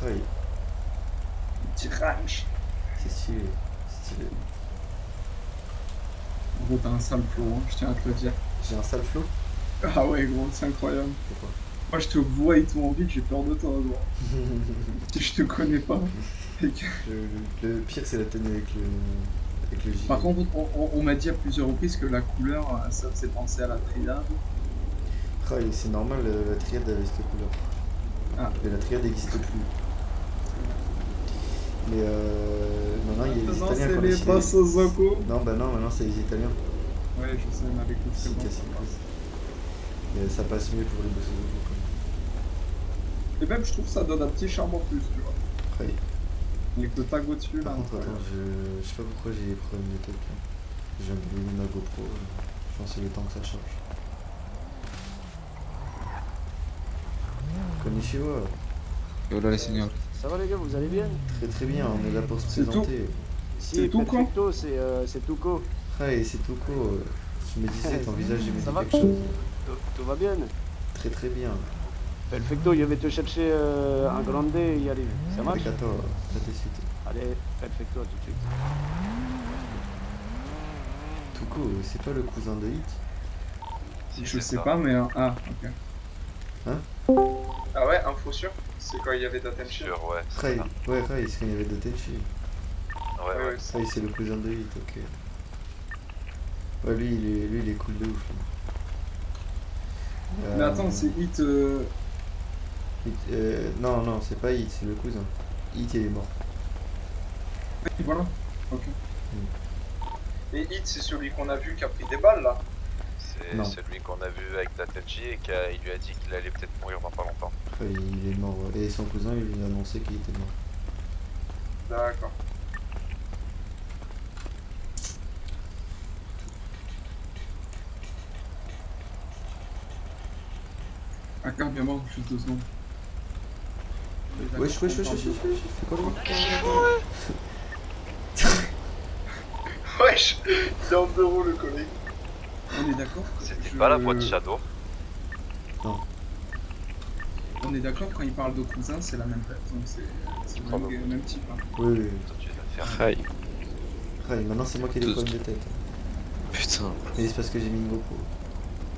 Ouais, Petit ranch. c'est stylé. Stylé. En gros, t'as un sale flow, hein, je tiens à te le dire. J'ai un sale flow. Ah ouais, gros, c'est incroyable. Pourquoi? Moi, je te vois automobile, j'ai peur de toi, gros. Si je te connais pas. et que- Le pire, c'est la tenue avec le Par gilet. contre, on m'a dit à plusieurs reprises que la couleur, ça faisait penser à la triade. Ah, et c'est normal, la triade avait cette couleur. Ah, Mais la triade n'existe plus. Mais maintenant, il y a les maintenant, Italiens c'est qui ont les décidé. Basso Zoco. Non, bah non, maintenant, c'est les Italiens Ouais, je sais, mais avec le qui s'y frérot, cassent ça les couilles. passe. Mais ça passe mieux pour les Bossos quand Et même, je trouve ça donne un petit charme en plus, tu vois. même. Ouais. Avec le tag au-dessus, Par là, contre, attends, incroyable. je sais pas pourquoi j'ai des problèmes de tête là. Je viens de brûler ma GoPro. Je pense que c'est le temps que ça charge. Konnichiwa. Hola les seigneurs. Ça va les gars, vous allez bien? Très très bien, on est là pour se C'est tout. présenter. C'est Si, tout, quoi. perfecto, c'est Tuco. Ah, et c'est Toko. Je me disais, ton visage, il me dit Ça va? quelque chose. Tout va bien? Très très bien. Perfecto, je vais te chercher en grande et y arrive. Ça marche? Arigato, à tout de suite. Allez, perfecto, à tout de suite. Toko, c'est pas le cousin de Hit? Si, Je c'est sais ça. pas, mais... Ah, ok. Hein? Ah ouais, info sûre. C'est quand il y avait Datenchi. Sûr, ouais. c'est Rai, ça. ouais, Rai, c'est quand il y avait de Tenchi. Ouais, ouais. Rai, c'est le cousin de Hit, ok. Ouais, lui, il est cool de ouf. Lui. Mais attends, c'est Hit... Non, non, c'est pas Hit, c'est le cousin. Hit, il est mort. Voilà. Ok. Mm. Et Hit, c'est celui qu'on a vu qui a pris des balles, là. C'est Non. celui qu'on a vu avec Datenji et qu'il lui a dit qu'il allait peut-être mourir dans pas longtemps. Rai, il est mort. Ouais. Et son cousin, il lui a annoncé qu'il était mort. D'accord. D'accord, bien mort, juste 2 secondes. Wesh, fais quoi Wesh, il est en bureau, le collègue. On est d'accord. C'était pas la voix de Shadow. Non. On est d'accord, quand il parle de cousin, c'est la même personne, c'est le même type. Hein. Oui, oui. Toi, tu vas faire. Aïe. Rai, maintenant c'est moi qui ai des Tout- problèmes de tête. Putain. Mais c'est parce que j'ai mis une GoPro.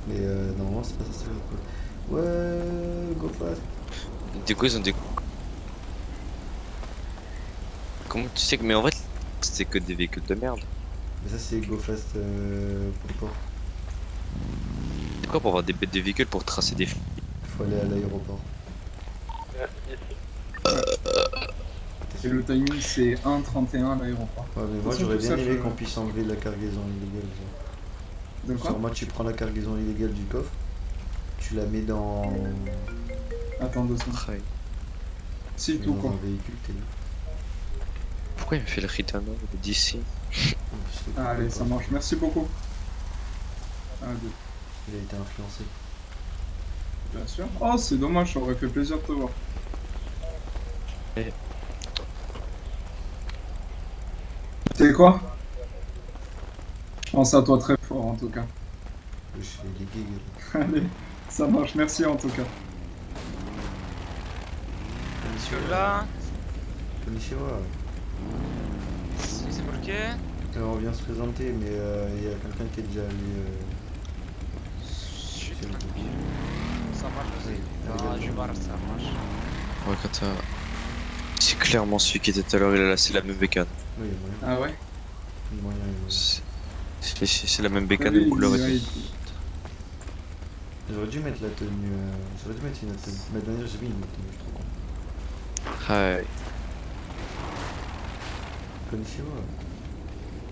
Mais normalement, c'est pas ça, c'est GoPro. Ouais, go fast. Du coup, ils ont des. Comment tu sais que. Mais en fait, c'est que des véhicules de merde. Mais ça, c'est go fast pour le port. C'est quoi pour avoir des bêtes de véhicules pour tracer des. Faut aller à l'aéroport. Et le timing, c'est 1,31 à l'aéroport. Ouais, mais De moi toute j'aurais façon, bien tout ça, aimé je- qu'on puisse enlever la cargaison illégale. De quoi? Genre, moi, tu prends la cargaison illégale du coffre, tu la mets dans, Attends 2 secondes. Aïe. Si, tout dans quoi. un véhicule, t'es Pourquoi il me fait le return d'ici? Ah, allez, ça marche. Merci beaucoup. Ah, deux. Il a été influencé. Bien sûr. Oh, c'est dommage, ça aurait fait plaisir de te voir. Eh. C'est quoi? Je pense à toi très fort en tout cas. Je fais des gigs. Allez, ça marche. Merci en tout cas. Celui-là, Konnichiwa. c'est pour qui? On vient se présenter, mais il y a quelqu'un qui est déjà allé. Je suis chez le tranquille. Ça marche aussi. Oui, Ah, avec je vois, ça marche. Ouais, quand t'as. C'est clairement celui qui était tout à l'heure, il a laissé la même bécane. Oui, il y a moyen. Ah ouais? Il y a moyen, il y a moyen. C'est la même bécane, Oui, même couleur et oui, tout. oui. J'aurais dû mettre la tenue. J'aurais dû mettre une autre tenue. Mais d'ailleurs, j'ai mis une autre tenue, je suis trop con. Aïe. Konnichiwa.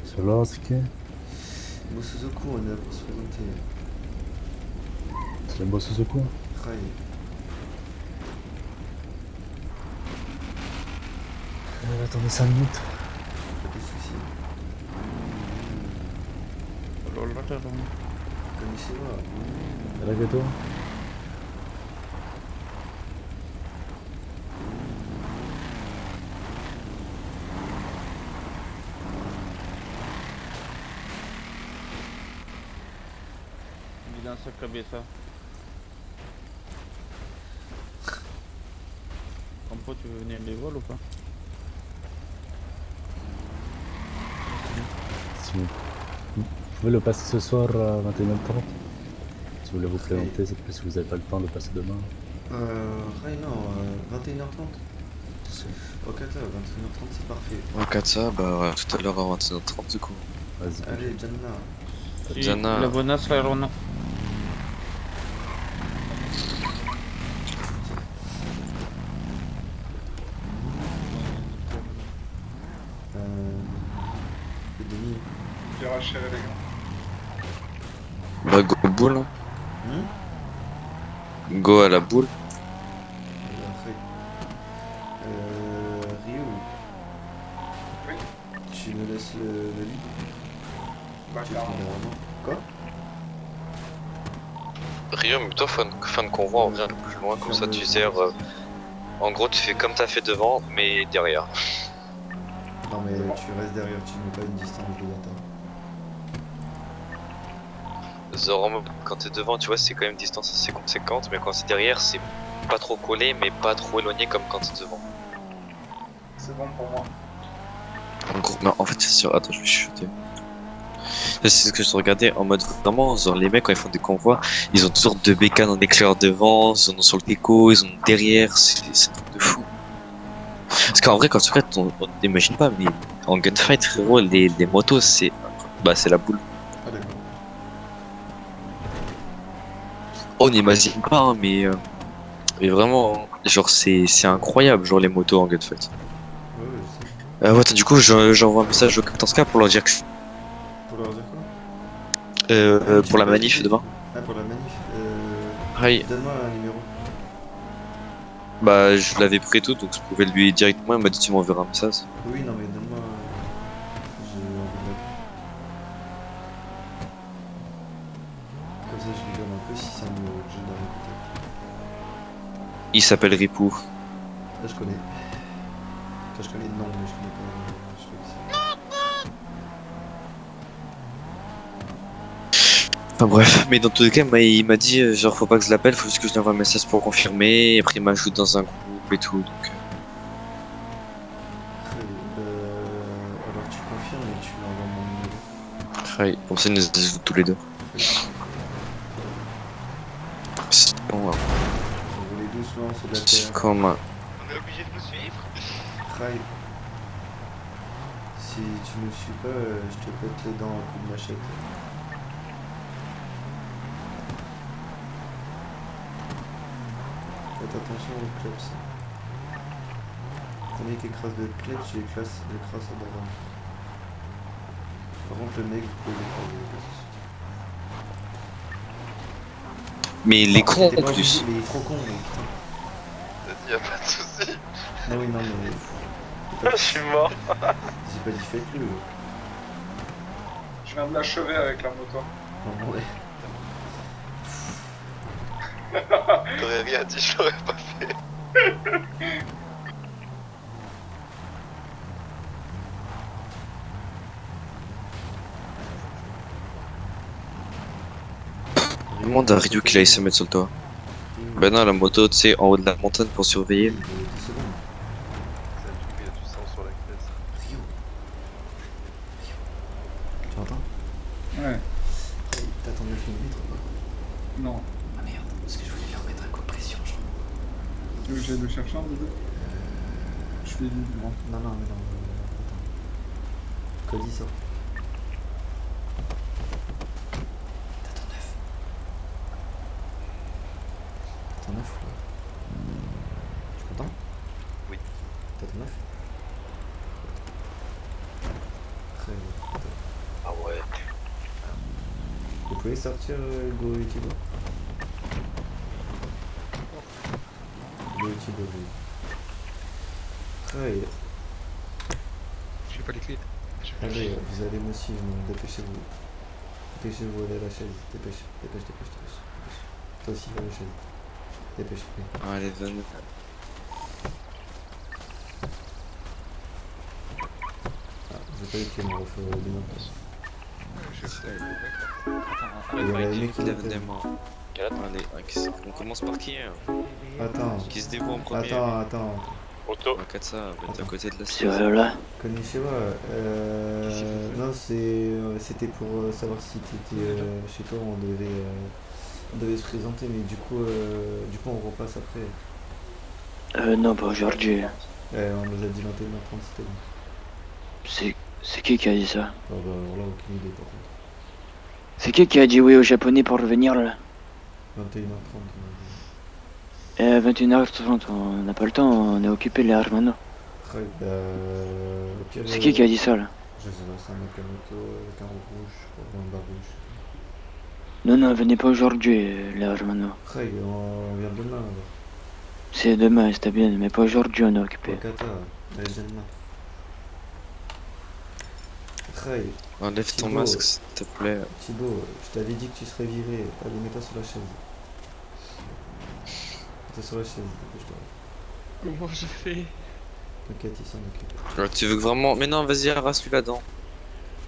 Solosuke, Mo Suzuku, on est là pour se présenter. c'est le boss Suzuku. Rai. Attendez 5 minutes. Pas de soucis. Konnichiwa. Arigato. Me lança a cabeça. Campo, tu veux venir les vols ou pas? Si vous pouvez le passer ce soir à 21h30. Si vous voulez vous présenter, c'est plus si vous n'avez pas le temps de le passer demain. Ouais, non, 21h30. Ok, 21h30, c'est parfait. Ouais, 4 ça, bah ouais, tout à l'heure à 21h30 du coup. Vas-y. Allez, Janna. Si, Diana. la buona serona. Et Denis. J'ai raché les gars. Bah go boule, hein. Hmm Go à la boule. Après. Rio. Oui. Tu me laisses le lit. Bah, Tu clairement. prends vraiment. Quoi? Rio, mais toi, fin de convoi, on revient le plus loin, comme ça tu sers. En gros, tu fais comme t'as fait devant, mais derrière. Non, mais tu restes derrière, tu mets pas une distance de data. Genre, quand t'es devant, tu vois, c'est quand même une distance assez conséquente, mais quand c'est derrière, c'est pas trop collé, mais pas trop éloigné comme quand t'es devant. C'est bon pour moi. En gros, non, en fait, c'est sûr. Attends, je vais chuter. C'est ce que je regardais en mode vraiment, genre les mecs quand ils font des convois, ils ont toujours deux bécanes en éclair devant, ils en ont sur le déco, ils en ont derrière, c'est un truc de fou. Parce qu'en vrai, quand tu regardes, on n'imagine pas, mais en gunfight, frérot, les motos, c'est la boule. Ah, d'accord. On n'imagine pas, hein, mais vraiment, genre c'est incroyable, genre les motos en gunfight. Ouais, je sais. Ouais, attends, du coup, j'envoie un message au Captain Ska pour leur dire que Pour leur dire quoi? pour la manif demain. Ah, pour la manif. Aïe. Donne-moi un numéro. Bah, je l'avais pris tout, donc je pouvais lui directement. Il m'a dit tu m'enverras un message. Oui, non, mais donne-moi. J'ai envie de l'appeler. Comme ça, je lui donne un peu si ça me. Je donne un contact. Il s'appelle Ripou. Là, je connais. Enfin, je connais le nom, mais je connais pas. Je sais pas qui c'est. Enfin bref, mais dans tous les cas, il m'a dit genre faut pas que je l'appelle, faut juste que je lui envoie un message pour confirmer. Et après, il m'ajoute dans un groupe et tout. Donc, Alors, tu confirmes et tu lui envoies mon numéro. aïe, comme ça, ils nous ajoutent tous les deux. Sinon, Vous roulez doucement, c'est de la c'est terre. comme On est obligé de vous suivre. Rai. Si tu me suis pas, je te pète les dents à coup de machette. Faites attention aux kleps. Premier qui écrase le klep, tu écrases à d'avant. Par contre, le mec, vous pouvez l'écraser. mais les cons T'es en pas plus. obligé, mais il est trop con, mec. Y'a pas de soucis. Non, oui, non, mais. Je suis mort. J'ai pas dit faites-le. Je viens de l'achever avec la moto. Non, ouais. T'aurais rien dit, je l'aurais pas fait. Demande à Ryu qu'il aille se mettre sur le toit. Ben non, la moto, tu sais, en haut de la montagne pour surveiller. 2 secondes. Il y a du sang sur la caisse. Rio. Tu entends? Ouais. T'attends 9 minutes ou pas? Non. Ah merde, parce que je voulais lui remettre un coup de pression, genre. Tu veux que j'aille le chercher un bébé? Je fais du grand. Non, non, mais non. Attends. Cody sort. T'attends 9. T'attends 9 ou pas? Tu es content? Oui. T'attends 9? Très bien. Ah ouais. Vous pouvez sortir Go et Thibaut? Go et Thibaut, oui. Très bien. Je pas les clés. Allez, vous allez me suivre, dépêchez-vous. Dépêchez-vous, allez à la chaise. Dépêche. Toi aussi, va à la chaise. Dépêche-toi. Allez, donne. Ah, j'ai pas eu de clé, moi, il faut demain. Je sais. Et il y en a un mec qui Il l'a avait fait. des mains. Allez, on commence par qui hein? Attends, Qui se dévoue en premier? attends. Auto. Katsa, vous êtes à côté de la C'est station. là. Konnichiwa, non, c'était pour savoir si t'étais chez toi, on devait se présenter, mais du coup on repasse après. Non, pas aujourd'hui. On nous a dit 21h30, c'était bon. C'est qui a dit ça? Ah bah alors là, aucune idée par contre. C'est qui a dit oui aux japonais pour revenir là? 21h30. 21h30, on n'a pas le temps, on est occupé les Armano. Ouais, bah, au pire, C'est qui a dit ça là? Je sais pas, c'est un mec à moto avec un rouge, un barouche. Non, venez pas aujourd'hui les Armano. Ouais, on vient demain alors. C'est demain, c'est bien, mais pas aujourd'hui, on est occupé. Wakata, elle vient demain. Ouais, Enlève ton Thibaut. masque s'il te plaît. Thibaut, je t'avais dit que tu serais viré. Allez, mets-toi sur la chaise. Mets-toi sur la chaise, dépêche-toi. Comment je fais? T'inquiète, il s'en occupe. Alors, tu veux que vraiment. Mais non, vas-y, arrache-lui la dent.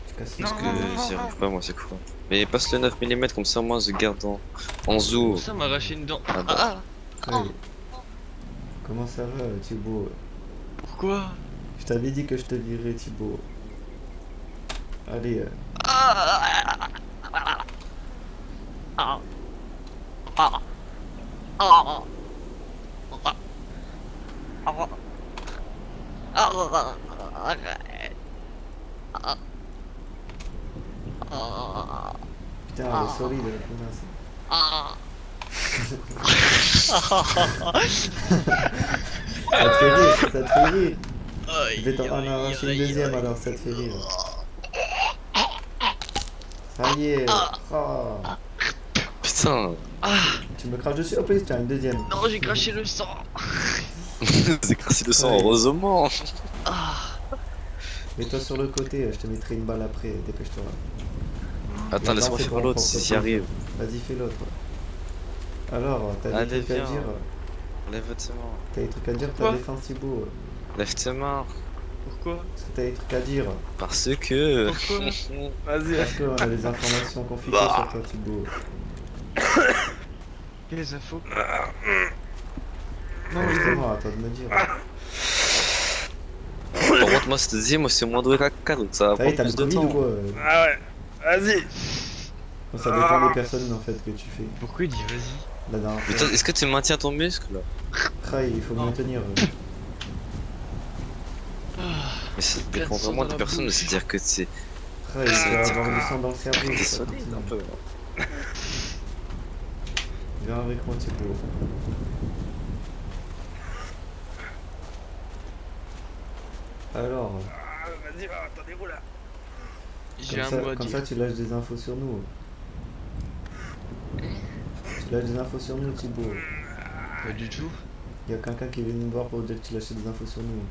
Tu casses Parce les que j'y arrive pas, moi, c'est quoi. Mais passe le 9 mm, comme ça, moi, je garde en zoom. Ça m'a arraché une dent. Ah bah. Ah, Ouais. Comment ça va, Thibaut? pourquoi? Je t'avais dit que je te virais, Thibaut. Allez, putain, elle est solide, la punaise. Ça te fait rire, ça te fait rire. Je vais t'en en arracher une deuxième alors, ça te fait rire. Ça y est. Oh. Putain. Tu me craches dessus? Oh, please, tiens, une deuxième. Non, j'ai craché le sang. C'est crassé le sang, Ouais. heureusement. Mets-toi sur le côté, je te mettrai une balle après, dépêche-toi. Attends, laisse-moi faire l'autre si j'y arrive. Vas-y, fais l'autre. Alors, t'as des Allez, trucs à viens. dire? Lève tes mains. T'as des trucs à dire, Quoi t'as défense Thibaut. Lève tes mains. Pourquoi? Est-ce que t'as des trucs à dire? Parce que. Pourquoi? Vas-y. Parce qu'on a des informations confidentielles sur toi, Thibaut. Quelles infos? Non, justement, attends de me dire. Par contre, moi, je te dis, moi, c'est moins doué qu'à donc ça va Ça y est, prendre t'as le plus de Covid ou temps. quoi? Ah ouais. Vas-y. Bon, ça dépend des personnes en fait que tu fais. Pourquoi il dit vas-y? La dernière Mais fois. toi, est-ce que tu maintiens ton muscle là? Ah, il faut maintenir. Mais ça dépend Personne vraiment dans des la personnes, bouche. c'est-à-dire que c'est. Ah, il faut avoir du sang dans le cerveau. T'es ça solide continue. un peu. Viens avec moi, Thibaut. Alors, Vas-y, attendez-vous là. J'ai comme un ça, mot à comme dire. ça tu lâches des infos sur nous. Tu lâches des infos sur nous, Thibaut. Pas du tout. Il y a quelqu'un qui est venu me voir pour dire que tu lâchais des infos sur nous.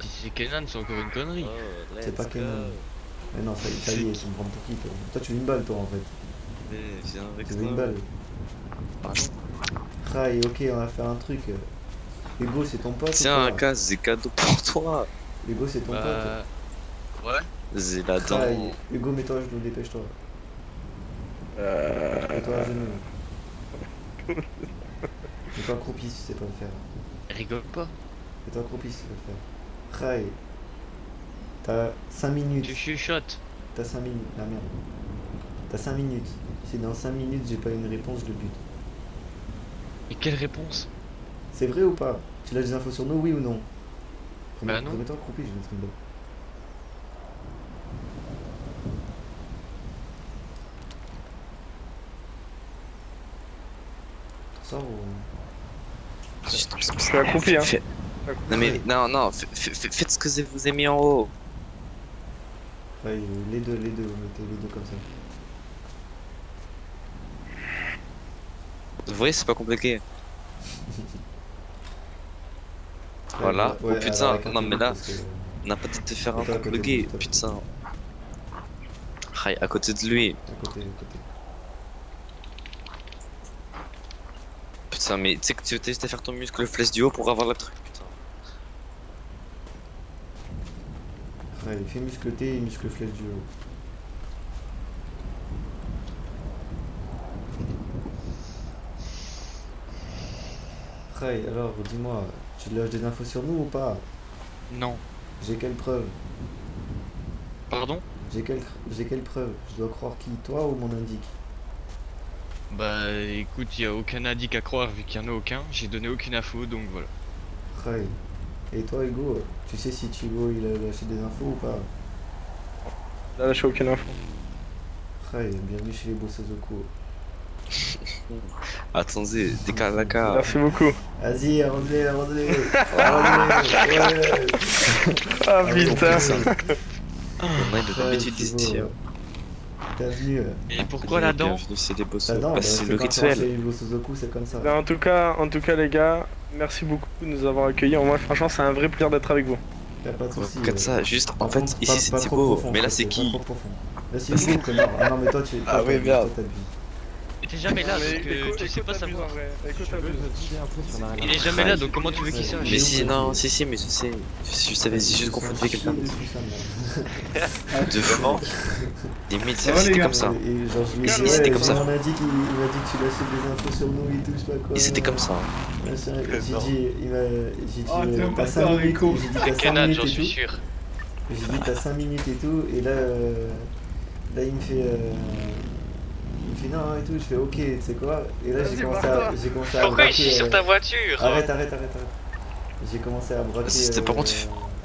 Si c'est Kenan, c'est encore une connerie. C'est pas Kenan. Mais non, ça y est, tu me prends pour qui toi? Toi, tu veux une balle, toi, en fait. Viens avec Tu veux une toi. balle? Ah, et ok, on va faire un truc. Hugo, c'est ton pote? Tiens, ou un quoi? cas, c'est cadeau pour toi. Hugo, c'est ton pote? Ouais. C'est la dent. Ah, Hugo, mets-toi à genoux, dépêche-toi. Mets-toi à genoux. Mets-toi accroupi si tu sais pas le faire. Rigole pas. Mets-toi accroupi si tu sais pas le faire. Rai, t'as 5 minutes. Tu chuchotes. T'as 5 minutes. La merde. T'as 5 minutes. Si dans 5 minutes j'ai pas une réponse, je le bute. Et quelle réponse? C'est vrai ou pas? Tu lâches des infos sur nous, oui ou non? Bah non. Remets-toi accroupi, je vais mettre une balle. Tu ressors ou... Je suis accroupi, hein. Non mais non, faites ce que je vous ai mis en haut. Ouais, les deux, vous mettez les deux comme ça. Vous voyez, c'est pas compliqué. Voilà. Ouais, Oh putain, alors, avec un non peu mais de- là, parce que- on n'a pas de te faire un Mets-toi à peu côté de bugger, lui, toi. putain. Aïe, à côté de lui. À côté. Putain, mais tu sais que tu veux tester à faire ton muscle flèche du haut pour avoir le truc, putain. Ouais, il fait muscle T et muscle flèche du haut. Ray, alors dis-moi, tu lâches des infos sur nous ou pas? Non. J'ai quelle preuve? Pardon? J'ai quelle preuve? Je dois croire qui, toi ou mon indique? Bah écoute, y a aucun indice à croire vu qu'il y en a aucun. J'ai donné aucune info donc voilà. Ray. Et toi, Hugo, tu sais si Chigo il a lâché des infos ou pas? Là, je suis aucune info. Ray, bienvenue chez les Bosozoku. Attendez, Dekalaka. Merci beaucoup. Vas-y, arrondez, arrondez. Arrondez, ouais. Ah putain. On a une Ray, habitude Chigo, d'ici. t'as venu. Et pourquoi la dent? Bienvenue, c'est des boss. Ta dent, Bah, c'est le quand tu rentres chez rituel. les Bosozoku, c'est comme ça. En tout cas, les gars, merci beaucoup de nous avoir accueillis. Moi, franchement, c'est un vrai plaisir d'être avec vous. Y'a pas de soucis. Comme ça, juste, en Par fait, contre, ici pas c'est trop beau, profond, mais là s'il te c'est plaît, qui? pas trop profond. Là c'est Hugo, connard. Ah non, mais toi tu. Ah oui, t'abuses, merde. toi, t'abuses. Il était jamais là donc tu sais pas savoir. Il est jamais là donc comment tu veux qu'il sache? Mais si, non, si, mais je sais. Je savais juste qu'on faisait quelqu'un. Devant. Limite, Ça va, les c'était gars comme ça. Et genre, je lui ai Si, dit, c'était ouais, comme ça. on a dit qu'il m'a dit que tu lâchais des infos sur nous et tout, je sais pas quoi. Et c'était comme ça. Machin. J'ai dit, j'ai dit, Oh, t'es un t'as 5 bâtard, minutes, Rico. j'ai dit C'est t'as 5 Kenan, minutes j'en et suis tout. sûr. J'ai dit t'as 5 minutes et tout, et là il me fait. Il me fait non et tout, je fais ok, tu sais quoi. Et là j'ai commencé à Pourquoi il braquer, chie sur ta voiture? Arrête. J'ai commencé à braquer. C'était par contre,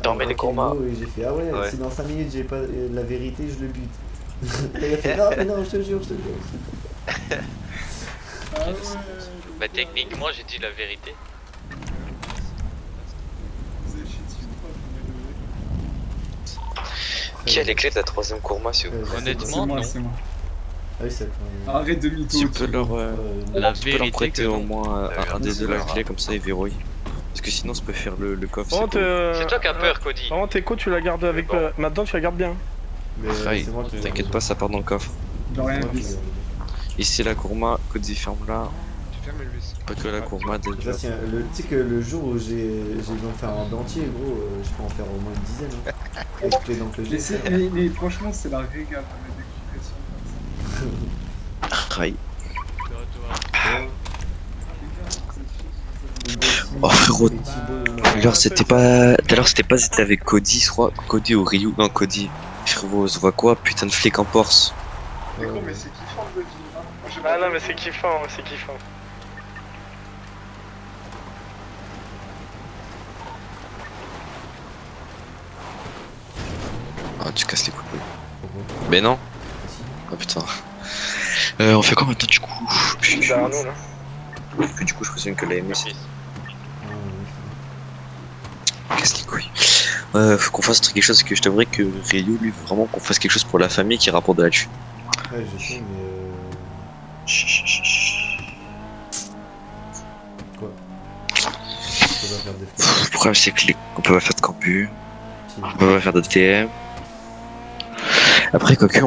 à mais les braquer combats. Hugo, et j'ai fait ah ouais, Ouais. si dans 5 minutes j'ai pas la vérité, je le bute. Et il a fait non, mais non, je te jure. Ah ouais. Bah techniquement j'ai dit la vérité. Vous avez chié dessus ou pas, Qui a les clés de la troisième courma, s'il vous plaît? Honnêtement, non. c'est moi. Ah oui, c'est Arrête de mytho. Tu peux leur, La tu peux leur vérité prêter que au non. moins T'as un des deux la raison. clé, comme ça ils verrouillent. Parce que sinon, ça peut faire le coffre. Par contre, C'est toi qui as peur, Cody. Par contre, Echo, tu la gardes avec. Bon. Maintenant, tu la gardes bien. Mais Ray, c'est moi qui. t'inquiète pas, ça part dans le coffre. De rien, C'est moi qui- bis. Ici la courma, Cody ferme là. Tu fermes le bus. Pas que la courma, Ça, déjà. c'est tu sais que le jour où j'ai besoin de faire un dentier, gros, je peux en faire au moins une dizaine. Hein. Avec toutes les dents que j'ai. Mais franchement, c'est la régale de mettre des expressions comme ça. Ray. Hugo, Oh, frérot. et Thibaut, Tout à l'heure c'était pas c'était avec Cody, je crois. Cody ou Ryu. Non, Cody. Frérot, on se voit quoi? Putain de flic en Porsche. Mais gros, mais c'est kiffant le devis, hein. Moi, j'ai Ah pas non, de- mais c'est kiffant, c'est kiffant. Ah, tu casses les couilles. Mais non. Ah putain. On fait quoi maintenant du coup? Derrière nous, là. Du coup, je présume que la MS casse les couilles. Faut qu'on fasse quelque chose, parce que je t'avouerai que Ryu, lui, veut vraiment qu'on fasse quelque chose pour la famille qui rapporte de la thune. Ouais, je sais, mais. Quoi? On peut pas faire des Le problème, c'est qu'on peut pas faire de campus, Si. on peut pas faire d'ATM. Après, quoique, là,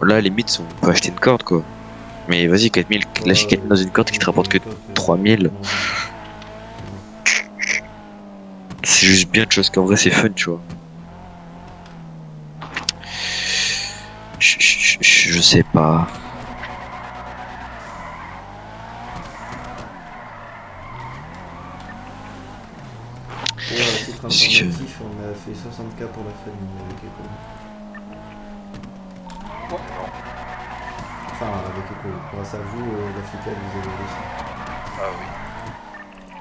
à la limite, on peut acheter une corde, quoi. Mais vas-y, 4000, lâcher 4000 dans une corde qui te rapporte que 3000. C'est juste bien de choses qu'en vrai, c'est fun, tu vois. Je sais pas. Et à titre Parce que- informatif, on a fait 60K pour la famille avec Echo. Enfin, avec Echo. Grâce à vous, la flicade, vous avez réussi. Ah oui.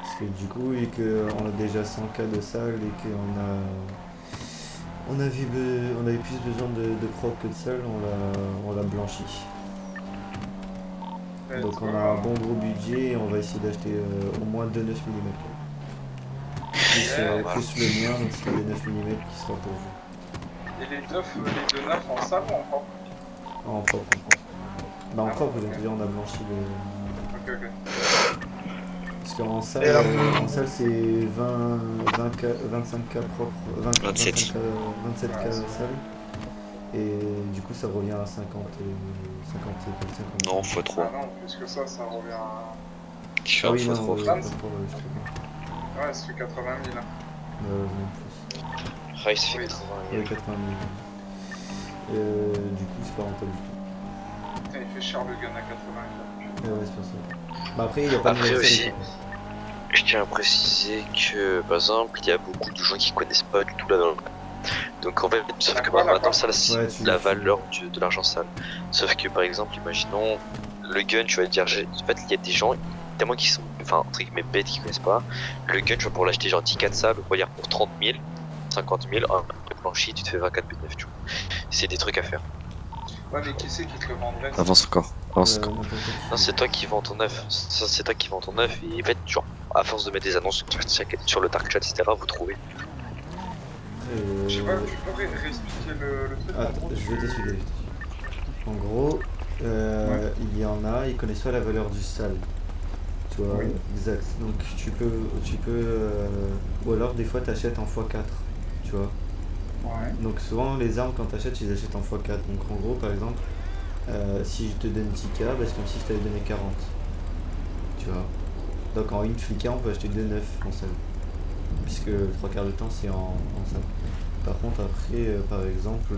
Parce que du coup, et qu'on a déjà 100K de salle et qu'on a. On avait plus besoin de proc que de salle, on l'a blanchi. Ouais, Donc tu on vois. a un bon gros budget et on va essayer d'acheter au moins 2 9 mm. Plus le mien, donc c'est les 9 mm qui sera pour vous. Et les deux neufs en salle ou en propre? En propre. Bah en propre, donc déjà on a blanchi le. Ok. Parce qu'en salle, Et alors c'est 25K propre, 27. 27K salle. Et du coup ça revient à 50 Non, fois 3. Ah non, plus que ça revient à... Tu fais Ah un oui, fois non, 3. pas Vingt. trop, je sais pas. Ouais, ça fait 80 000. Hein. Non plus. Ray, ça fait Oui. 80 Ouais, 000. 80 000. Du coup c'est pas rentable du tout. Putain, il fait cher le gun à 80 000. Ouais, c'est pour ça. Bah après il y a pas Après de aussi. Je tiens à préciser que, par exemple, il y a beaucoup de gens qui connaissent pas du tout la valeur. Donc en fait, sauf que maintenant ça c'est Ouais, la valeur de l'argent sale. Sauf que par exemple, imaginons le gun, tu vas dire, en fait il y a des gens tellement qui sont, enfin entre guillemets bêtes qui connaissent pas. Le gun, tu vas pour l'acheter genre 10 4 sales, on va dire pour 30 000, 50 000, un blanchi, tu te fais 24 bénéf, tu vois. C'est des trucs à faire. Ouais, mais qui c'est qui te le vendrait? Avance encore, avance encore. n'importe qui. Non, c'est toi qui vends ton neuf. Ça, c'est toi qui vends ton neuf. Et en fait, genre, à force de mettre des annonces sur le dark chat, etc., vous trouvez. Je sais pas, tu peux réexpliquer le truc en Attends, gros, je vais t'expliquer. En gros, il y en a, ils connaissent pas la valeur du sale. Tu vois, Oui. exact. Donc ou alors des fois t'achètes en x4, tu vois. Ouais. Donc souvent les armes quand t'achètes, ils achètent en x4. Donc en gros, par exemple, si je te donne 10K, bah, c'est comme si je t'avais donné 40. Tu vois. Donc en une flica, on peut acheter 2 neufs en salle. Puisque 3/4 du temps c'est en salle. Par contre après, par exemple...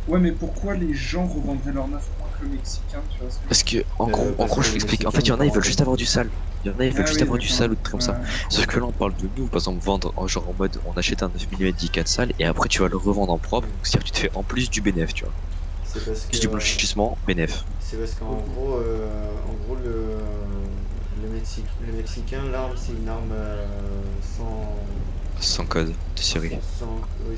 Ouais, mais pourquoi les gens revendraient leur neuf moins que le Mexicain, tu vois ce que Parce que, en parce gros, que je les t'explique. En Mexicains, fait, il y en a, ils ils veulent parlent juste avoir du sale. Il y en a, ils veulent Ah juste oui, avoir du d'accord. sale ou des trucs comme ça. Ouais. Sauf que là, on parle de nous, par exemple, vendre genre en mode on achète un 9 mm 10 4 sales et après tu vas le revendre en propre. C'est-à-dire que tu te fais en plus du bénéf, tu vois. C'est parce que... Plus du blanchissement, bénéf. C'est parce qu'en gros, le Mexicain, l'arme, c'est une arme Sans code de série. oui,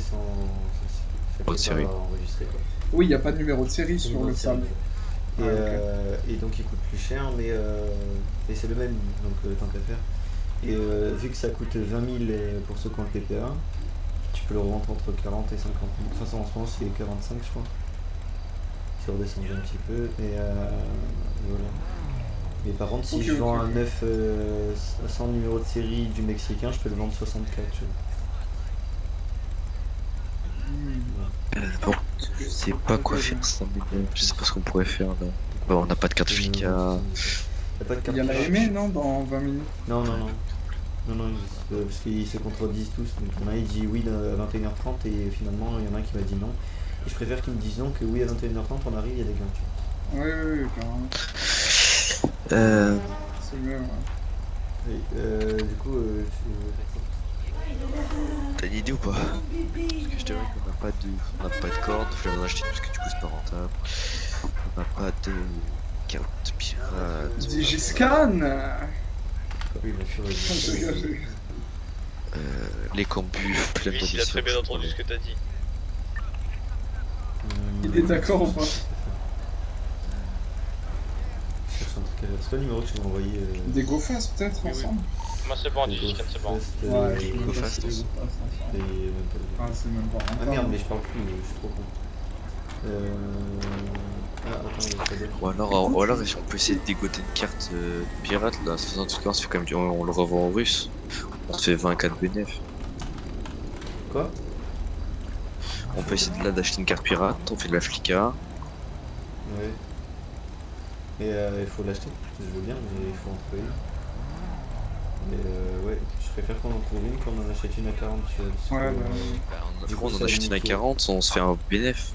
Pas de série. enregistré, quoi. Oui, il n'y a pas de numéro de série C'est sur une le autre sale. série. Ah, Et donc il coûte plus cher, mais et c'est le même, donc tant qu'à faire. Et vu que ça coûte 20 000 pour ceux qui ont le PPA, tu peux le revendre entre 40 et 50 000. De toute façon, en ce moment, c'est 45, je crois. C'est redescendu un petit peu, et voilà. Mais par contre, si je vends un 9 sans numéro de série du Mexicain, je peux le vendre 64, tu vois. Bon, je sais pas quoi faire ça, mais je sais pas ce qu'on pourrait faire là. Bon, on n'a pas de carte flic à. Il y a la aimée, non, dans 20 minutes? Non, parce qu'ils se contredisent tous. Donc il y en a, il dit oui à 21h30 et finalement il y en a un qui m'a dit non. Et je préfère qu'ils me disent non que oui à 21h30 on arrive, il y a des gains, tu vois. Oui, carrément. C'est mieux, ouais. Et, du coup, T'as une idée ou pas? Parce que je t'avoue qu'on n'a pas de corde, il faut en acheter parce que du coup c'est pas rentable. On n'a pas de carte pirate. Digiscan. oui, bien sûr. Les campus, plein de Il a très bien entendu ce que t'as dit. Il est d'accord ou pas? C'est quoi le numéro que tu m'as envoyé Des GoFast peut-être ensemble? Moi c'est bon, Digiscan c'est bon. Ouais, je Go sais pas Fast, si c'est GoFast ensemble. Ah, c'est même pas Ah rentable. merde, mais je parle plus, je suis trop con. Attends, ou alors si on peut essayer de dégoter une carte pirate là, en tout cas on se fait quand même on le revend en russe. On se fait 24 bénéf. Quoi? On peut essayer de là d'acheter une carte pirate, on fait de la flica. Ouais. Et il faut l'acheter, je veux bien, mais il faut en trouver une. Mais ouais, je préfère qu'on en trouve une qu'on en achète une à 40, tu vois. Ouais, Du coup on en achète une à 40, on se fait un bénéf.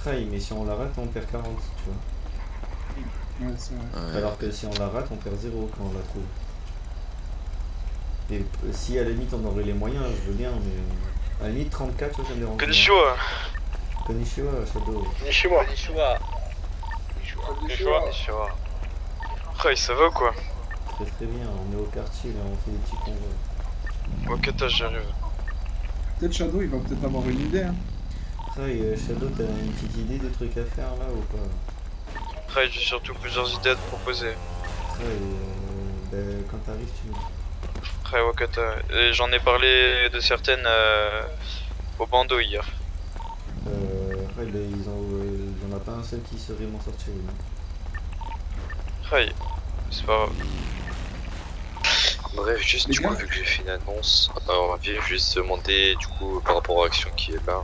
Mais si on la rate, on perd 40, tu vois. Ouais, c'est vrai. Alors que si on la rate, on perd 0 quand on la trouve. Et si à la limite on aurait les moyens, je veux bien, mais à la limite 34, tu vois, ça me dérange. Konnichiwa. Konnichiwa, Shadow. Konnichiwa. Konnichiwa. Ouais, ça va ou quoi? Très bien, on est au quartier, là, on fait des petits convois. Ok, j'arrive. Peut-être Shadow, il va peut-être avoir une idée. Hein. Shadow, t'as une petite idée de trucs à faire là ou pas? Après, j'ai surtout plusieurs idées à te proposer. Quand t'arrives, tu me dis. Après, Wakata. Et j'en ai parlé de certaines au bandeau hier. Il y en a pas un seul qui serait m'en sortir. Après, c'est pas grave. Bref, juste du coup, vu que j'ai fait une annonce, on va juste demander du coup par rapport à l'action qui est là.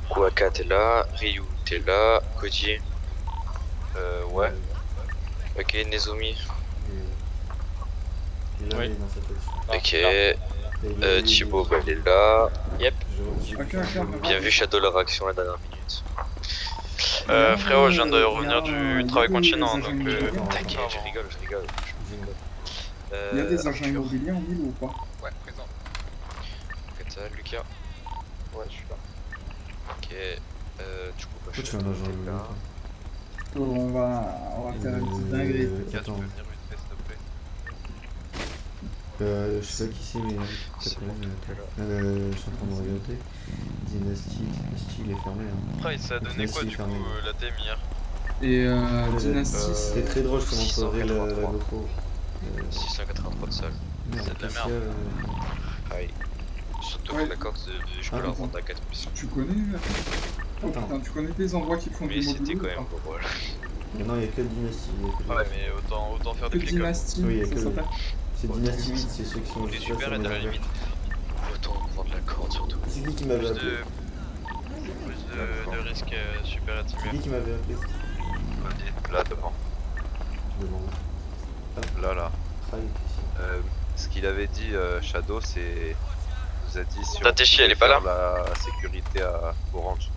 Kuaka t'es là, Ryu t'es là, Koji. Ouais. Ok, Nezumi. Oui. Ok. Chibo, bah, il est là. Yep. Bien vu Shadow leur action la dernière minute. Frérot, je viens de revenir du travail continent, donc T'inquiète, je rigole. Il y a des agents immobiliers en ville ou pas? Ouais, présent. Faites ça, Lucas. Ouais, je suis là. Ok, du coup, Pourquoi tu fais un agent immobilier, toi? On va faire une petite dinguerie. Attends. Je sais pas qui c'est, mais C'est bon, je suis en train de regarder. Dynasty, il est fermé. Hein. Après, ça a donné quoi du coup la thème hier? Et Dynasty, c'était très drôle, je te montrerai la GoPro. 683 de salle. C'est de la merde. Aïe. Surtout que la Corse, je peux leur vendre à 4 missions. tu connais Oh putain, tu connais les endroits qui font Mais du c'était mobile quand même gros rôle. Non, il y a que Dynasty. Ouais, mais autant faire Que des flics. Dynasty, Oui, il y a ça que- s'appelle. C'est Dynasty 8, c'est ceux qui sont Les juste là, super ça et à la m'énerve. limite. Autant vendre la corde surtout. C'est qui m'avait appelé? Plus de risques super C'est atténués. qui m'avait appelé? Là, devant. Je demande. Là. Ah, il est ici. Ce qu'il avait dit, Shadow, c'est. Il nous a dit si Ta on Téchi, pouvait elle est pas faire la sécurité à Orange.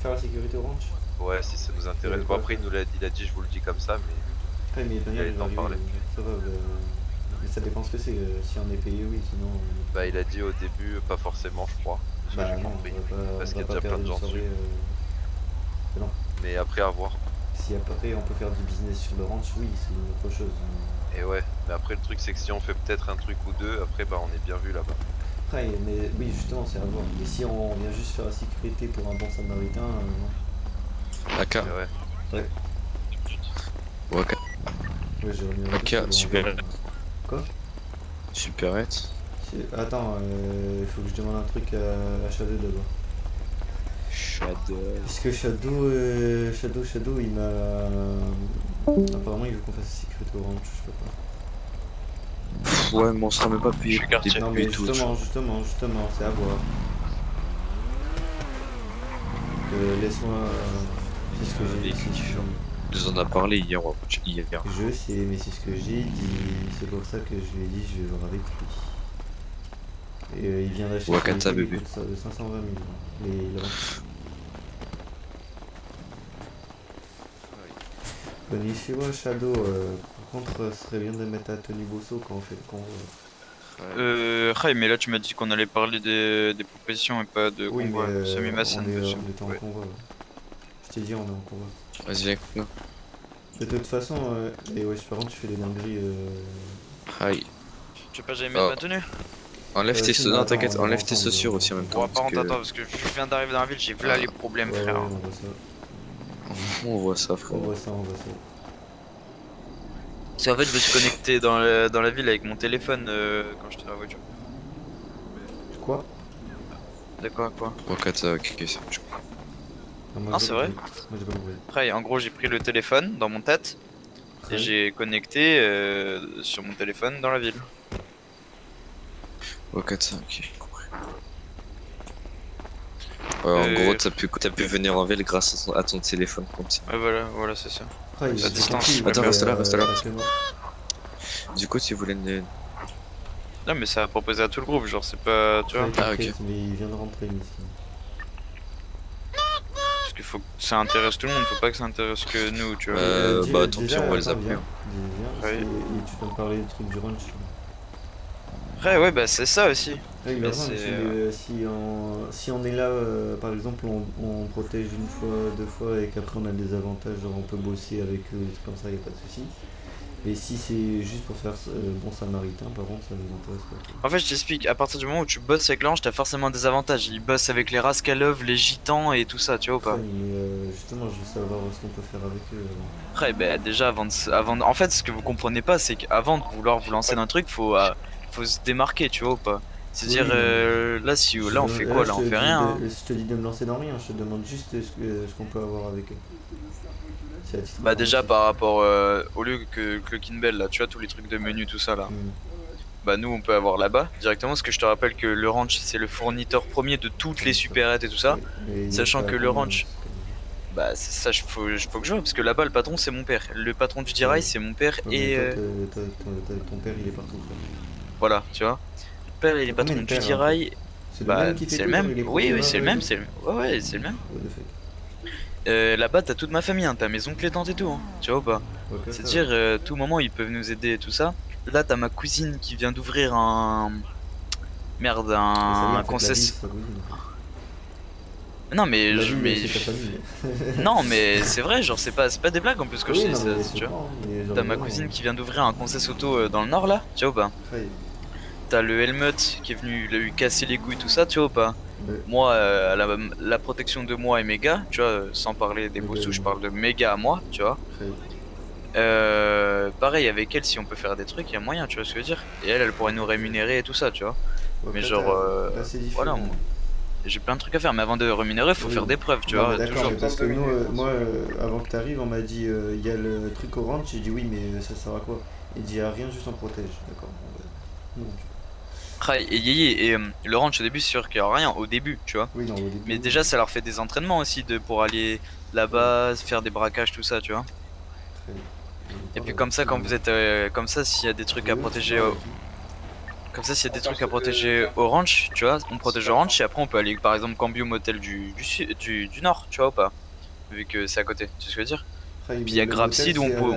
Faire la sécurité orange? Ouais, si ça nous intéresse. Bon, après, il a dit, je vous le dis comme ça, mais. Ouais, mais Daniel, Il il va allait t'en arriver, parler. ça va. Mais ça dépend ce que c'est. Si on est payé, oui, sinon. Bah, il a dit au début, pas forcément, je crois. Ce que Bah j'ai non, compris. on va pas, Parce on qu'il y va a pas déjà plein perdre de une gens soirée. dessus. Non. Mais après, à voir. Si après on peut faire du business sur le ranch, oui, c'est une autre chose. Et ouais, mais après, le truc, c'est que si on fait peut-être un truc ou deux, après, bah, on est bien vu là-bas. Après, mais oui, justement, c'est à voir. Mais si on vient juste faire la sécurité pour un bon samaritain, non. AK. Et ouais. Ouais. Ok. Ouais, j'ai remis Ok, super. Quoi? Superette. Attends, il faut que je demande un truc à Shadow d'abord. Shadow. Parce que Shadow, il m'a. Apparemment, il veut qu'on fasse sécurité au ranch, je sais pas. Ouais, mais on sera même pas payé. Je suis quartier. Non, mais justement, c'est à voir. Laisse-moi. C'est ce que j'ai dit. Nous en a parlé hier. Hier. Je sais, mais c'est ce que j'ai dit. C'est pour ça que je lui ai dit, je vais voir avec lui. Et il vient d'acheter Wakata, il bébé. coûte ça de 520 000. Mais il a. Konnichiwa Shadow, par contre, ce serait bien de mettre à Tony Bosso quand on fait le convoi. Ray, mais là tu m'as dit qu'on allait parler des propositions et pas de Oui, convoi. mais Ça mis ma scène on dessus. était en Ouais. convoi. Ouais. Je t'ai dit, on est en convoi. Vas-y, avec nous. De toute façon, et ouais, par contre, tu fais des dingueries. Aïe. Tu veux pas que j'aille mettre Oh. ma tenue? Enlève tes sinon, non, attends, t'inquiète, on va enlève tes ensemble, chaussures on aussi en même va temps. Bon, par parce contre, que- attends, parce que je viens d'arriver dans la ville, j'ai vu là les problèmes, Ouais, frère. ouais, on voit ça. On voit ça, On frère. voit ça, on voit ça. Parce qu'en fait, je me suis connecté dans la ville avec mon téléphone quand j'étais dans la voiture. Quoi? D'accord, quoi? Wakata, ok, c'est bon. Moi, Ah, j'ai c'est pas vrai? compris. Moi, j'ai pas compris. Après, en gros, j'ai pris le téléphone dans mon tête et Ouais. j'ai connecté sur mon téléphone dans la ville. Wakata, ok, compris. Ouais, en gros, t'as pu venir en ville grâce à ton téléphone comme ça. Ouais, voilà, c'est ça. Après, À distance. Attends, reste là, reste là. actuellement. Du coup, tu voulais une. Non, mais ça a proposé à tout le groupe, genre, c'est pas. Tu vois? Ouais, Ah, t'inquiète, ok. mais il vient de rentrer, miskin. Parce qu'il faut que ça intéresse tout le monde, faut pas que ça intéresse que nous, tu vois. Bah, tant pis, on va les appeler. Viens, Ouais. et tu peux me parler du truc du ranch. Après, ouais, bah c'est ça aussi. Ouais, il Mais a raison, c'est, si on est là, par exemple, on protège une fois, deux fois, et qu'après on a des avantages, genre on peut bosser avec eux, des trucs comme ça, y a pas de souci. Mais si c'est juste pour faire bon samaritain, par contre, ça nous intéresse pas. En fait, je t'explique, à partir du moment où tu bosses avec l'ange, t'as forcément des avantages. Ils bossent avec les Raskalov, les gitans et tout ça, tu vois ou pas? Ouais, mais justement, je veux savoir ce qu'on peut faire avec eux. Après, bah déjà, en fait, ce que vous comprenez pas, c'est qu'avant de vouloir vous lancer dans un truc, faut se démarquer, tu vois ou pas? C'est-à-dire, Oui, là, on fait quoi? Là, on fait rien. Hein. Je te dis de me lancer dans rien, je te demande juste ce qu'on peut avoir avec eux. C'est à titre Bah, déjà, informatif. par rapport au lieu que le Kinbell, là, tu vois, tous les trucs de menu, tout ça, là. Bah, nous, on peut avoir là-bas directement, parce que je te rappelle que le ranch, c'est le fournisseur premier de toutes les supérettes et tout ça. Mais Sachant il y a que pas le à attendre, ranch- Bah, c'est ça, faut que je vois, parce que là-bas, le patron, c'est mon père. Le patron du Dirail, c'est mon père, Ouais, et mais toi, ton père, il est partout. Quoi. voilà, tu vois. Le père, il est patron Combien de du pères, Dirail. C'est Bah, le même qui fait c'est tout, le même. il est Oui, procureur, c'est le et même, tout. c'est le Ouais, c'est le même. Ouais, de fait. Là-bas, t'as toute ma famille, hein. T'as mes oncles et tantes et tout, hein. Tu vois ou pas? Ouais, que ça. C'est-à-dire, tout moment, ils peuvent nous aider et tout ça. là t'as ma cousine qui vient d'ouvrir un... Merde, un concession... Non mais je... Non mais c'est vrai, genre c'est pas des blagues en plus que je dis ça, tu vois. T'as ma cousine qui vient d'ouvrir un concession auto dans le nord là, tu vois ou pas? T'as le Helmut qui est venu lui casser les couilles tout ça, tu vois ou pas? Moi, la protection de moi et mes gars, tu vois, sans parler des bossous, je parle de mes gars à moi, tu vois. Pareil avec elle, si on peut faire des trucs, il y a moyen, tu vois ce que je veux dire. Et elle pourrait nous rémunérer et tout ça, tu vois. Mais genre, voilà, j'ai plein de trucs à faire, mais avant de rémunérer, faut faire des preuves, tu vois. D'accord, parce que nous, moi, avant que t'arrives, on m'a dit, il y a le truc orange, j'ai dit oui, mais ça sert à quoi? Il dit, rien, juste en protège, d'accord. Et Yéyé et le ranch au début, c'est sûr qu'il y aura rien au début, tu vois. Oui, non, au début, mais déjà, ça leur fait des entraînements aussi pour aller là-bas, faire des braquages, tout ça, tu vois. Et puis comme ça, quand vous êtes comme ça, s'il y a des trucs à protéger comme ça, s'il y a des trucs à protéger au ranch, tu vois, on protège au ranch et après on peut aller par exemple cambier au motel du nord, tu vois ou pas? Vu que c'est à côté, tu sais ce que je veux dire? Puis il y a Grabseed où on peut...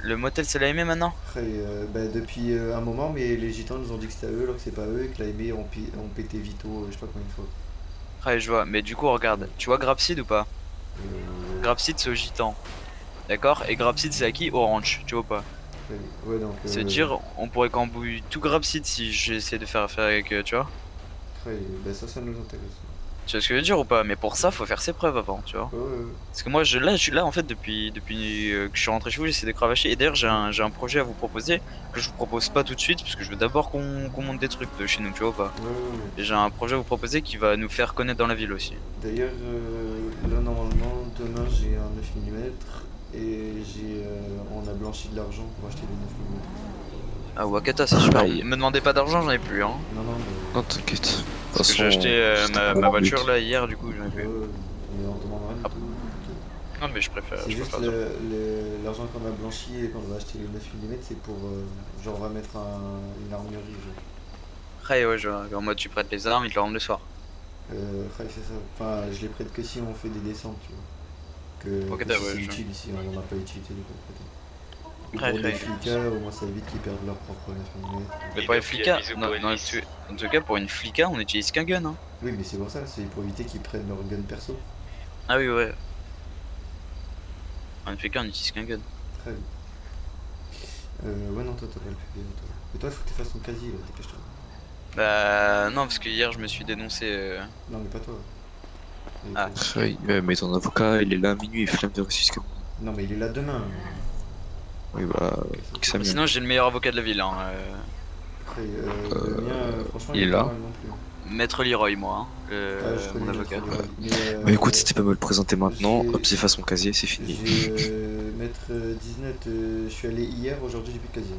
Le motel c'est l'AME maintenant? Depuis un moment, mais les gitans nous ont dit que c'était à eux alors que c'est pas eux et que l'AME ont pété Vito, je sais pas combien de fois. Je vois, mais du coup regarde, tu vois Grabseed ou pas? Grabseed c'est au gitan, d'accord? Et Grabseed c'est à qui? Au ranch, tu vois ou pas? C'est dire, on pourrait cambouiller tout Grabseed si j'essaie de faire affaire avec, tu vois. Ça nous intéresse. Tu vois ce que je veux dire ou pas? Mais pour ça, faut faire ses preuves avant, tu vois. Parce que moi, je suis là en fait depuis que je suis rentré chez vous, j'essaie de cravacher. Et d'ailleurs, j'ai un projet à vous proposer que je vous propose pas tout de suite parce que je veux d'abord qu'on monte des trucs de chez nous, tu vois ou pas? Et j'ai un projet à vous proposer qui va nous faire connaître dans la ville aussi. D'ailleurs, là normalement, demain j'ai un 9 mm. Et on a blanchi de l'argent pour acheter les 9 mm. Ah Wakata c'est super, me demandez pas d'argent, j'en ai plus hein. Non t'inquiète. Parce que j'ai acheté ma voiture là hier, du coup j'en ai plus. Mais on demande rien du tout. Non mais je préfère. C'est juste l'argent qu'on a blanchi et qu'on va acheter les 9 mm, c'est pour genre on va mettre une armurerie genre. Ouais je vois, en mode tu prêtes les armes, ils te le rendent le soir. C'est ça, enfin je les prête que si on fait des descentes tu vois. Que c'est utile ici, on n'a pas utilité de prêter. Pour les flicas, au moins ça évite qu'ils perdent leur propre 9 mm. Mais pour les flicas, en tout cas pour une flica on utilise qu'un gun hein. Oui mais c'est pour ça, c'est pour éviter qu'ils prennent leur gun perso. Ah oui ouais. En flica on utilise qu'un gun. Très bien. Ouais non toi t'as pas le PV toi. Mais toi il faut que tu fasses ton casier là, dépêche-toi. Bah non parce que hier je me suis dénoncé Non mais pas toi. Ah oui, mais ton avocat il est là à minuit, flemme de ressusciter. Non mais il est là demain. Oui bah... Sinon j'ai le meilleur avocat de la ville hein. Après, le mien, franchement il est là. Maître Leroy moi, mon avocat. Mais écoute, c'était pas me le présenter maintenant, hop c'est fait son casier, c'est fini. Maître 19, je suis allé hier, aujourd'hui j'ai plus de casier.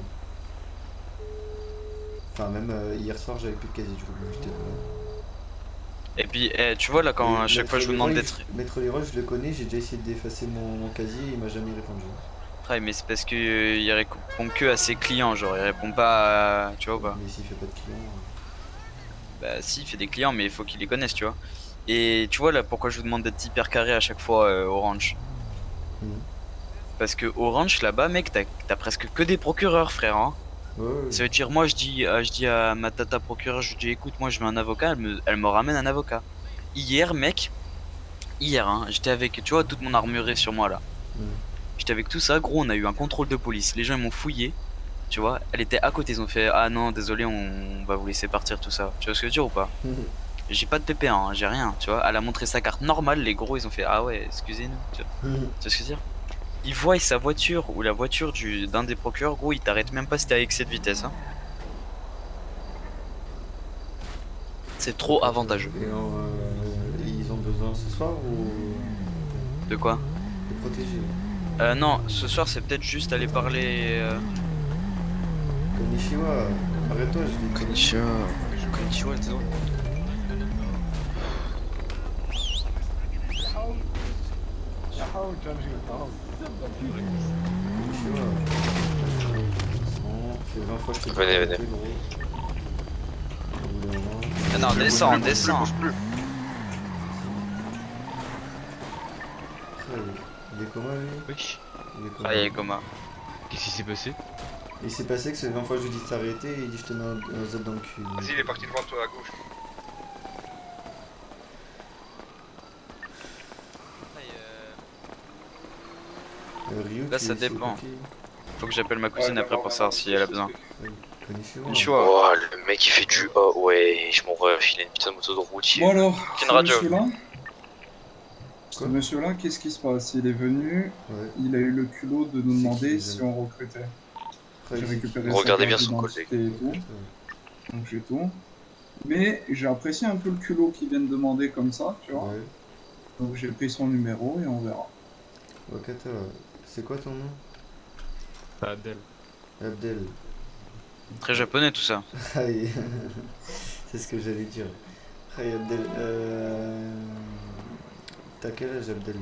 Enfin même hier soir j'avais plus de casier du coup j'étais Et puis tu vois là quand à chaque fois je vous demande d'être... Maître Leroy je le connais, j'ai déjà essayé d'effacer mon casier, il m'a jamais répondu. Mais c'est parce qu'il répond que à ses clients, genre il répond pas à... Tu vois ou pas? Mais s'il fait pas de clients... Bah si, il fait des clients mais il faut qu'il les connaisse, tu vois. Et tu vois là pourquoi je vous demande d'être hyper carré à chaque fois au ranch. Parce que au ranch là-bas mec, t'as presque que des procureurs frère hein. Ça veut dire moi je dis à ma tata procureur, je lui dis écoute moi je veux un avocat, elle me ramène un avocat. Hier mec, hein, j'étais avec, tu vois, toute mon armurerie sur moi là. J'étais avec tout ça, gros on a eu un contrôle de police, les gens ils m'ont fouillé, tu vois, elle était à côté, ils ont fait ah non désolé on va vous laisser partir tout ça, tu vois ce que je veux dire ou pas? J'ai pas de PPA, hein, j'ai rien, tu vois, elle a montré sa carte normale, les gros ils ont fait ah ouais excusez-nous, tu vois, tu vois ce que je veux dire? Ils voient sa voiture ou la voiture d'un des procureurs, gros ils t'arrêtent même pas si t'es à excès de vitesse hein. C'est trop avantageux. Et ils ont besoin ce soir ou... De quoi? De protéger. Non, ce soir c'est peut-être juste aller parler... Konnichiwa, arrête-toi, je dis Konnichiwa, c'est bon. Venez. Non, descends. Il est coma lui? Oui. Il est coma. Qu'est-ce qui s'est passé? Il s'est passé que c'est 20 fois que je lui dis de s'arrêter et il dit je te mets un Z dans le cul. Vas-y, il est parti devant toi à gauche. Ryu, Là, tu ça es dépend. bloqué. Faut que j'appelle ma cousine après pour savoir si elle a besoin. Konnichiwa. Konnichiwa. Oh, le mec il fait du oh ouais, je m'en ref, il a une putain de moto de routier. Bon alors, Aucune ce radio. monsieur-là, ce Quoi monsieur-là, qu'est-ce qui se passe? Il est venu, Ouais. il a eu le culot de nous C'est demander qui, si déjà on recrutait. Après, J'ai c'est- récupéré Regardez sa bien carte son d'identité et tout. Donc j'ai tout. Mais j'ai apprécié un peu le culot qu'il vient de demander comme ça, tu vois. Ouais. Donc j'ai pris son numéro et on verra. Wakata, c'est quoi ton nom? Abdel. Abdel. Très japonais tout ça. Aïe. C'est ce que j'allais dire. Aïe Abdel. T'as quel âge Abdel?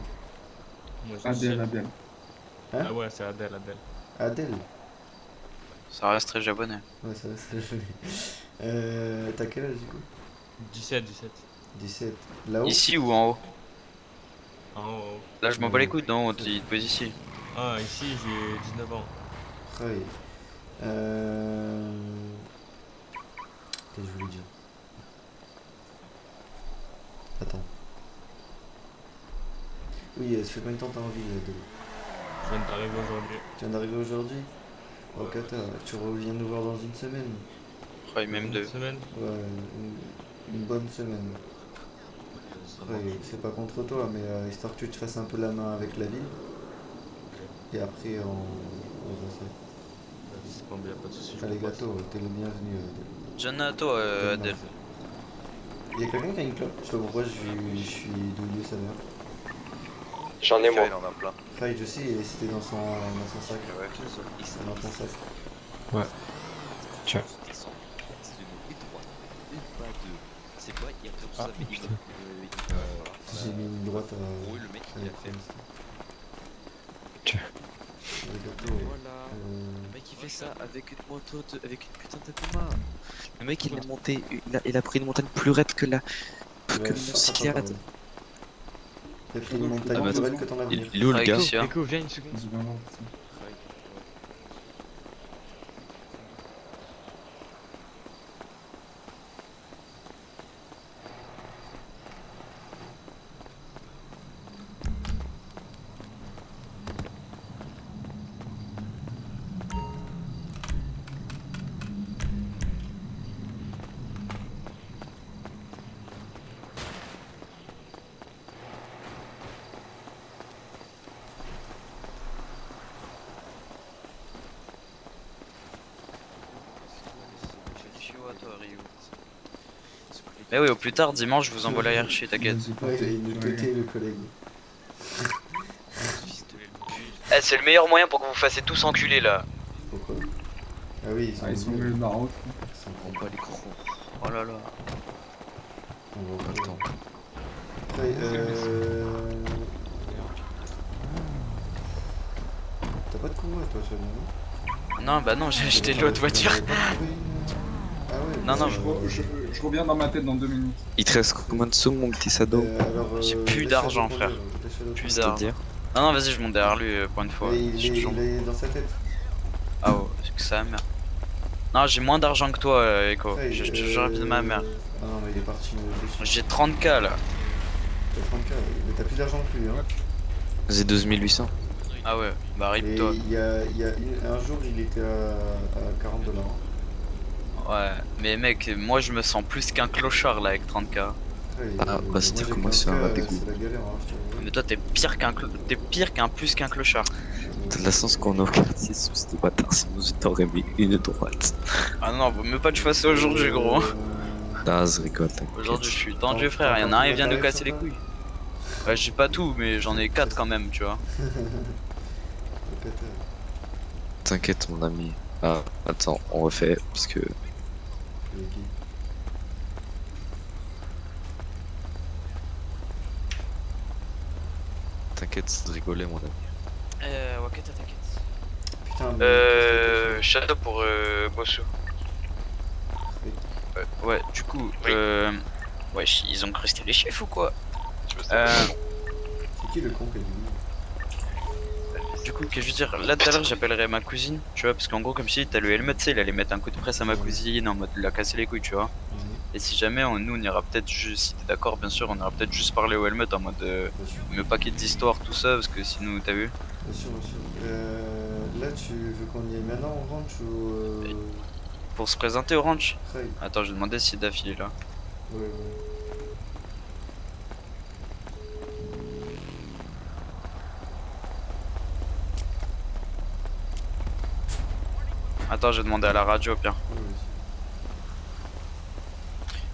Moi, je Adèle, sais. Adèle. Hein? Ah ouais, c'est Adèle, Adèle. Adèle? Ça reste très japonais. Ouais, ça va, c'est joli. T'as quel âge du coup? 17, 17. 17. Là-haut? Ici ou en haut? En haut. Là, je m'en bats les couilles, non, il te pose ici. Ah, ici, j'ai 19 ans. Aïe. Qu'est-ce que je voulais dire? Attends. Oui, ça fait combien de temps t'as envie de... Je viens d'arriver aujourd'hui. Tu viens d'arriver aujourd'hui? Wakata, tu reviens nous voir dans une semaine? Ouais, même deux. Une semaine. Ouais, une bonne semaine. Ouais, c'est pas contre toi, mais histoire que tu te fasses un peu la main avec la ville. Et après, on va ça. C'est pas bien, pas de soucis. Allez, gâteau, t'es le bienvenu. Jeune à toi, Adèle. Il y a quelqu'un qui a une clope? Je sais pas pourquoi je suis douillé sa mère. J'en ai moi. Il en a plein. Enfin, je sais, c'était dans son sac. Ouais. C'est dans ton sac. Ouais. Tiens. Ah, J'ai mis une droite à... le mec il a fait. Tiens. Le gâteau. Le mec il fait ça avec une moto, avec une putain de Puma. Le mec il est monté, il a pris une montagne plus raide que la... que mon cyclade. T'as pris une montagne Ah bah, plus raide que ton avenir. Il est où le gars? Alexia. Écho, viens une seconde. Vas-y, viens voir, putain. Mais oui, au plus tard, dimanche, je vous envoie la hiérarchie, t'inquiète. Ouais, il a une côté le collègue. Eh, c'est le meilleur moyen pour que vous fassiez tous enculer là. Pourquoi? Ah oui, Ah, ils sont venus le Maroc. On bat les gros. Oh là là. On va Attends. Ouais, T'as pas de convoi toi, Chabon? Non, bah non, j'ai acheté l'autre voiture. Ah ouais, Non, non, Je reviens dans ma tête dans 2 minutes. Il te reste combien de sous mon petit Sado? J'ai plus d'argent, frère. Plus d'argent. Non, non, vas-y, je monte derrière lui pour une fois. Il est dans sa tête. Ah ouais, c'est que ça, mère. Non, j'ai moins d'argent que toi, Echo. J'aurais besoin de ma mère. Ah non, mais il est parti dessus. J'ai 30K là. T'as 30K, mais t'as plus d'argent que lui, hein. J'ai 2800. Ah ouais, bah Et rip-toi. il y a un jour, il était à 40 $. Ouais, mais mec, moi je me sens plus qu'un clochard là avec 30K. Ouais, Ah, bah c'était moi, j'ai comment ça 15K, va dégoût. C'est la galère, hein, je te- Mais toi t'es pire qu'un plus qu'un clochard. T'as de la chance qu'on a au quartier sous ce bâtard, sinon je t'aurais mis une droite. Ah non, vaut mieux pas que je fasse ça aujourd'hui gros. Ah, je rigole, t'inquiète. Aujourd'hui je suis tendu frère, y'en a un il vient nous casser les couilles. Ouais, j'ai pas tout, mais j'en ai 4 quand même, tu vois. T'inquiète mon ami. Ah, attends, on refait, parce que... T'inquiète, c'est de rigoler mon ami. Wakata t'inquiète. Putain, mais Shadow pour Bosso. Ouais, du coup, wesh, ils ont crusté les chefs ou quoi? c'est qui le con qui a dit oui? Du coup, que je veux dire, là tout à l'heure j'appellerai ma cousine, tu vois, parce qu'en gros, comme je dis, t'as le helmet, tu sais, il allait mettre un coup de presse à ma cousine en mode la casser les couilles, tu vois. Et si jamais nous on ira peut-être juste, si t'es d'accord, bien sûr, on ira peut-être juste parler au helmet en mode me paquet d'histoire, tout ça, parce que sinon, t'as vu. Bien sûr, bien sûr. Là, tu veux qu'on y aille maintenant en ranch ou. Pour se présenter au ranch. Ouais. Attends, je vais demander si Daf il est là. Ouais. Attends, je vais demander à la radio au pire.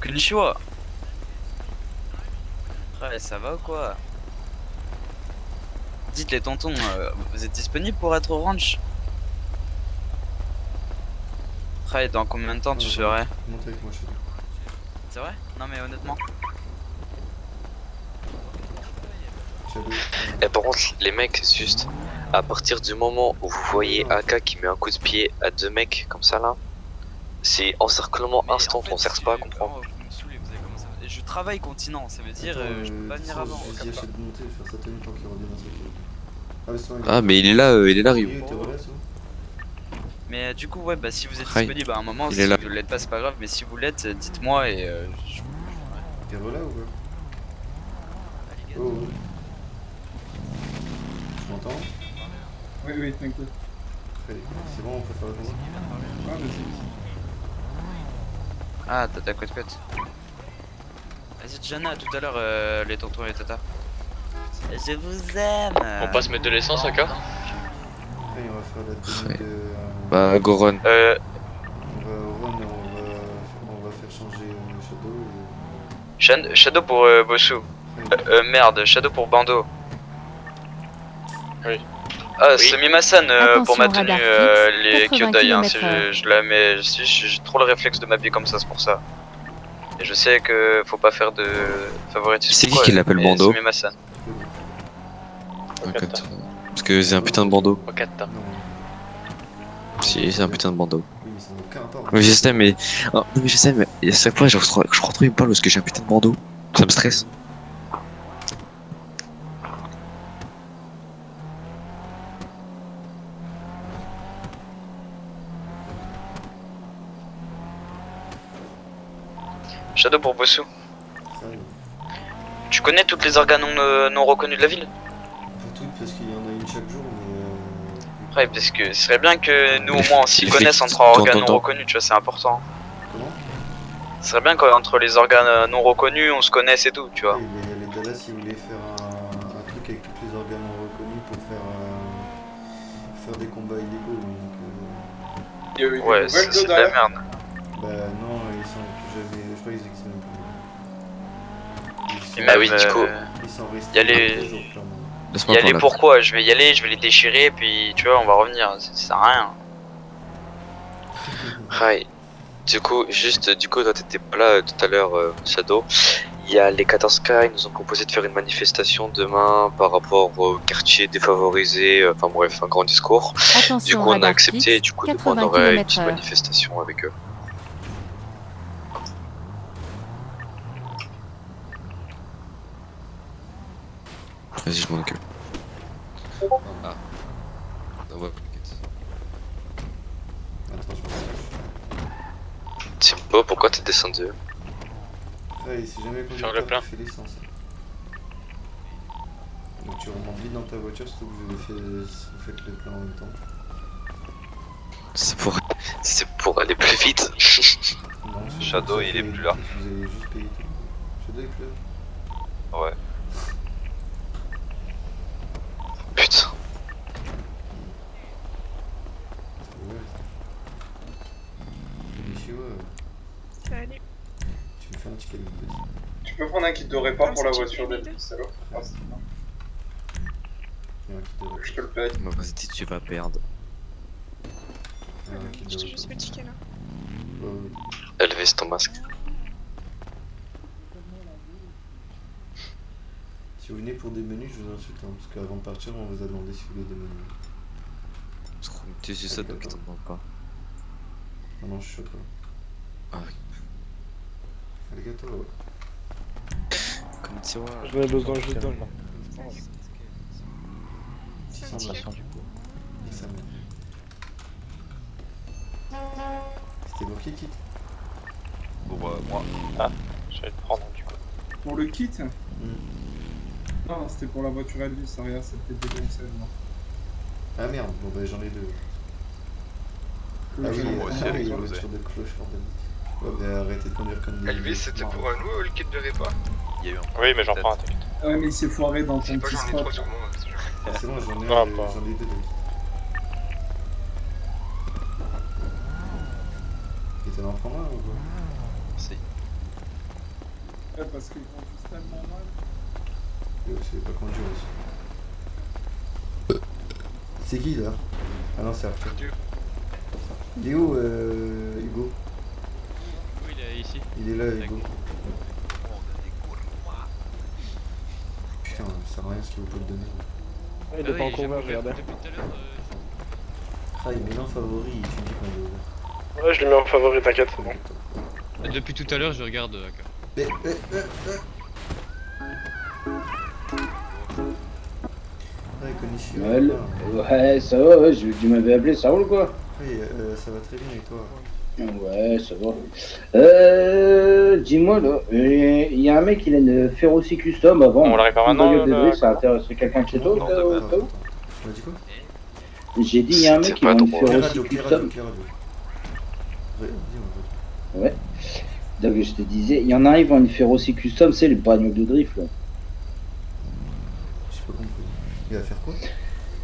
Konnichiwa. Ouais, ça va ou quoi? Dites les tontons, vous êtes disponibles pour être au ranch? Ouais, dans combien de temps tu serais? Monte avec moi, chez lui. C'est vrai? Non mais honnêtement. Et par contre, les mecs, c'est juste à partir du moment où vous voyez AK qui met un coup de pied à 2 mecs comme ça là, c'est encerclement instant, on cherche pas à comprendre. Vous me saoulez, vous avez commencé à... Je travaille continent, ça veut dire je peux pas venir avant. Je vais essayer de monter, faire sa tenue tant qu'il revient dans sa Ah, mais il est là, Rio. Mais du coup, ouais, bah si vous êtes disponible à un moment, si vous l'êtes pas, c'est pas grave, mais si vous l'êtes, dites-moi et T'es relais ou quoi? Oh. Tu m'entends? Oui, t'inquiète. C'est bon, on peut faire le combat? Ouais, vas-y. Ah, tata côte. Vas-y, Jana, à tout à l'heure, les tontons et tata. Je vous aime. On passe mettre de l'essence, AK? Après, on va faire la tenue de. Bah, Goron. On va faire changer Shadow et. Shadow pour Bossou. Merde, Shadow pour Bando. Oui. Ah, Semi-Masan pour ma tenue, les 80 Kyodai, hein, km/h. je la mets, j'ai trop le réflexe de m'habiller comme ça, c'est pour ça. Et je sais que faut pas faire de favoritisme. C'est qui l'appelle Bando? Semi-Masan. Parce que c'est un putain de bandeau. Okata. Si, c'est un putain de bandeau. Oui, mais ça n'a aucun rapport. Oui, je sais, mais. Oh, non, mais je sais, mais à chaque fois, je crois trop il me parle parce que j'ai un putain de bandeau. Ça me stresse. Shadow pour Bossou. Tu connais toutes les organes non reconnus de la ville? Pas toutes, parce qu'il y en a une chaque jour, mais. Ouais, parce que ce serait bien que nous au moins on s'y connaisse entre organes non reconnus, tu vois, c'est important. Comment? Ce serait bien qu'entre les organes non reconnus on se connaisse et tout, tu vois. Les Dallas, ils voulaient faire un truc avec tous les organes non reconnus pour faire des combats illégaux. Donc, Il y a eu des ouais, nouvelles c'est de la Dallas. merde. Bah non, ils sont plus jamais. Je crois qu'ils existent même plus. Bah oui, du coup, Ils sont restés. y a les- toujours, clairement. y aller pourquoi? Je vais y aller, je vais les déchirer, puis tu vois, on va revenir, ça sert à rien. Hi. Du coup, toi t'étais pas là tout à l'heure, Shadow. Il y a les 14K, ils nous ont proposé de faire une manifestation demain par rapport au quartier défavorisé, enfin bref, un grand discours. Attention, Du coup, on a radar accepté fixe, et du coup, demain, on 80 aurait une petite km/h. manifestation avec eux. Vas-y, je m'en occupe. Ah. Ouais, Attends, je je sais pas pourquoi t'es descendu. Ouais, si jamais Faire le plein. tu fais l'essence. Donc tu remontes vite dans ta voiture, surtout que vous faites le plein en même temps. C'est pour aller plus vite. Non, Shadow, il est plus là. Vous allez juste payer tout. Shadow est plus là. Ouais. Putain. Salut. Tu me fais un ticket de petit. Tu peux prendre un kit de répar pour la voiture d'Elvis, salaud. Ah, c'est bien. Et un kit de Je te le paye. Bah, vas-y, tu vas perdre. Et un kit de Je te juste le ticket là. oui. Elvis, ton masque. Si vous venez pour des menus, je vous insulte, hein, parce qu'avant de partir, on vous a demandé si vous voulez des menus. Tu sais ça, donc ils t'en demandent pas. Non, non, je suis chaud, toi. Ah oui. Arigato. Comme tu vois. J'en ai besoin juste d'un. 600 balles. sa mère. C'était pour qui le kit? Pour moi. Ah, je vais le prendre du coup. Pour le kit? Non, c'était pour la voiture Elvis, Aria, c'était dégoncé, non. Ah merde, bon bah j'en ai deux. Ah oui, moi aussi, ah oui, avec la son voiture de cloche, bordel. Ouais, bah arrêtez de conduire comme des... Elvis, c'était pour un nous le kit de répa? Il y a eu un Oui, mais j'en prends un, t'inquiète. Ouais, mais il s'est foiré dans C'est ton pas petit j'en ai spot. trois sur moi. Ah, c'est bon, j'en ai, Non, pas. j'en ai deux de kit. Et t'en en prends un ou quoi? Si. Ouais, parce qu'ils conduisent tellement mal. Et c'est pas conduire aussi. C'est qui là? Ah non, c'est Arthur. Il est où Hugo? Oui, il est ici. Il est là, Hugo. Putain, ça sert à rien ce que vous pouvez le donner. Il est pas encore ouvert, regarde. Depuis tout à l'heure, Ah, il met en favori, tu me dis quand il est ouvert. Ouais, je le mets en favori, t'inquiète, c'est bon. depuis tout à l'heure, je regarde. Ouais, Konishi. Ouais, ça va, ouais, tu m'avais appelé, ça roule quoi? Oui, ça va très bien et toi? Ouais, ça va. Dis-moi là, il y a un mec, il a une Ferroci Custom avant. On la répare maintenant, Ça intéresserait quelqu'un de chez toi? Tu m'as dit quoi? J'ai dit, il y a un mec qui a une Ferroci Custom. Ouais. Donc je te disais, il y en a un, ils vendent une Ferroci Custom, c'est les bagnoles de drift là. J'ai pas compris. Il va faire quoi?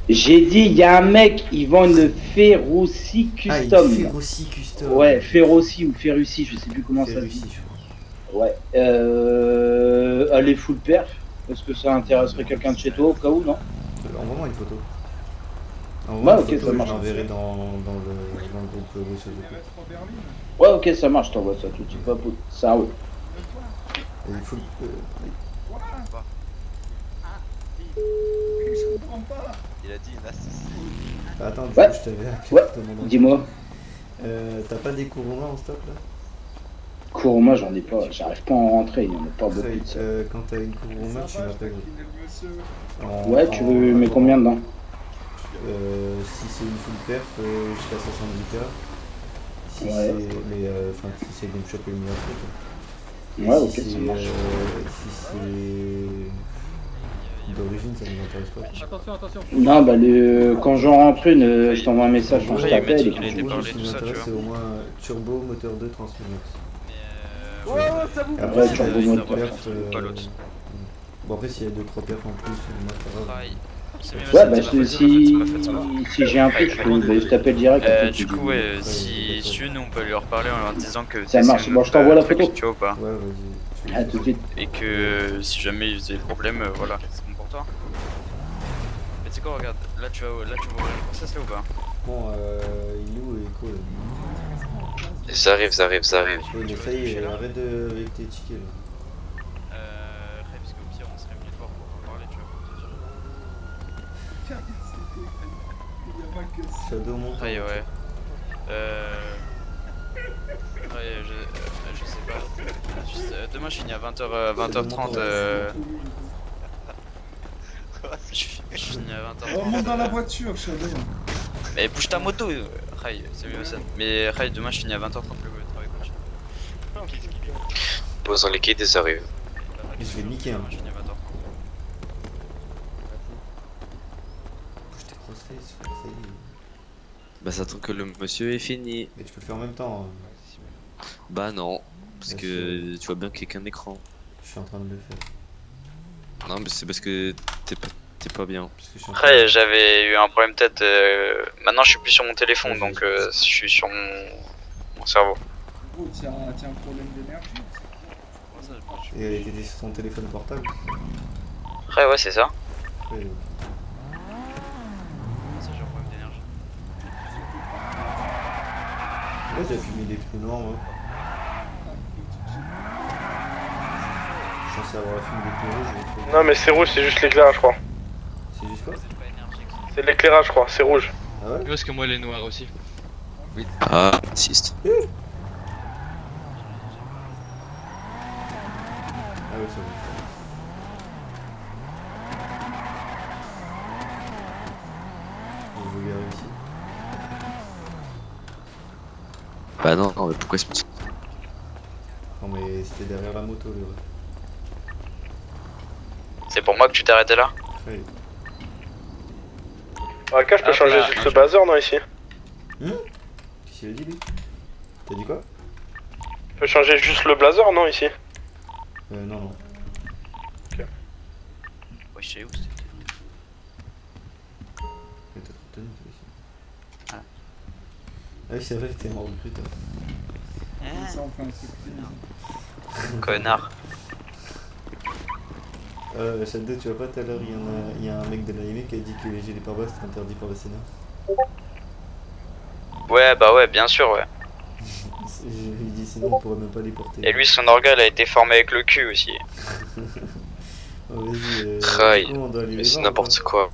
J'ai dit, il y a un mec, il vend une Ferroci Ah, Custom. une Ferroci Custom. Ouais, Ferroci ou Ferruci, je sais plus comment ça se dit. Ouais. Elle est full perf. Est-ce que ça intéresserait quelqu'un de chez toi au cas où, non? Envoie-moi une photo. Ouais, ok, ça marche. Je l'enverrai dans le groupe Bruxelles. Ouais, ok, ça marche, je t'envoie ça tout de suite. Pas pour... Ça roule. Et il faut... Je comprends pas. Il a dit une astuce. Attends, du Ouais. coup, je t'avais appelé Ouais, pour te demander. dis-moi. T'as pas des Kuruma en stock là? Kuruma, j'en ai pas. J'arrive pas à en rentrer, il y en a pas beaucoup de ça. Quand t'as une Kuruma, tu m'appelles. Ouais, tu veux mettre combien dedans? Si c'est une full perf, jusqu'à 70k. Si Ouais. c'est... Mais enfin, si c'est de me choper le meilleur truc. Ouais, ok, Si ça marche. Si c'est... d'origine, ça nous intéresse pas. Attention. Non, bah quand j'en rentre une, je t'envoie un message, je t'appelle et Ce qui m'intéresse, c'est au moins turbo, moteur 2, transmission. Ouais, ça vous Après, si turbo, t'as une moteur. perf, bon, après, s'il y a 2-3 perfs en plus, moi, c'est pas grave. Ouais, bah si j'ai un truc, je t'appelle direct. Du coup, ouais, si tu veux, nous on peut lui reparler en leur disant que. Ça marche, bon, je t'envoie la photo. Tu vois ou pas? Ouais, vas-y. À tout de suite. Et que si jamais il faisait des problèmes, voilà, c'est bon pour toi. Mais tu sais quoi, regarde, là tu vas ouvrir le process là ou pas? Bon, Ilou et Echo, là. Ça arrive. Ouais, mais ça y est, arrête avec tes tickets, là. Parce qu'au pire, on serait venu te voir pour en parler, tu vois. Shadow monte. Ouais. Je sais pas. Demain je finis à 20h30. Je finis à 20h30. Remonte dans la voiture, Shadow. Mais bouge ta moto, Ray, c'est mieux ça. Mais Ray, demain je finis à 20h30 le travail coach. Pose en liquide et ça arrive. Je vais niquer, hein. Je finis à 20h30. Bouge tes crossface, ça y est. Bah ça attend que le monsieur est fini. Mais tu peux le faire en même temps. Bah non, parce Bien que tu vois bien qu'il y a qu'un écran. Je suis en train de le faire. Non mais c'est parce que t'es pas bien. Parce que je suis en train Après, j'avais eu un problème peut-être. Maintenant, je suis plus sur mon téléphone, donc je suis sur mon cerveau. Gros, t'as un problème d'énergie. Et t'étais sur ton téléphone portable? Après, ouais, c'est ça. Ouais. Ça, j'ai un problème d'énergie. Ouais, j'ai fumé des trous noirs, moi. Je suis censé avoir la fumée des trous rouges. Non, mais c'est rouge, c'est juste l'éclairage, je crois. C'est juste quoi? C'est l'éclairage, je crois, c'est rouge. Ah ouais? Parce que moi, elle est noire aussi. Ah, insiste. Ah ouais, c'est bon. Je vais vérifier. Bah non, mais pourquoi c'est pas... Non mais c'était derrière la moto le ref. C'est pour moi que tu t'es arrêté là? Oui. AK, je peux changer juste le buzzer, non, ici? Qu'est-ce qu'il a dit lui? T'as dit quoi? Je peux changer juste le blazer, non, ici? Non. Ok. Ouais, je sais où c'était. Mais t'as trop tenu toi ici. Ah. Ah oui c'est vrai, t'es mort de putain. Ça, on fait un truc. Connard. Shadow, tu vois pas tout à l'heure, il y a un mec de l'anime qui a dit que les gilets pare-balles c'était interdit par le Sénat. Ouais, bah ouais, bien sûr, ouais. Il dit sinon on pourrait même pas les porter. Et lui, son organe a été formé avec le cul aussi. Oh, vas-y, Rail. on doit aller les C'est voir, n'importe ou quoi.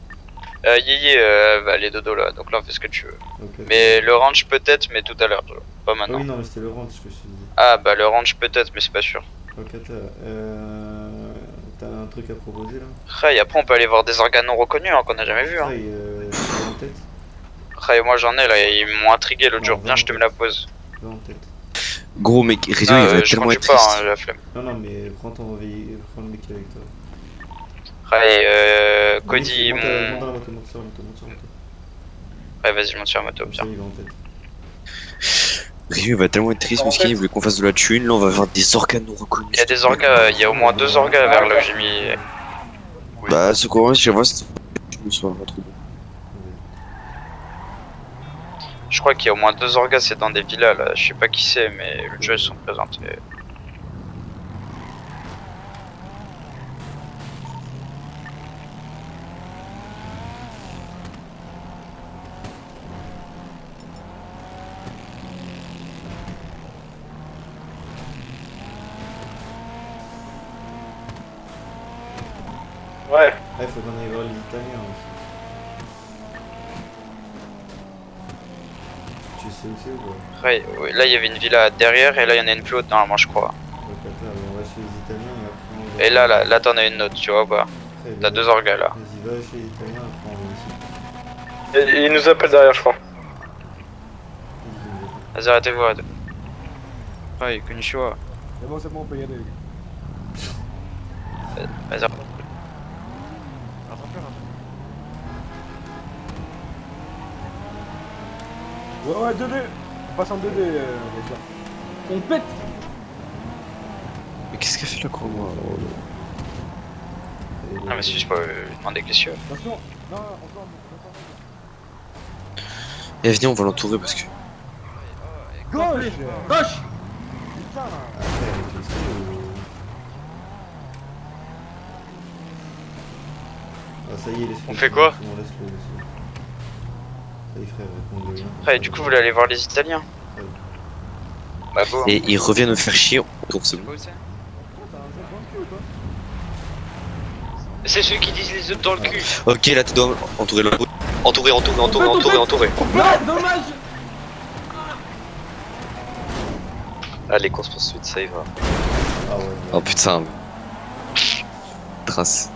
Yéyé, bah, les dodo là, donc là on fait ce que tu veux. pas? Ok. Mais le ranch peut-être, mais tout à l'heure, tu vois. Pas Ah maintenant. oui, non, mais c'était le ranch que je te dis. Ah bah le ranch peut-être, mais c'est pas sûr. Ok, t'as un truc à proposer là? Et après on peut aller voir des organes non reconnus hein, qu'on a jamais vu. Hein. Ray, tu l'as en tête? Moi j'en ai là, ils m'ont intrigué l'autre jour. Non, Viens, je te mets la pause. Va en tête. Gros mec, Rizzo il va je tellement conduis être pas, triste. hein, j'ai la flemme. Non, mais prends ton réveil, prends le mec qui est avec toi. Cody, Monte mon... dans la moto, monte sur la moto. vas-y, je monte sur la moto, Comme ça, bien. il va en tête. Rizzo il va tellement être triste, Miskin, il voulait qu'on fasse de la thune, là on va avoir des organes non reconnus. Il y a des orgas, il y a au moins 2 orgas vers là où j'ai mis... Bah ce courant, je vois, je me souviens pas trop. Je crois qu'il y a au moins 2 orgas, c'est dans des villas là, je sais pas qui c'est, mais le jeu ils sont présentés. Ouais. Il faut qu'on aille voir les Italiens aussi. Tu sais où c'est ou pas? Oui, là il y avait une villa derrière et là il y en a une plus haute normalement je crois. Ok, on va chez les Italiens et après on va... Et là t'en as une autre, tu vois ou pas? T'as 2 orgas là. Vas-y, va chez les Italiens, après on va ici. Il nous appelle derrière, je crois. Vas-y, arrêtez-vous, arrêtez. Ouais, Konnichiwa. C'est bon, on peut y aller. Vas-y. Ouais, 2D. On passe en 2D, les gars. On pète. Mais qu'est-ce qu'elle fait là, quoi, moi? Ah, mais c'est juste pour demander que les cieux. Attention. Non, encore. Et venez, on va l'entourer parce que... Gauche. Gauche. Putain. Ah, ça y est, laisse-le. On fait quoi? Sinon, laisse-le. Ça y est, frère, réponds-le. Après, du coup, vous voulez aller voir les Italiens? Bah, go. Et ils reviennent me faire chier, on tourne, c'est bon. C'est ceux qui disent les œufs dans le cul. Ok, là tu dois entourer la route. Entourer. Ouais, dommage. Allez, course poursuite, ça y va. Ah ouais. Oh putain. Trace.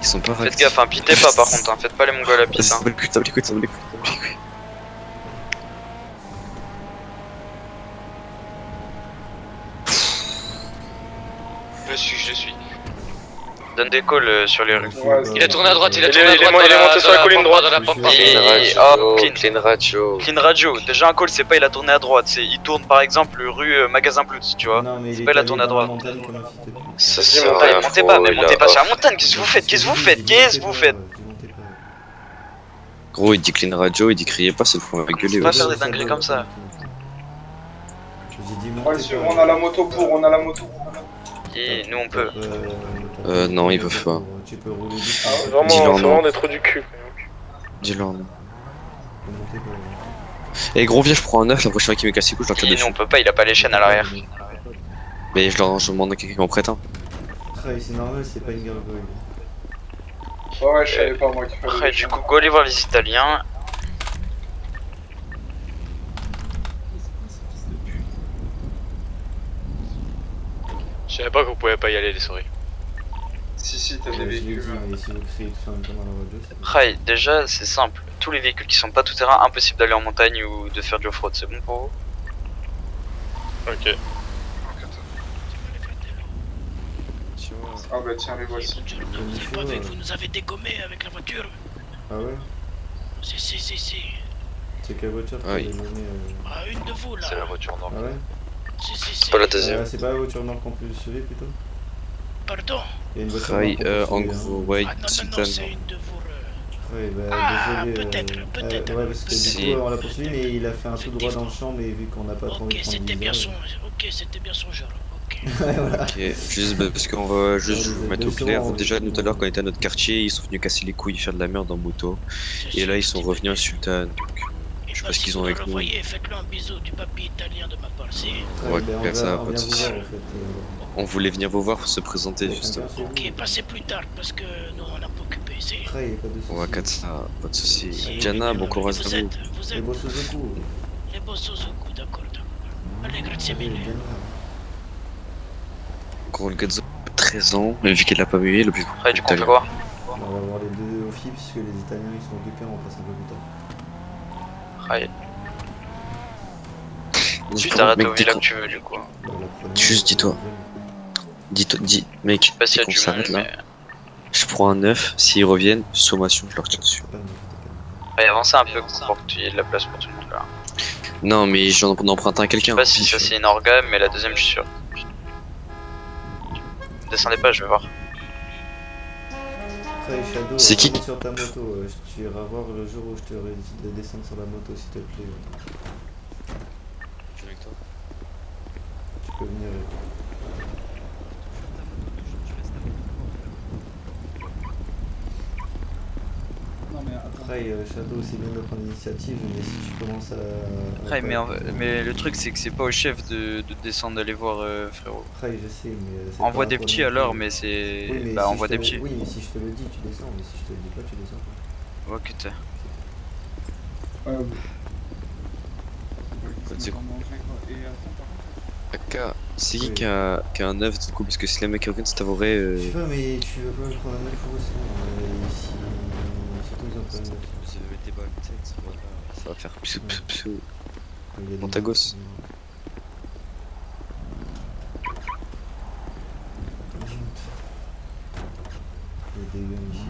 Ils sont pas Faites gaffe, hein, pitez pas par contre, hein. Faites pas les mongols à pite. Ça Hein. me les couilles, ça me les couilles, ça me les couilles. Je suis. Donne des calls sur les rues. Ouais, Il a tourné à droite, il est monté sur la colline droite. dans la pampa. Clean Radio. Déjà un call, c'est pas il a tourné à droite, c'est il tourne par exemple rue Magasin Plus, tu vois. Non, mais C'est pas il a tourné à droite. Ça Vas-y, sert à montez, rien, Montez frérot, pas, mais il a- montez pas sur la montagne. Qu'est-ce que vous faites? Gros, il dit clean radio, il dit criez pas, c'est le point à gueuler. Pas ouais. faire des dingueries comme ça. Ouais, sûr, on a la moto pour, on a la moto. Et nous on peut. Non, ils peuvent pas. Tu peux rouler Ah, dessus. vraiment, Dis-leur c'est non. vraiment des trous du cul. Dis-leur non. Et gros, viens, je prends un 9, la prochaine fois qu'il me casse les couilles, je leur tire Et nous dessus. on peut pas, il a pas les chaînes à l'arrière. Mais je demande à quelqu'un qui m'en prête un. C'est normal, c'est pas une gargoyle. Ouais, je savais pas moi qui fallait. Après, du coup, go aller voir les Italiens. Je savais pas qu'on pouvait pas y aller les souris. Si, si t'as des Je l'ai dit, véhicules. mais si vous créez tout ça en même temps dans la radio, c'est Rai, déjà c'est simple. Tous les véhicules qui sont pas tout terrain, impossible d'aller en montagne ou de faire du off-road. C'est bon pour vous? Ok. Ah bah tiens, les voici. Vous pas vu que vous nous avez dégommé avec la voiture? Ah ouais? Si. C'est quelle voiture Ah oui. qui est nommée, Ah, une de vous là. C'est la voiture nord. Ah ouais? Si. C'est pas la deuxième. C'est pas la voiture nord qu'on peut sauver plutôt? Pardon? Il y a une voiture Rai, nord qu'on peut en sauver, gros, hein. ouais, Ah non, Sultan. c'est une de vous. Ouais, bah Ah, désolé. peut-être. Ouais, parce que Si. du coup on l'a poursuivi, mais il a fait un tout droit dans le champ, mais vu qu'on n'a pas trop envie Ok, de prendre c'était le bien visage. c'était bien son genre. Ok. Ouais, voilà. Ok, juste parce qu'on va juste vous mettre au Deux clair. secondes, Déjà, oui. tout à l'heure, quand on était à notre quartier, ils sont venus casser les couilles, faire de la merde en moto. Et là, ils sont revenus à Sultan. Donc, je sais pas ce qu'ils ont avec nous. Revoyez, faites-le un bisou du papy italien de ma part. Si. On va faire ça, on pas de vient vous soucis. voir en fait. On voulait venir vous voir pour se présenter, Avec un justement. cœur chez vous. Ok, passez plus tard parce que nous on a pas occupé. Si. Après, il y a pas de soucis. On va quatre ça, pas de soucis. Si, Diana, mais bon courage à vous vous. êtes Les beaux Suzuku. les beaux Suzuku, d'accord. Allez, grazie mille. Gros, le Gazzo, 13 ans, mais vu qu'il a pas mué, le plus gros. Rai, du coup on fait quoi? On va voir les deux au FI puisque les Italiens ils sont occupés, on passe un peu plus tard. Rai, tu Dis-toi, t'arrêtes mec, au villa que tu veux du coup. Juste dis-toi. Dis, mec, Je sais pas s'il y a qu'on du s'arrête monde, là. mais. Je prends un 9, s'ils reviennent, sommation, je leur tire dessus. Rai, avancez un peu pour qu'il y ait de la place pour tout le monde là. Non, mais j'en emprunte un à Je sais quelqu'un. pas si ça c'est une orga, mais la deuxième je suis sûr. Descendez pas, je vais voir. Shadow, C'est qui remonte sur ta moto, tu iras voir le jour où je te dit de descendre sur la moto s'il te plaît. Je suis avec toi. Tu peux venir. Non mais attends. Après, Shadow, c'est bien de prendre l'initiative, mais si tu commences à. Rai, mais le truc c'est que c'est pas au chef de descendre d'aller voir frérot. Après, je sais, mais. c'est Envoie pas des toi petits non alors, plus. mais c'est. Oui, mais Bah, si envoie je des te petits. le- Oui, mais si je te le dis, tu descends, mais si je te le dis pas, tu descends pas. Ok, t'es. C'est quoi? Et attends, par contre. Aka, c'est qui a un 9 du coup? Parce que si les mecs reviennent, c'est à vrai. Je sais pas, mais tu veux pas me prendre un 9 pour ici. Surtout, ils ont pas un 9. Vous avez des balles de tête, ça va faire psou psou psou. Il y a des Montagos. Il y a des guns ici.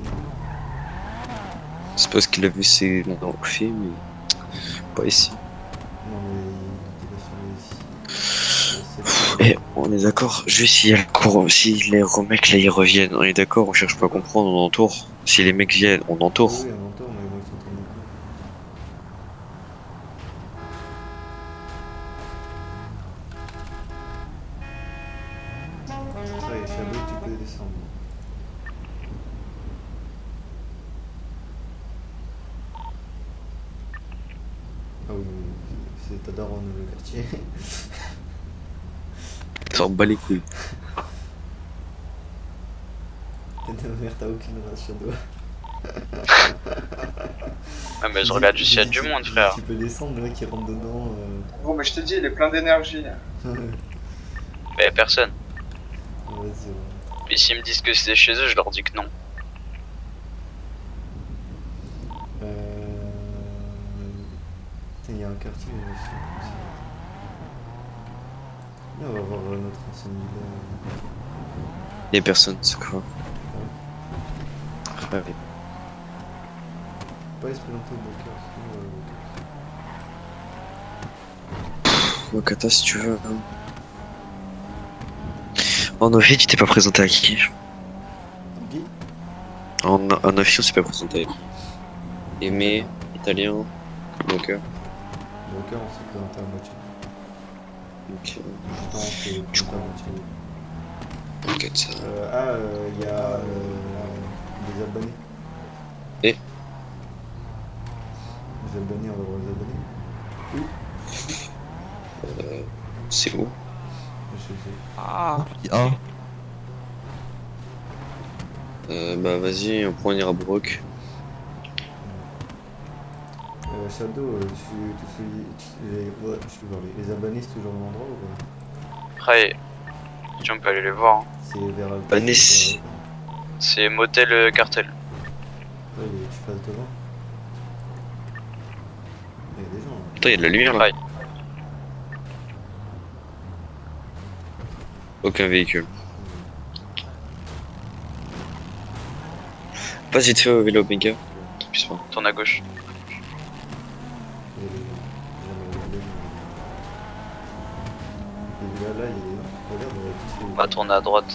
C'est parce qu'il a vu ses dans le film, mais pas ici. Non, mais il était ici. Et on est d'accord, juste si les mecs là ils reviennent, on est d'accord, on cherche pas à comprendre, on entoure. Si les mecs viennent, on entoure. Oui, on entend, mais moi ils sont en train de courir. Allez, Shadow, tu peux descendre. Ah oui, c'est ta daronne le quartier. Ça en bat les couilles. Ta mère, t'as aucune race, Shadow. Ah, mais je regarde juste s'il y a du monde, frère. Tu peux descendre, le mec qui rentre dedans. Bon, mais je te dis, il est plein d'énergie. Mais y'a personne. Vas-y, ouais. Et s'ils me disent que c'est chez eux, je leur dis que non. Il y a un quartier aussi. Là, on va voir notre ancienne villa. Y'a personne, c'est quoi? Ouais. Pas se présenter au Boca, Mokata si tu veux. En Ofi, tu t'es pas présenté à qui? Qui? En Ofi, on s'est pas présenté à qui? Aimé, italien, Boca. Boca, on s'est présenté à moitié. Ok. Justement, on s'est présenté à moitié. Ok, ça. Il y a des Albanais. Et Les Albanais, on va voir les Albanais. Oui. C'est où? Je sais. Ah. Bah vas-y, on ira à Brock. Shadow, les Albanais, c'est toujours au même endroit ou pas? Après, si on peut aller les voir. Hein. C'est vers Albanais, C'est motel cartel. Ouais, tu passes devant. Il y a des gens. Putain, il y a de la lumière là. Aucun véhicule. Vas-y, te fais au vélo, méga. Tourne à gauche. On va tourner à droite.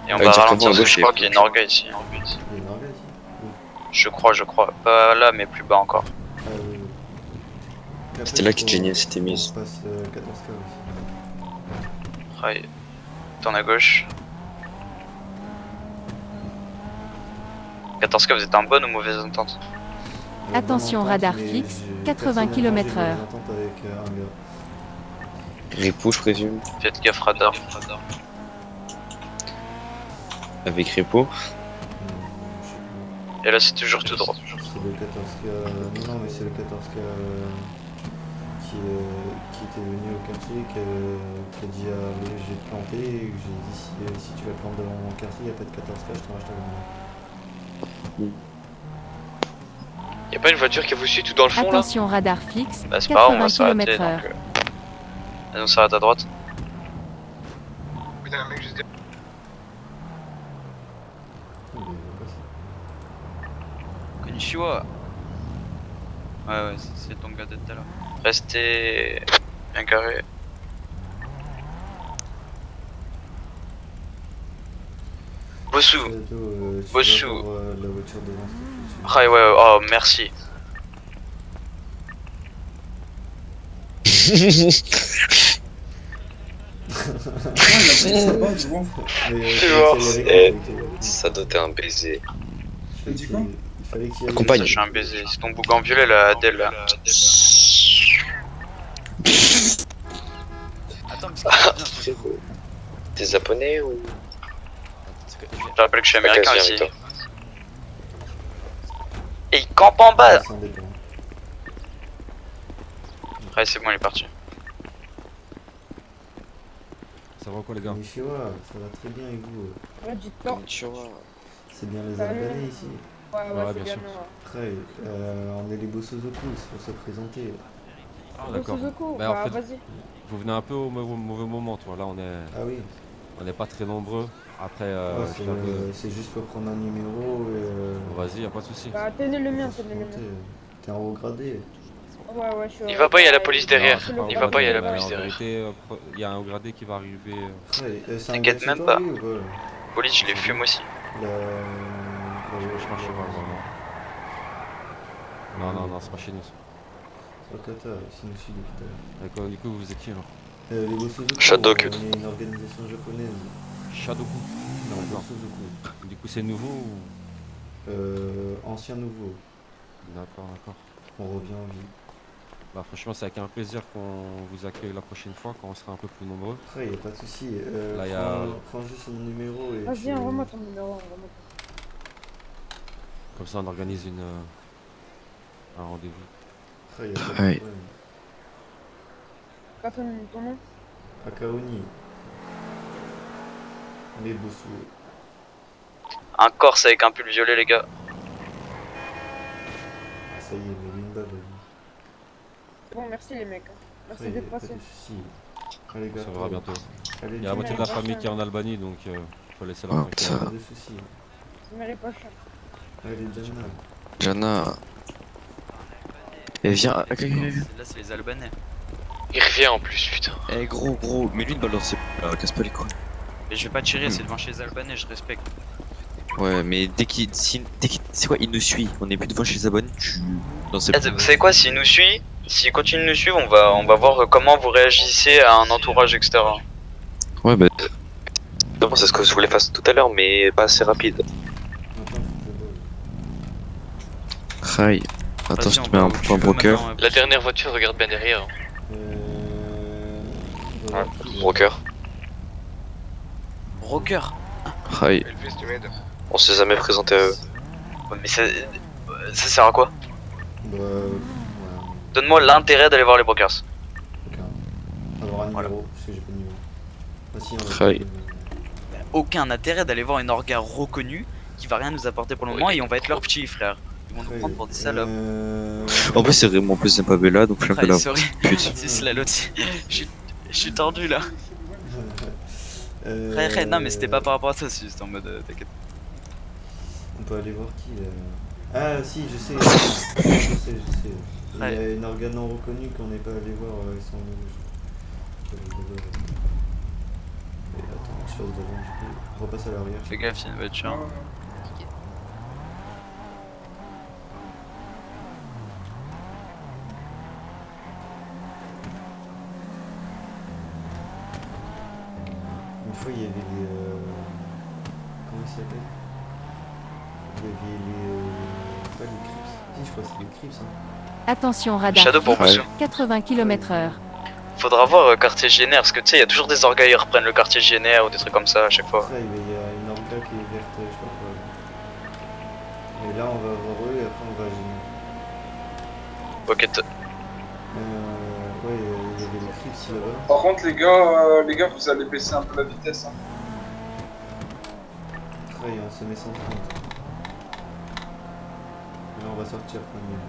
Et on va ralentir parce que je crois qu'il y a une orga ici. Je crois. Pas là, mais plus bas encore. C'était là qui te gênait, c'était mise. Ouais. Tourne à gauche. 14K, vous êtes en bonne ou mauvaise entente? Attention, radar fixe, 80 km/h. Répou, je présume. Faites gaffe, radar. Avec Répou. Et là, c'est toujours tout droit. C'est le 14K. Non, mais c'est le 14K qui était venu au quartier, qui a dit je vais te planter. Et que j'ai dit si tu la plantes devant mon quartier, il n'y a pas de 14K, je t'en rachète avant. Y'a pas une voiture qui vous suit tout dans le fond là? Attention, radar fixe, bah, c'est pas grave, on 80 va s'arrêter. km/h. Et on s'arrête à droite. Putain, mec, j'étais. Konnichiwa. Ouais, c'est ton gars de tout à l'heure. Restez bien carré. Bossou. Bossou. Ah ouais, oh merci. Ça doit être un baiser. Tu dis quoi? Accompagne. Je suis un baiser. C'est ton boucan violet là, Adèle là. Attends, mais t'es japonais ou? Je rappelle que je suis américain ici. Et il campe en bas. Ouais, c'est bon, il est parti. Ça va quoi les gars? Konnichiwa, ça va très bien et vous? Ouais, dites-toi. C'est bien les Albanais ici? Ouais, bien sûr. Après, on est les Bossozoku, c'est pour se présenter. Ah d'accord. Bah, en fait, vas-y. vous venez un peu au mauvais moment, toi. Là, on est. Ah oui. On n'est pas très nombreux. Après, c'est juste pour prendre un numéro et. Vas-y, y'a pas de soucis. Bah, tenez le mien, tenez le mien. T'es en haut gradé. Ouais, je suis. Il va pas, il y a la police derrière. Non, Il va pas, il y a la police en derrière. vérité, il y a un haut gradé qui va arriver. T'inquiète même pas. Police, je les fume aussi. Je pense que non, c'est pas chez nous. C'est au Qatar, c'est nous sud du Qatar. D'accord, du coup, vous êtes qui alors? Les Bossozoku. Shadoku. On est une organisation japonaise. Shadoku. Non, Bossozoku. Du coup, c'est nouveau ou? Ancien nouveau. D'accord. On revient en vie. Bah franchement c'est avec un plaisir qu'on vous accueille la prochaine fois quand on sera un peu plus nombreux. Après y a pas de souci. Là, prends juste mon numéro et. Vas-y, envoie-moi ton numéro. Comme ça on organise un rendez-vous. Après y a pas de problème. Pas ton nom? Akaoni. Les Bossou. Un Corse avec un pull violet, les gars. Ah, ça y est, mais une balle. Bon, merci les mecs. Merci d'être passés. Allez, gars. Ça verra bientôt. Allez, il y a la moitié de la famille qui est en Albanie donc faut laisser la tranquille. Pas de soucis. Ça mérite pas cher. Allez, Jana. Et viens. Là, c'est les Albanais. Il revient en plus, putain. Eh gros, mets-lui une balle dans ses. Casse pas les couilles. Mais je vais pas tirer, c'est devant chez les Albanais, je respecte. Ouais, mais dès qu'il. C'est quoi, il nous suit. On est plus devant chez les abonnés. Vous savez quoi, s'il nous suit, s'il continue de nous suivre, on va voir comment vous réagissez à un entourage, etc. Ouais, bah. C'est ce que je voulais faire tout à l'heure, mais pas assez rapide. Rai. Attends, je te mets un point broker. La dernière voiture, regarde bien derrière. Broker. Broker. Rai. On s'est jamais présenté à eux. Ouais, mais ça sert à quoi? Donne-moi l'intérêt d'aller voir les brokers. Avoir un numéro, parce que j'ai pas de numéro. Ah si, on Rai. aucun intérêt d'aller voir une orga reconnue qui va rien nous apporter pour le moment et on va être leur petit frère. Ils vont nous prendre pour des salopes. En plus, c'est vraiment plus un pavé là, donc je suis un peu là. C'est cela l'autre. Je suis tordu là. Frère, non mais c'était pas par rapport à ça, c'est juste en mode t'inquiète. On peut aller voir qui Ah si, je sais. je sais. Il y a une organe non reconnue qu'on n'est pas allé voir avec son... Attends, je passe devant, je repasse à l'arrière. Fais gaffe, il y a une voiture. Une fois, il y avait les... Comment ils s'appellent? Il y avait les... Pas les Crips. Si, je crois que c'est les Crips. Hein. Attention, radar Shadow pour fixe, vous. 80 km/h. Faudra voir quartier GNR, parce que tu sais, il y a toujours des orgas qui reprennent le quartier GNR ou des trucs comme ça à chaque fois. Ça, il y a une orga qui est verte, je sais pas quoi. Et là, on va voir eux et après, on va à GNR. Ok, ouais, il y avait les Crips là-bas. Par contre, les gars, vous allez baisser un peu la vitesse. Hein. Ouais, on se met 130. Là, on va sortir quand même.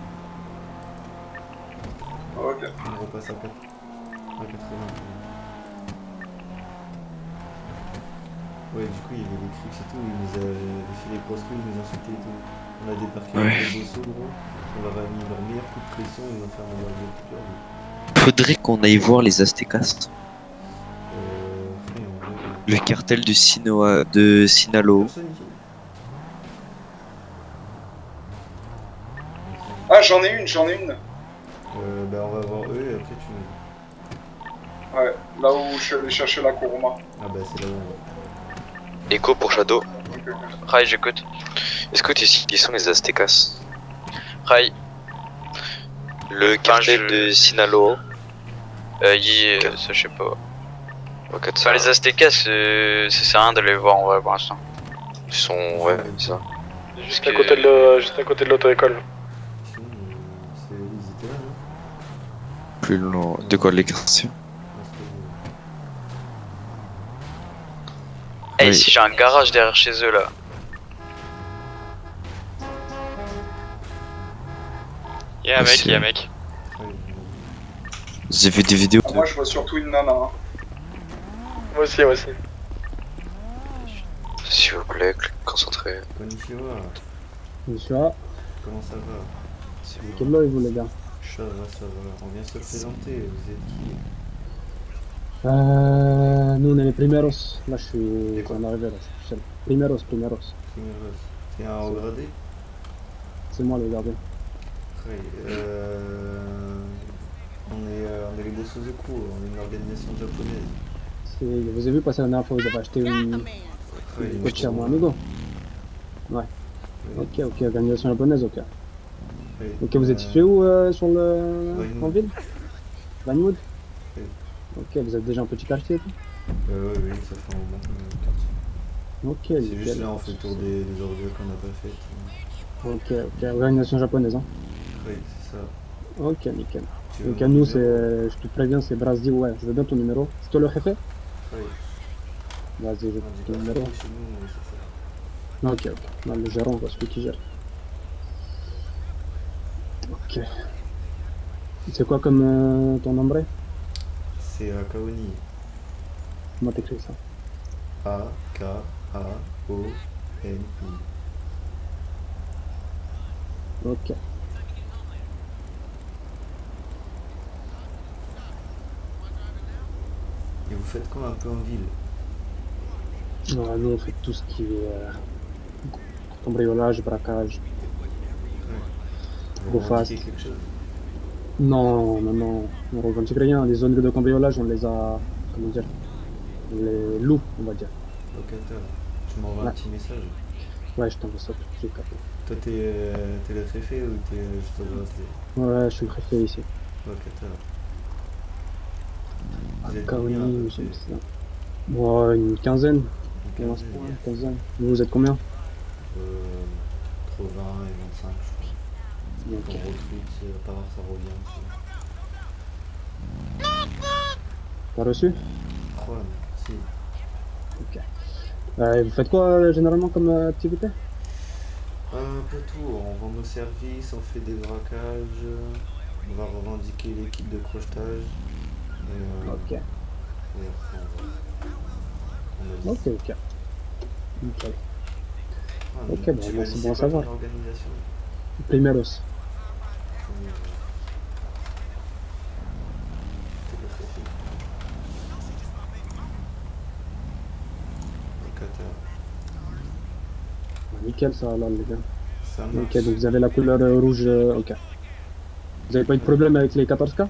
Ok. On repasse à 80. Ouais, du coup, il y avait les Crips et tout, ils nous avaient fait des grosses couilles, ils nous insultaient et tout. On a débarqué avec les bossos, gros. On leur a mis leur meilleur coup de pression, ils ont fait un envoi de plusieurs. Faudrait qu'on aille voir les Aztecas. Le cartel de Sinaloa. Ah, j'en ai une. Bah, on va voir eux et après tu nous... Ouais, là où je suis allé chercher la Kuruma. Ah bah c'est là où on va. Echo pour Shadow. Rai, j'écoute. Est-ce que tu sais qui sont les Aztecas? Rai. Le cartel de Sinaloa. Ça je sais pas. Enfin, les Aztecas, ça sert à rien d'aller voir en vrai pour l'instant. Ils sont... ouais, c'est ça. Juste à côté de l'auto-école. Plus loin. De quoi les quartiers? Eh, si j'ai un garage derrière chez eux là. Y'a un mec. J'ai vu des vidéos. Moi, je vois surtout une nana. Hein. Moi aussi. S'il vous plaît, concentré. Konnichiwa. Bonsoir. Comment ça va? Quel est vous les gars? Ça va. On vient se présenter, vous êtes qui? Nous on est les Primeros. Là je suis en arrivée là, je suis seul. Primeros. T'es un haut gradé? C'est moi le gardien. Ouais, on est les Bosozoku, on est une organisation japonaise. Je vous ai vu passer la dernière fois, vous avez acheté une coach à mon amigo. Ouais. Ok, organisation japonaise, ok. Ok, vous êtes situé où sur en ville? Vinewood? Ok, vous êtes déjà un petit quartier et tout? Oui, ça fait un moment quartier. Ok, c'est juste là on fait le tour des ordures qu'on n'a pas faites. Ok, organisation japonaise, hein? Oui, c'est ça. Ok, nickel. Donc à nous, je te préviens, c'est Brasdi, ouais, je veux bien ton numéro. C'est toi le jefe? Oui. Vas-y, je veux ton numéro. Ok. Non, le gérant, quoi, celui qui gère. Ok. C'est quoi comme ton nombre? C'est Kaoni. Comment t'écris ça? A-K-A-O-N-I. Ok. Et vous faites quoi un peu en ville? Non, nous on fait tout ce qui est cambriolage, braquage. Vous revendiquez quelque chose? Non, on revendique rien. Les zones de cambriolage, on les a, comment dire, on les loue, on va dire. Locateur, tu m'envoies un petit message? Ouais, je t'envoie ça tout de suite après. Toi t'es le préfet ou t'es juste au Brasdi? Ouais, je suis le préfet ici. Locateur. Vous êtes combien? Ouais, une quinzaine. Une quinzaine. Vous êtes combien? Entre 20 et 25 je crois. Donc on recrute, à part ça revient. T'as reçu? 3, si. Ok. Vous faites quoi généralement comme activité? Un peu tout, on vend nos services, on fait des braquages, on va revendiquer les kits de crochetage. Ok. Et après on va... Ok. Nickel. Ok, tu bon, m'as bah, dit c'est c'est bon à quoi savoir. ton organisation? Primeros. Nickel ça alors les gars. Ça marche. Ok, donc vous avez la couleur rouge, ok. Vous avez pas eu de problème avec les 14K?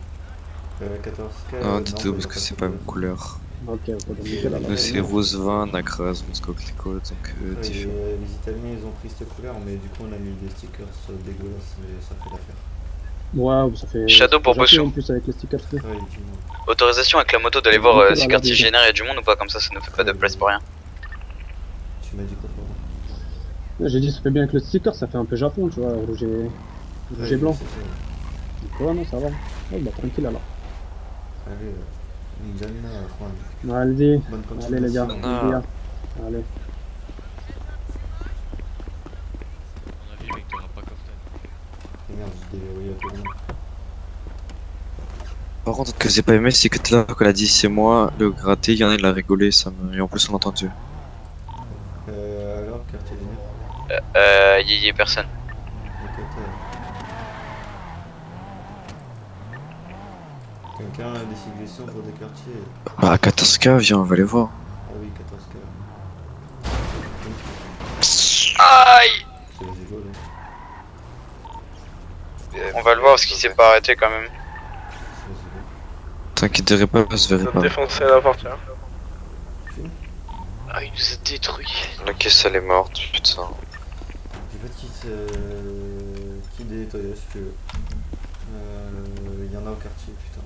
14K Non, du tout, parce que c'est pas la même couleur. Ok, donc nickel alors. Nous c'est rose vin, nacras, rose coquelicot, donc différent. Les Italiens ils ont pris cette couleur, mais du coup on a mis des stickers dégueulasses, mais ça fait l'affaire. Ouais, ça fait. Shadow pour Bossou. En plus avec les stickers. Autorisation avec la moto d'aller voir si quartier génère y a du monde ou pas, comme ça nous fait pas de place pour rien. Tu m'as dit quoi, pardon? J'ai dit ça fait bien avec le sticker, ça fait un peu Japon, tu vois, rouge et blanc. Donc ouais, non, ça va. Ouais, bah tranquille alors. Allez, Indiana, Juan. Ouais, allez, Bonne allez les gars, continuation. allez. On a vu mec, t'auras pas Koftan. Merde, j'ai déverrouillé à tout le monde. Par contre, ce que j'ai pas aimé, c'est que tout à l'heure, quand elle a dit c'est moi, le gratté, il y en a, il a rigolé, ça me... et en plus on l'a entendu. Alors, quartier général? Yé personne. Quelqu'un a des suggestions pour des quartiers? Bah 14K, viens, on va les voir. Ah oui, 14K. Aïe! C'est les égaux, On va le voir parce qu'il s'est pas arrêté quand même. T'inquiète pas, je verrai pas. Défoncer la porte là. Ah, il nous a détruit. La caisse elle est morte, putain. J'ai pas de kit des nettoyages si tu veux. Il y en a au quartier, putain.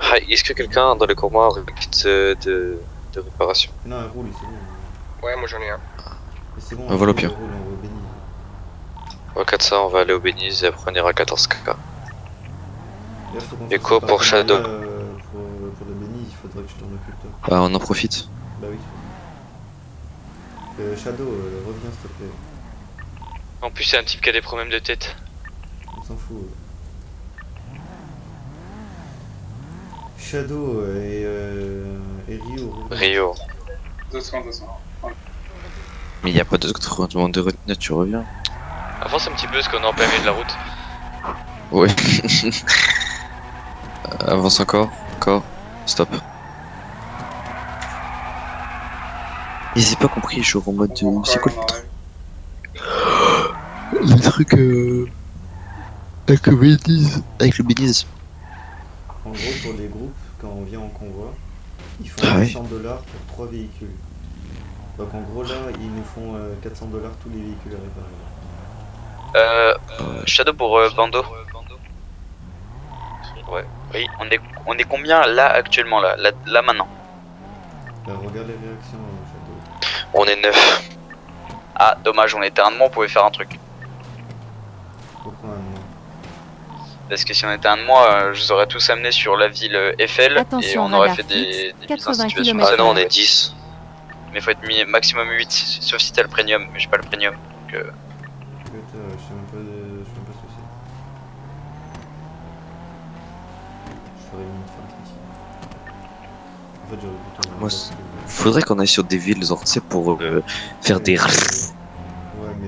Ah, est-ce que quelqu'un dans le couloir a un kit de réparation? Non, un roule, c'est bon. Ouais, moi j'en ai un. Mais c'est bon, On va au pire. on va au Béni. Au 400, on va aller au Beniz et après on ira à 14K. Et quoi pour Shadow? Pour le Béni, il faudrait que je t'en occupe toi. Bah on en profite. Bah oui. Shadow, reviens s'il te plaît. En plus, c'est un type qui a des problèmes de tête. On s'en fout. Shadow et Rio. Rio. 200. Mais y a pas d'autre demande de retenue, tu reviens. Avance un petit peu parce qu'on est en plein milieu de la route. Ouais. Avance encore, stop. Ils n'ont pas compris, je suis en mode c'est quoi le truc? Le truc avec le Beniz. Avec le Beniz. En gros, pour les groupes, quand on vient en convoi, ils font Ah ouais. 100$ pour 3 véhicules. Donc en gros là, ils nous font 400$ tous les véhicules à réparer. Shadow pour Bando. Ouais. Oui. On est combien là actuellement là maintenant? Bah, regarde les réactions, Shadow. On est 9. Ah dommage, on était un de moins, on pouvait faire un truc. Pourquoi un mois? Parce que si on était un de moins, je vous aurais tous amené sur la ville Eiffel et on aurait fait des mises en situation. Ah non, on est 10. Mais faut être mis maximum 8, sauf si t'as le premium, mais j'ai pas le premium. Donc Je sais même pas ce que c'est. Je ferais une femme ici. En fait, j'aurais plutôt... Moi, faudrait qu'on aille sur des villes, genre, tu sais, pour faire des... Ouais, mais...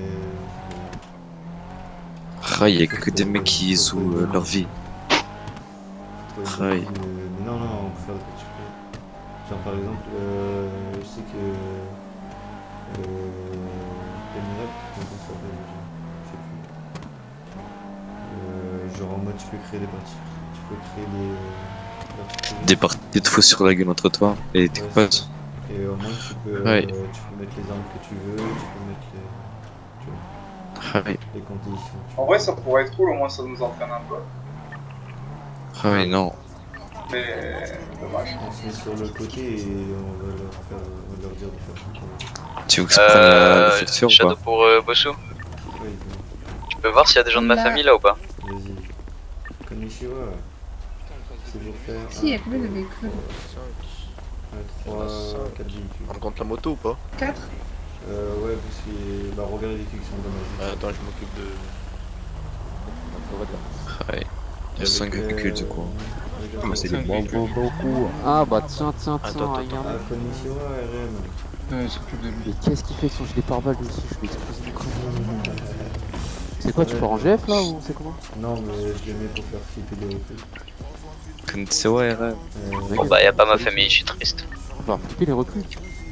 Ah, y a que des mecs qui jouent leur vie. Mais non, on peut faire des trucs super. Genre par exemple, je sais que... Emirate, comment ça s'appelle déjà? Je sais plus. Genre en mode tu peux créer des parties. Tu peux créer Des parties de faux sur la gueule entre toi et tes potes. Et au moins tu peux mettre les armes que tu veux, tu peux mettre les... Tu vois, les conditions. En vrai, ça pourrait être cool, au moins ça nous entraîne un peu. Ah oui, non. Mais dommage. On se met sur le côté et on va leur dire de faire tout. Tu veux que ça prenne la facture ou Shadow pas? pour Bossou. Oui, Tu peux voir s'il y a des gens de ma famille là ou pas? vas-y. Konnichiwa. C'est pour faire... Si, il y a combien de véhicules? 3, 4 véhicules. On compte la moto ou pas? 4. Ouais, parce que. Bah, regarde les véhicules qui sont dommagés. Attends, je m'occupe de. Ouais. Il y a 5 véhicules du coup. Ah, mais c'est des beaucoup. Ah bah tiens, Attends, regarde. Ah, Konnichiwa, RM. Ouais, s'occupe de lui. Mais qu'est-ce qu'il fait avec son gilet pare-balles lui aussi? Je vais exploser du coup. C'est quoi, tu pars en GF là ou c'est comment? Non, mais je les mets pour faire flipper des recrues. Konnichiwa, RM. Bon bah y'a pas ma famille, je suis triste. Enfin, flipper les recrues.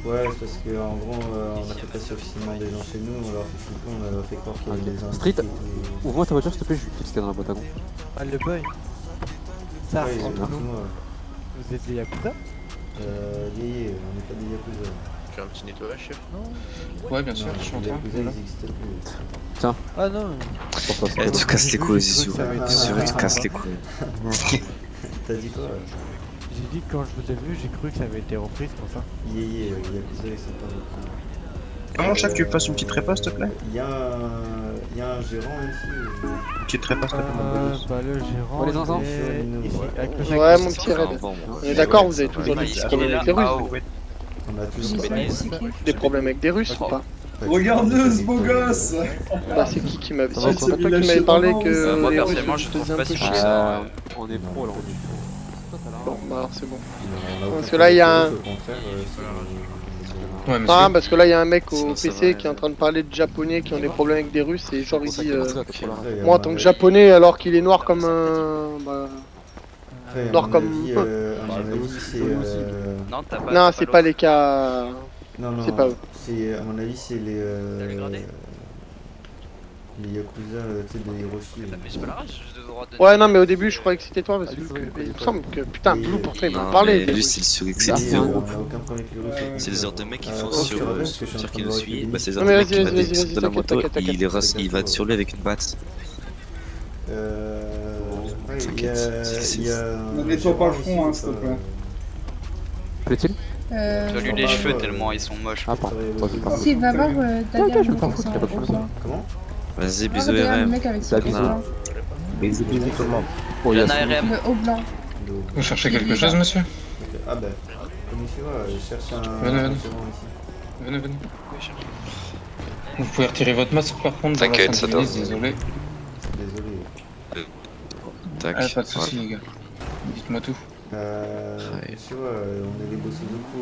Ouais, c'est parce qu'en gros, on a fait passer officiellement des gens chez nous, on leur a fait flipper, on leur a fait croire qu'il y avait des Street, invités. ouvre-moi ta voiture s'il te plaît, je vais te ce qu'il y a dans la boîte à gants. Ah, le boy. Ça, Ouais, entre nous. moi. Vous êtes des Yakuza? Yé, on n'est pas des Yakuza. Tu as un petit nettoyage, chef? Ouais, bien sûr, je suis en train. Les Yakuza, ils existent plus. Tiens. Ah non. Eh, tu casses les couilles, Zizou. Zizou, tu casses les couilles. T'as dit quoi? J'ai dit que quand je vous ai vu, j'ai cru que ça avait été repris, c'est pour ça. Yé, Yakuza, ils sont pas repris. Comment chef, tu veux passes une petite réponse s'il te plaît? Il y a un gérant ici. Une petite réponse s'il te plaît, mon bonus. Bah le gérant. Ouais, les enfants. Ici, avec le Ouais, mon petit Red. On est d'accord, vous avez toujours des problèmes avec les Russes. On a toujours Des problèmes avec des Russes ou pas? Regardez ce beau gosse. Bah, c'est qui m'avait c'est toi qui m'avait parlé que Moi les Russes personnellement je trouve faisaient un pas peu si chier. chiant. On est pro alors. Bon, bah alors c'est bon. Parce que là il y a un. Ouais, monsieur. Ah, parce que là il y a un mec au Sinon, ça PC va, qui est en train de parler de japonais qui ont des problèmes avec des Russes et genre il dit Ouais, moi en tant que japonais alors qu'il est noir comme un. Bah, Après, à noir mon comme. avis, à mon avis, c'est. Non, t'as pas. Non, c'est pas les cas. Non, non, C'est pas eux. c'est, à mon avis, c'est les Yakuza, tu sais, de Hiroshi. Mais c'est pas la rage, j'ai le droit de. Ouais, non, mais au début je croyais que c'était toi parce que il me semble que putain, Blue pourtant il m'a Non, parlé. mais des lui, Russes. c'est le surexcès On de a zéro. aucun problème avec les Russes. C'est les heures de mecs qui font Oh, sur tu rappelles ce que je suis en sur train qui de le voir suit. avec Bah, c'est les Non, heures mais de mecs qui vas-y, va vas-y, descendre de la vas-y, moto, t'inquiète, il va sur lui avec une batte. Ouais, T'inquiète, il y a. Ne nettoie pas le front, hein, s'il te plaît. Plaît-il? Tu lui les cheveux tellement ils sont moches. Ah pardon. Si, va voir Dalia, je pas pense ça. Comment? Vas-y, Ah, bisous regarde le RM. mec avec son Bisous. blanc. Bisous tout le monde. Oh, Il y en a a RM. Le haut blanc. Vous cherchez quelque chose, monsieur? Ah bah, Konnichiwa, je cherche un Venez, venez. gérant ici. Venez, venez. Vous pouvez retirer votre masque par contre. T'inquiète, ça doit. Désolé. Désolé. Tac. Ah, pas de soucis, les gars. Dites-moi tout. Konnichiwa, on est les Bosozoku.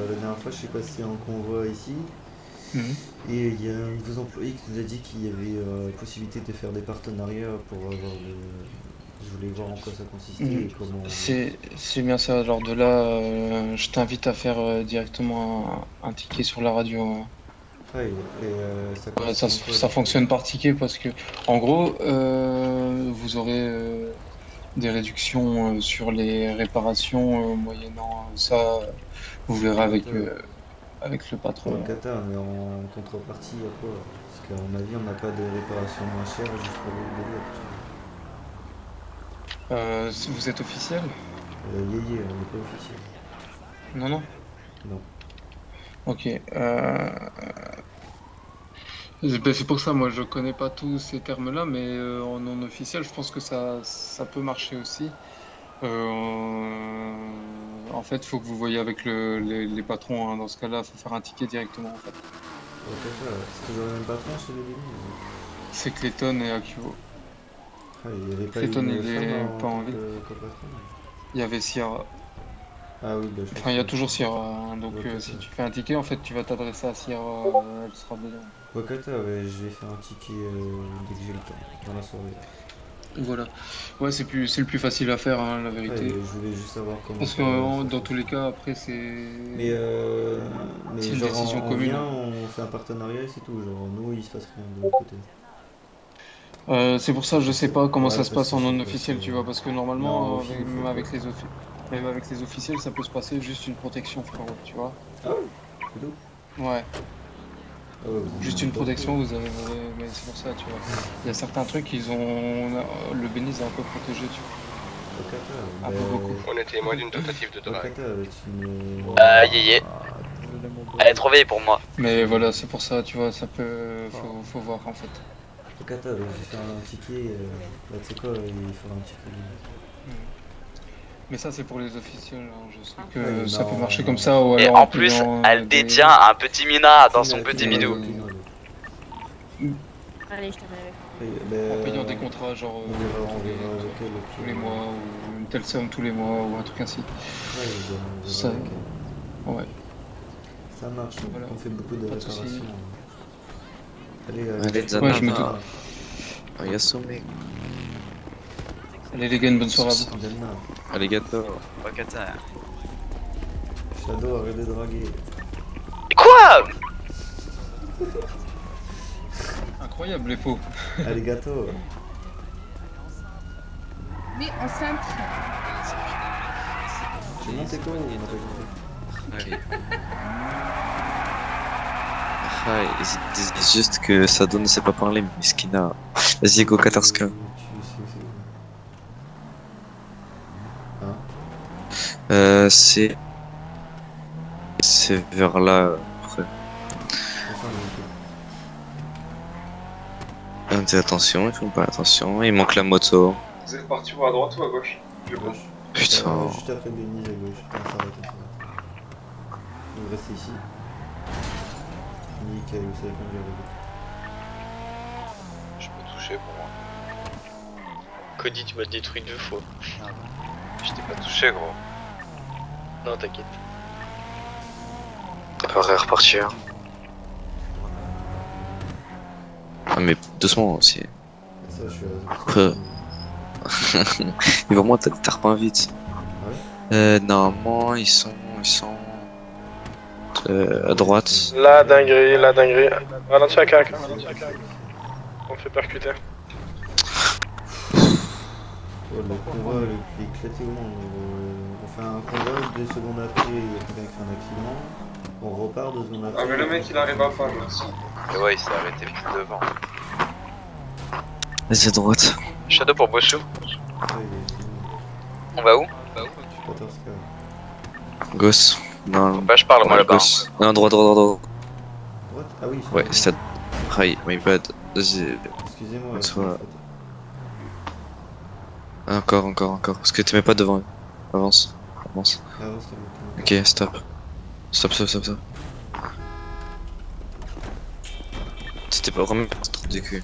La dernière fois, je suis passé en convoi ici. Et il y a un de vos employés qui nous a dit qu'il y avait possibilité de faire des partenariats pour avoir de... Je voulais voir en quoi ça consistait et comment... C'est bien ça, genre de là, je t'invite à faire directement un ticket sur la radio. Ouais, et Ça fonctionne par ticket parce que, en gros, vous aurez des réductions sur les réparations moyennant ça, vous verrez avec le patron. Pour le Qatar, mais en contrepartie, à quoi? Parce qu'à mon avis, on n'a pas de réparation moins chère juste pour le délire. Vous êtes officiel? Yé, on n'est pas officiel. Non, non? Non. Ok. C'est pour ça, moi je connais pas tous ces termes-là, mais en non officiel, je pense que ça peut marcher aussi. En fait, il faut que vous voyez avec les patrons, hein. Dans ce cas-là, il faut faire un ticket directement en fait. Ok, c'est toujours le même patron chez les Lévis? C'est Clayton et Akio. Il y avait pas Clayton, une il est femme pas en vie. Il y avait Sierra. Ah oui, bah, Enfin, il y a toujours Sierra, hein. Donc si tu fais un ticket, en fait, tu vas t'adresser à Sierra, elle sera dedans. Wakata, ouais, je vais faire un ticket dès que j'ai le temps, dans la soirée. Voilà. Ouais, c'est le plus facile à faire, hein, la vérité. Ouais, je voulais juste savoir comment... Parce que dans tous les cas, après, c'est... Mais c'est une genre, décision on commune. vient, on fait un partenariat et c'est tout. Genre, nous, il se passe rien de l'autre côté. C'est pour ça que je sais pas comment ça se passe en non parce officiel, que- tu vois, parce que normalement, Non, même avec les officiels, ça peut se passer juste une protection, frérot, tu vois. Ah oui, c'est tout. Ouais. Ah ouais, Juste une protection, vous avez... Mais c'est pour ça, tu vois. Il y a certains trucs, ils ont... Le Beniz est un peu protégé, tu vois. Wakata, Un peu beaucoup. On est témoin d'une tentative de drague. Wakata, tu me... Yé. Elle est trop vieille pour moi. Mais voilà, c'est pour ça, tu vois, ça peut... Faut voir, en fait. Wakata, je vais faire un ticket. Bah, tu sais quoi, il faudra un ticket. Mais ça, c'est pour les officiels. Hein. Je sais que ça peut marcher comme ça. Ou Et alors en plus, elle détient un petit mina dans son petit minou. Allez, je te mets avec. En payant des contrats, genre tous les mois, ou une telle somme tous les mois, ou un truc ainsi. Ça, ouais. Ça marche, voilà. On fait beaucoup de réparations. Allez, ouais, je me doute. Allez les gars, une bonne soirée à vous. Allez, gâteau. Shadow, arrête de draguer. Quoi? Incroyable les faux. Allez, gâteau. Mais enceinte. Tu montes quoi? Ah, ils disent juste que Sado ne sait pas parler, mais Skina. Vas-y, go 14K. C'est vers là après. Attention, ils font pas attention, il manque la moto. Vous êtes parti voir à droite ou à gauche? Putain. Juste après Denise à gauche. Ça arrête. Donc restez ici. Nickel, vous savez conduire les Je peux toucher pour moi. Cody, tu m'as détruit 2 fois. Je t'ai pas touché, gros. Non, t'inquiète. T'as pas à repartir. Ah, mais doucement aussi. Ça, je suis il va moins tarpin vite. Ouais. Normalement, ils sont à droite. La dinguerie, la dinguerie. Ralentis à cac. On fait percuter. Le convoi est éclaté au monde. On fait un convoi, 2 secondes après, il y a quelqu'un qui fait un accident. On repart 2 secondes après. Ah mais le mec il arrive à pas, merci. Et ouais, il s'est arrêté pile devant. Vas-y à droite. Shadow pour Boshu. On va où? Gauche. Non. Bah je parle moi là-bas. Non, droit. Ah oui. Ouais, c'est Hi, my bad. Vas-y. Excusez-moi. Soit... Encore. Parce que tu mets pas devant. Avance. Ok, stop. Stop. C'était pas vraiment trop du cul.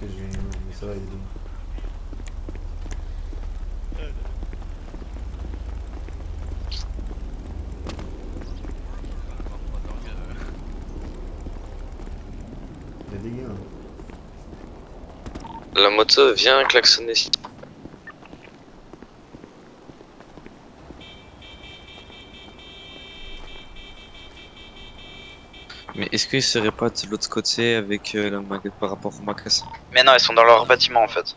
La moto vient klaxonner. Mais est-ce qu'ils seraient pas de l'autre côté avec le par rapport au magasin? Mais non, ils sont dans leur bâtiment en fait.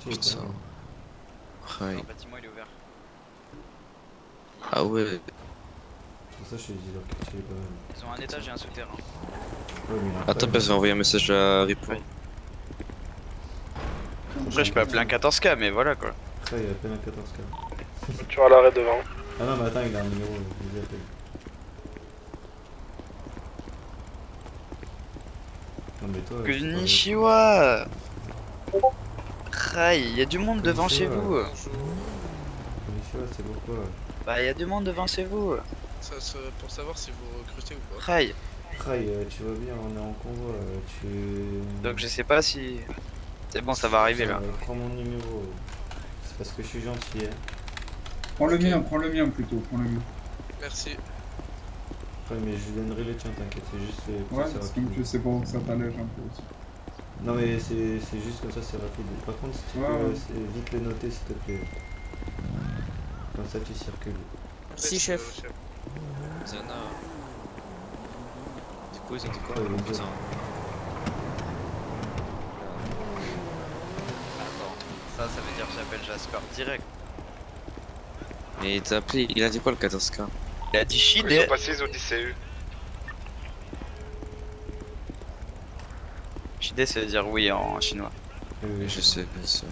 Putain. Ouais. Leur bâtiment il est ouvert. Ah ouais. Ça, je t'ai dit, leur quartier est pas mal. Ils ont un étage et un souterrain. Attends, je vais envoyer un message à Ripley. Après, je peux appeler un 14K, mais voilà quoi. Ça, il appelle un 14K. Tu vas l'arrêt devant. Ah non, mais attends, il a un numéro, je les appelle. Non, mais toi. Konnichiwa! Rai, il y a du monde devant chez vous. Konnichiwa, c'est pourquoi? Bah, il y a du monde devant chez vous. Ça, pour savoir si vous recrutez ou pas. Rai. Rai, tu vois bien, on est en convoi, Donc je sais pas si... C'est bon, ça va arriver là. Prends mon numéro. C'est parce que je suis gentil, hein. Prends le mien plutôt, prends le mien. Merci. Ouais, mais je donnerai les tiens, t'inquiète, c'est juste... Ouais, c'est bon, ça t'allège un peu aussi. Non mais c'est juste comme ça, c'est rapide. Par contre, si tu peux vite le noter, s'il te plaît. Comme ça, tu circules. Si, chef. Zana. Du coup, ils ont dit quoi? Ça veut dire que j'appelle Jasper direct. Mais il t'a appelé, il a dit quoi le 14K? Il a dit Shide. Ils sont passés au DCU. Shide, ça veut dire oui en chinois. Oui, je sais, bien sûr.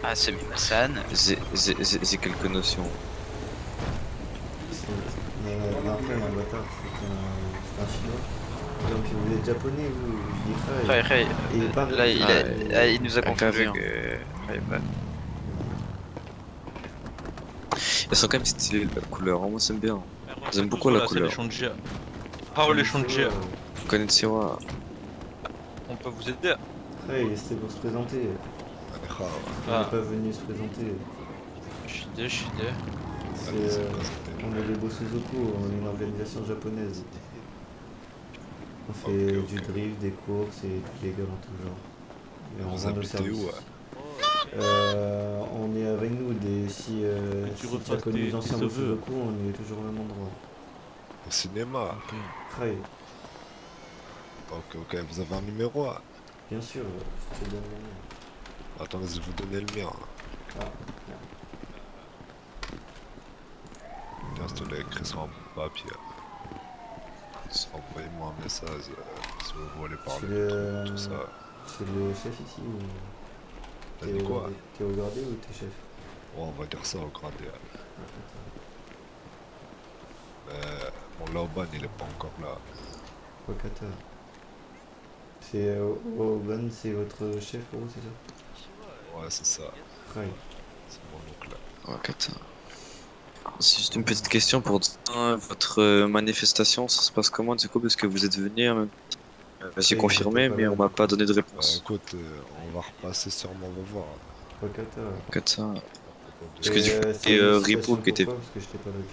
Ah, c'est Minasan. J'ai quelques notions. Mais après, un bâtard, c'est un chinois. Donc vous êtes japonais, vous? Je dis Rai. Là, il nous a confondu avec... que... Elles sont quand même stylées la couleur, moi j'aime bien. J'aime beaucoup la couleur. Konnichiwa. On peut vous aider. Ouais, c'était pour se présenter. On n'est pas venu se présenter. Je suis dé. On est les Bosuzoku, on est une organisation japonaise. On fait du drift, des courses et toutes les gueules en tout genre. Et on vend nos services. On est avec nous si tu as connu les anciens Bosuzoku, on est toujours au même endroit. Au cinéma. Ouais. Ok, vous avez un numéro? Bien sûr, je te donne le mien. Attendez, je vais vous donner le mien. Ah, bien. Je te l'ai écrit sur un papier. Envoyez-moi un message si vous voulez parler tout ça. C'est le chef ici ou... T'as dit quoi? T'es au gradé ou t'es chef? Ouais, on va dire ça au gradé. Mon Laoban il est pas encore là. Wakata. C'est Laoban, c'est votre chef pour vous, c'est ça? Ouais, c'est ça. Ouais. C'est mon oncle. Wakata. C'est juste une petite question pour votre manifestation, ça se passe comment du coup, parce que vous êtes venu en même temps. J'ai confirmé, mais on m'a pas donné de réponse. Écoute, on va repasser sûrement, on va voir. Wakata. Parce que du coup, c'était Ripo qui était... Parce que je t'ai pas vu.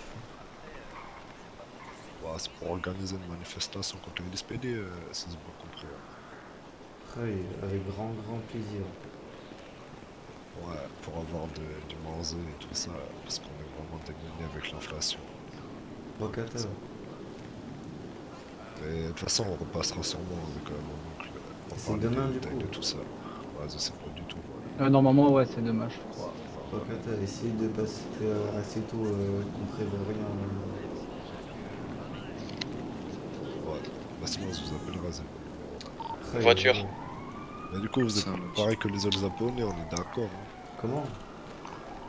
C'est pour organiser une manifestation contre les SPD, si j'ai bien compris. Oui, avec grand plaisir. Ouais, pour avoir du manger et tout ça, parce qu'on est vraiment démunis avec l'inflation. Wakata. Mais de toute façon, on repassera sûrement avec mon oncle. C'est demain du coup. De tout ça. Ouais, je sais pas du tout. Normalement, ouais, c'est demain, je crois. Wakata, essayez de passer assez tôt, qu'on prévoit rien. Ouais, bah sinon je vous appellerai ça. Voiture. Mais du coup vous êtes pareil que les autres japonais, on est d'accord. Comment?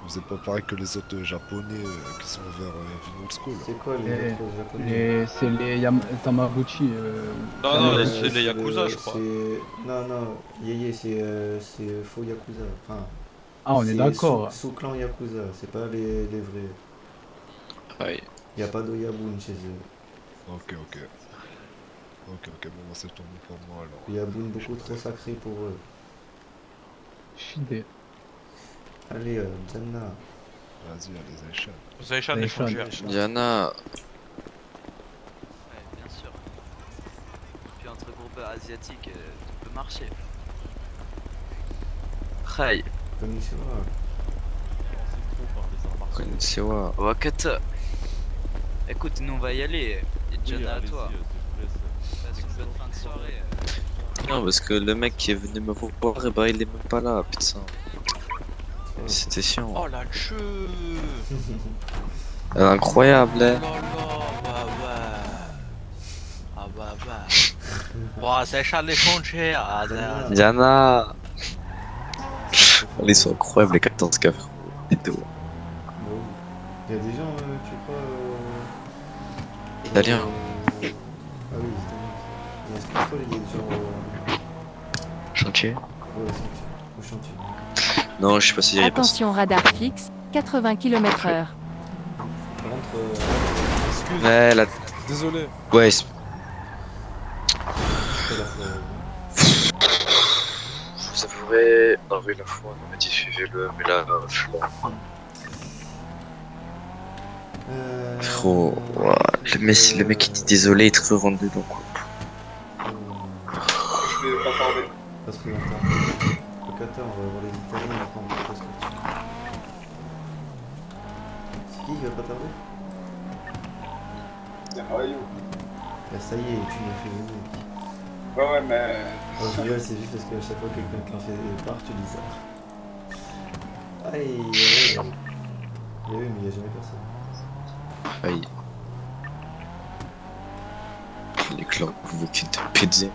Vous êtes pas pareil que les autres japonais qui sont vers Vinod School. C'est quoi les autres japonais? C'est les Tamaguchi. Non, c'est les Yakuza je crois. Non, Yeye c'est faux Yakuza. Enfin, on est d'accord. Sous-clan Yakuza, c'est pas les vrais. Ouais. Y a pas d'Oyabun chez eux. Ok, bon, bah c'est tombé pour moi alors. Yabun beaucoup trop sacré pour eux. Shide. Allez, Janna. Vas-y, allez, Zaishan. Zaishan, l'échangeur. Diana. Ouais, bien sûr. Puis entre groupes asiatiques, tout peut marcher. Hi. Konnichiwa. Wakata. Écoute, nous on va y aller. Et Diana à toi. Passe une bonne fin de soirée. Non, parce que le mec qui est venu me voir, et bah il est même pas là, putain. C'était chiant. Oh la cheu. Elle est incroyable, hein. Ah bah. Wow, c'est Charles l'échanger. Diana. Ils sont incroyables les 14 cafés. Et tout. Il y a des gens, tu crois... Italiens. Ah oui, italiens. Est-ce que tu crois qu'il y a des gens... Chantier? Ouais, au chantier. Non, je sais pas si il y a Attention, radar fixe, 80 km/h. Excuse. Ouais, la... Désolé. Ouais. Vous avouerez... Non, oui, la fois, on m'a dit suivez-le, mais là, frérot, le mec qui dit désolé, il est très rendu donc quoi. Je vais pas tarder. Parce que au Qatar, on va voir les Italiens, on va prendre c'est qui va pas tarder? C'est Rayo. Bah ça y est, tu m'as fait venir. Ouais, mais... c'est juste parce qu'à chaque fois que quelqu'un fait part, tu dis ça. Aïe, oui, mais il n'y a jamais personne. Aïe. Les clans convoqués de pizza.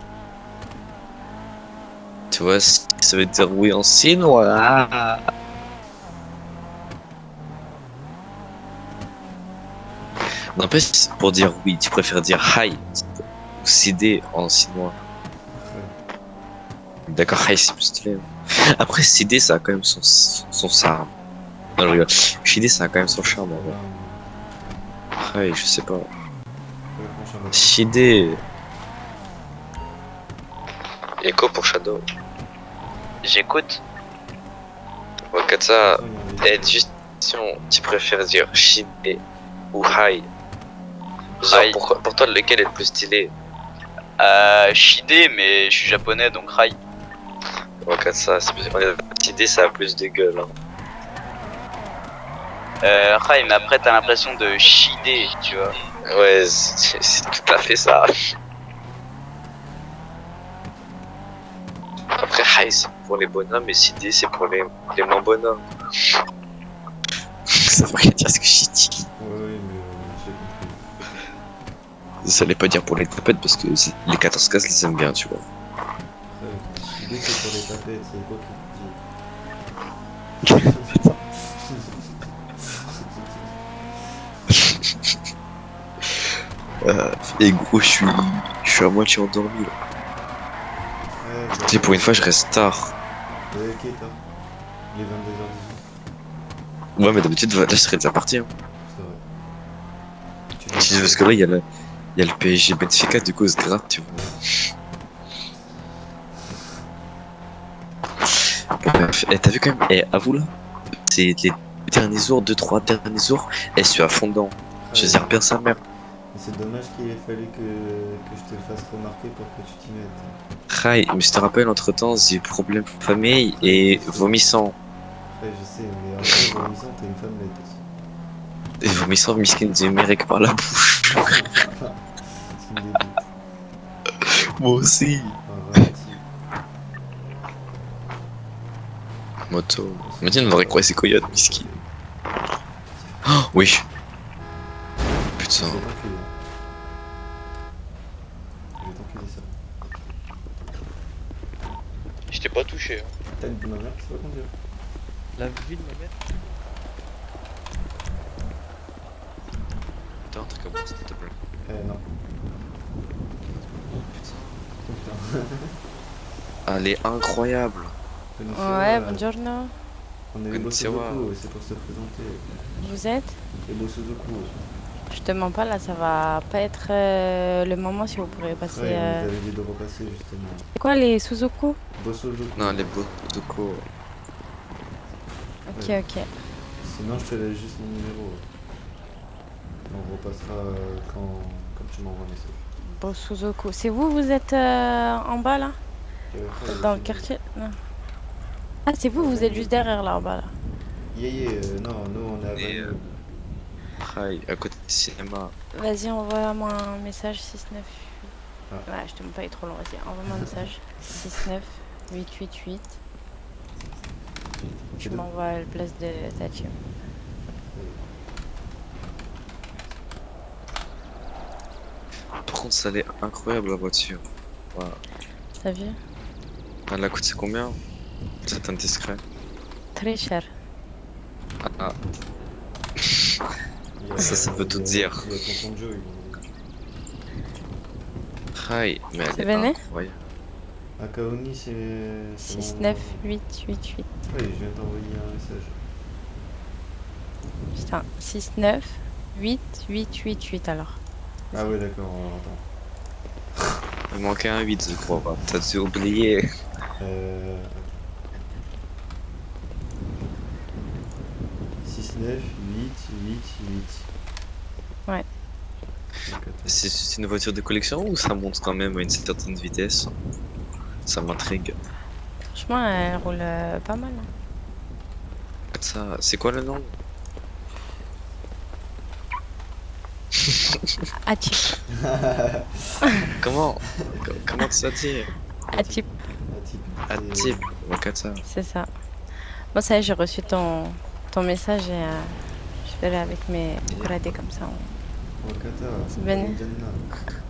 Tu vois, ça veut dire oui en chinois. N'empêche, pour dire oui, tu préfères dire hi ou CD en chinois. D'accord, hi c'est plus stylé. Après, CD ça a quand même son charme. Non, je rigole. Shide, ça a quand même son charme, en vrai. Ouais, je sais pas. Shide. Echo pour Shadow. J'écoute. Wakatsa, juste question, tu préfères dire Shide ou Hai? Genre, pour toi, lequel est le plus stylé? Shide, mais je suis japonais donc Rai. Wakatsa, Shide, ça a plus de gueule. Hein. Rai, mais après t'as l'impression de Shide, tu vois. Ouais, c'est tout à fait ça. Après, Hai, c'est pour les bonhommes et Shide, c'est pour les moins bonhommes. Ça veut rien dire ce que je dis. Ouais, mais j'ai compris. Ça allait pas dire pour les tapettes parce que les 14 cases les aiment bien, tu vois. L'idée c'est pour les tapettes, c'est quoi qui te dit? Et gros, je suis à moitié endormi là. Tu sais, pour une fois, je reste tard. Ouais, ok, tard. Il est 22h18. Ouais, mais d'habitude, là, je serais déjà parti. Hein. C'est vrai. Parce que là, il y a le PSG Benfica, du coup, c'est grave, tu vois. Et t'as vu quand même, avoue là, c'est les derniers jours, 2-3 derniers jours, elle suis à fond dedans. Je gère bien sa mère. C'est dommage qu'il ait fallu que je te le fasse remarquer pour que tu t'y mettes. Rai, mais je te rappelle, entre temps, j'ai eu problème de famille et vomissant. Ouais, je sais, mais en fait, vomissant, t'es une femme bête aussi. Et vomissant, miskin, j'ai mérite par la bouche. Ça me dégoûte. Moi aussi. Ah, Moto. Imagine, on aurait croisé Coyote, miskin. Oh, oui. Putain. Je t'ai pas touché. Hein. T'as une vie de ma mère, c'est pas conduire. La vie de ma mère. T'as un truc à voir, s'il te plaît. Non. Elle est incroyable. Ouais, buongiorno. On est les Bosozoku, c'est pour se présenter. Vous êtes Les Bosozoku. Je te mens pas, là, ça va pas être le moment si vous pourrez passer. Ouais, vous avez dit de repasser justement. C'est quoi les Suzuku? Bosozoku. Non, les Bosozoku. Ok, ouais. ok. Sinon, je te laisse juste mon numéro. On repassera quand tu m'envoies un message. Bosozoku. C'est vous êtes en bas là? Dans le quartier? Non. Ah, c'est vous êtes juste derrière là en bas là. Non, nous on est à Vanille. Rai, à côté du cinéma. Vas-y, envoie-moi un message 69. Ah. Ouais, je te mets pas, il est trop long. Vas-y, envoie-moi un message 69 888. Tu m'envoies la place de ta team. Par contre, ça allait incroyable la voiture. Wow. T'as vu? Elle a coûté combien? C'est indiscret. Très cher. Ah. Ça veut tout dire. Rai, mais elle est incroyable. À Kaoni, c'est. 69888. Oui, je viens d'envoyer un message. Putain, 69888 alors. Ah ouais, d'accord, attends. Il manquait un 8, je crois. T'as dû oublier. 69888. Ouais. C'est une voiture de collection ou ça monte quand même à une certaine vitesse? Ça m'intrigue. Franchement, elle roule pas mal. Hein. Ça, c'est quoi le nom? Atip. Comment ça dit? Atip. Atip, Wakatsa. C'est ça. Bon, ça y est, j'ai reçu ton message et je vais aller avec mes collègues comme ça. Wakata, c'est bien.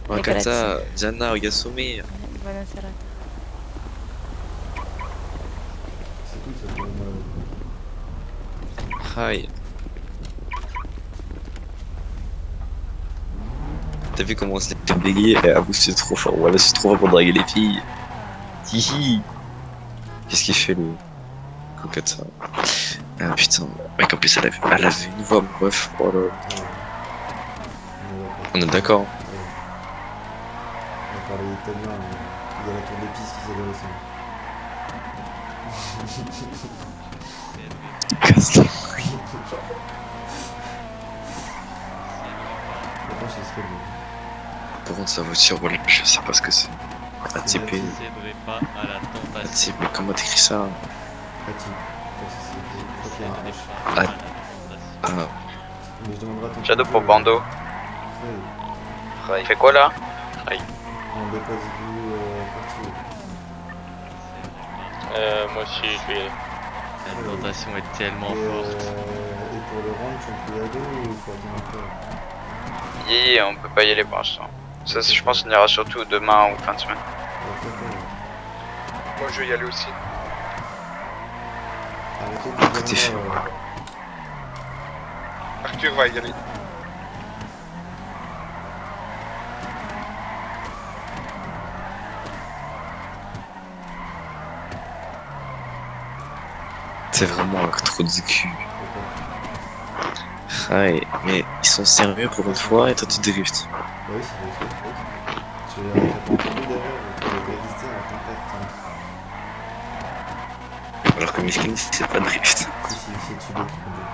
Wakata, Gianna, Oyasumi. Bonne serata. C'est cool ça pour moi. Hi. T'as vu comment on s'est fait bégayer? Ah vous c'est trop fort, voilà c'est trop fort pour draguer les filles. Hihi. Qu'est-ce qu'il fait lui? regarde ça. Ah putain, mec, en plus elle avait une voix, bref, oh là. On est d'accord. On va parler italien, il y a la tour d'épices qui s'est aussi. Par contre, sa voiture, voilà, je sais pas ce que c'est. ATP. Pas à la tentation. ATP, comment t'écris ça? Shadow pour Bando. Il fait quoi là? Moi aussi, je vais y aller. La tentation est tellement forte. Et pour le ranch, on peut y aller ou il faut attendre un peu? On peut pas y aller pour l'instant. Ça, je pense qu'on ira surtout demain ou fin de semaine. Moi je vais y aller aussi. Arthur va y aller. C'est vraiment un trop de cul. Ouais, mais ils sont sérieux pour une fois et toi tu drifts. Oui, c'est vrai. Tu l'as entendu derrière, vous pouvez résister à la tempête. Alors que Miskin c'est pas drift. Si, c'est Tsubo qui conduit.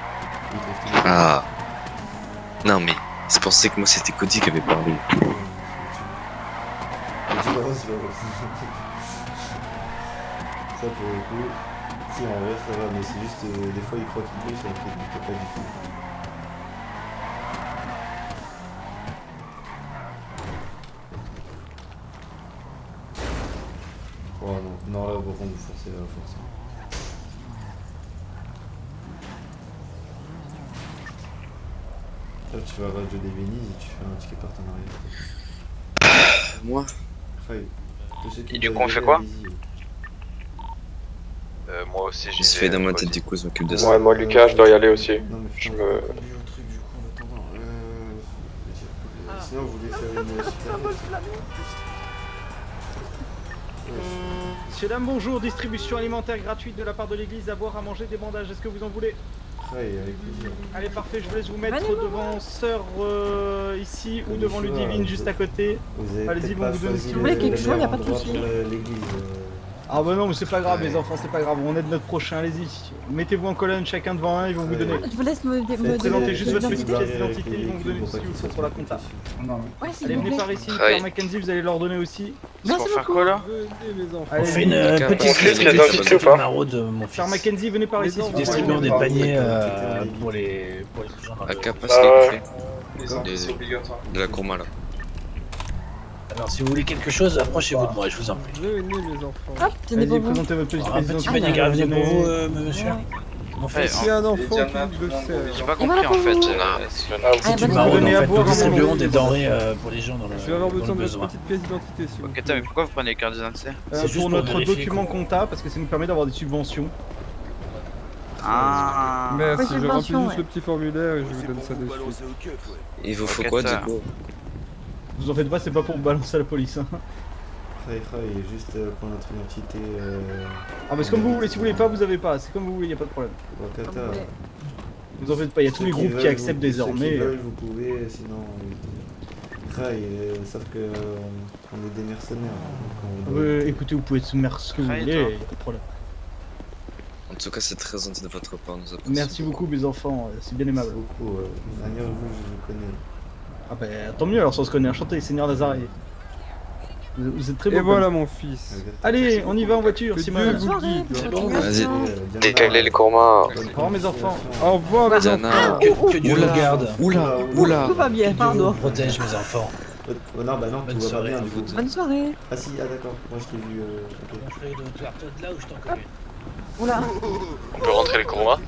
Ah. Non mais, c'est pour ça que moi c'était Cody qui avait parlé. Ça pour le coup, si en vrai ça va, mais c'est juste des fois il croit qu'il drift alors qu'il drift pas du tout. Oh non, là par contre vous forcez la force. Là tu vas à Radio des Venise et tu fais un ticket partenariat. Moi et du coup on fait quoi? Moi aussi j'y vais. Dans ma tête du coup je m'occupe de ça. Ouais, moi Lucas je dois y aller aussi. Sinon vous voulez faire une super... Messieurs, dames, bonjour. Distribution alimentaire gratuite de la part de l'église, à boire, à manger, des bandages. Est-ce que vous en voulez? Ouais, avec plaisir. Allez, parfait. Je vous laisse vous mettre devant Sœur ici ou devant Ludivine juste à côté. Allez-y, vont vous donner ce que vous voulez. quelque chose, y a pas de souci. Ah bah non, mais c'est pas grave, les enfants, c'est pas grave. On aide notre prochain. Allez-y. Mettez-vous en colonne, chacun devant un. Ils vont vous donner. Je vous laisse me présenter juste votre petite pièce d'identité. Ils vont vous donner tout ce qu'il vous faut pour la compta. Allez, venez par ici. Père Mackenzie, vous allez leur donner aussi. Merci beaucoup. Faire quoi là? On fait une petite maraude, mon fils. Père Mackenzie, venez par ici. Distribuons des paniers pour les gens dans la capace de la Courma là. Alors si vous voulez quelque chose, approchez-vous de moi, je vous en prie. Venez les enfants. Hop, tenez pour vous. Présentez votre petite Un petit panier gravier pour vous, monsieur. Mon fils, il y a un enfant qui le sait. J'ai pas compris en fait. C'est une maraude en fait, nous distribuons des denrées pour les gens dans le besoin. Je vais avoir besoin de votre petite pièce d'identité. Ok, mais pourquoi vous prenez les cartes d'identité? Pour notre document comptable, parce que ça nous permet d'avoir des subventions. Ah. Merci, je remplis juste le petit formulaire et je vous donne ça de suite. Il vous faut quoi du coup? Vous en faites pas, c'est pas pour balancer à la police. Et juste pour notre identité. Ah, mais c'est comme vous voulez, si vous voulez pas, vous avez pas. C'est comme vous voulez, y a pas de problème. Vous en faites pas, y a tous les groupes qui acceptent désormais. Vous pouvez, sinon. Sauf que on est des mercenaires. Écoutez, vous pouvez soumettre ce que vous voulez, y a pas de problème. En tout cas, c'est très gentil de votre part, nous apprécions. Merci beaucoup, mes enfants, c'est bien aimable. Beaucoup, Daniel, vous, je vous connais. Ah bah tant mieux, alors si on se connaît, enchanté, Seigneur Nazaré. Vous êtes très beau. Et voilà mon fils. Allez, on y va en voiture, Simone. Vas-y. Détaillez les Courmas. Au revoir mes enfants. Au revoir mes enfants. Que Dieu vous garde. Oula. Tout va bien, pardon. Protège mes enfants. Non, bah non, tout va pas bien du coup. Bonne soirée. Ah si, ah d'accord, moi je t'ai vu. De là où je t'en connais. Oula. On peut rentrer les Courmas?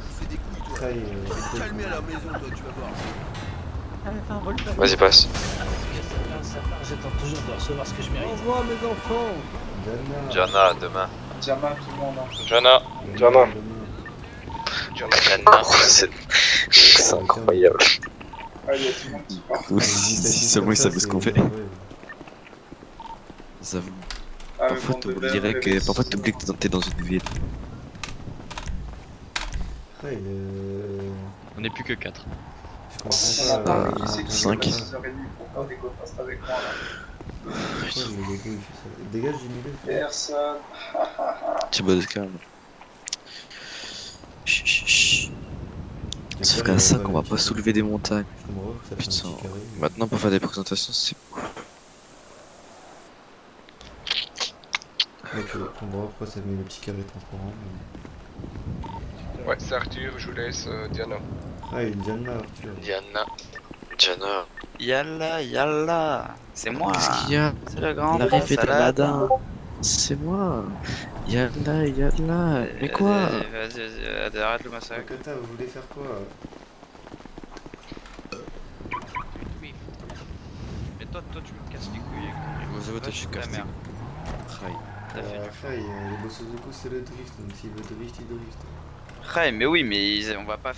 Calmer à la maison, toi, tu vas voir. Vas-y, passe. J'attends toujours de recevoir ce que je mérite. Au revoir mes enfants. Jana, demain. Jana, tout le monde. Jana. C'est incroyable. Allez, tout le monde qui part. Si seulement ils savent ce qu'on fait. Parfois t'oublierais que. Parfois t'oublies que t'es dans une ville. Ouais, On est plus que 4. Je comprends pas. 5. Pourquoi des go fast avec moi là? Dégage du milieu. Personne. Tu bosses calme. Chut. Sauf qu'à 5 on va pas soulever des montagnes. Putain. Maintenant pour faire des présentations c'est... Ok, on voit pourquoi ça met le petit carré transparent. Ouais, c'est Arthur, je vous laisse Diana. Ah, il y a Diana, Arthur. Diana. Yalla. C'est moi. Qu'est-ce qu'il y a? C'est le grand L'arrivée salade. d'Aladin. C'est moi. Yalla. Mais quoi? Vas-y, arrête le massacre. Kata, vous voulez faire quoi? Mais toi tu me casses les couilles avec ton Moi, toi, tu casses les couilles. Les Bossozoku c'est le drift, donc s'il veut drift, il drift. Ouais, mais oui, mais on va pas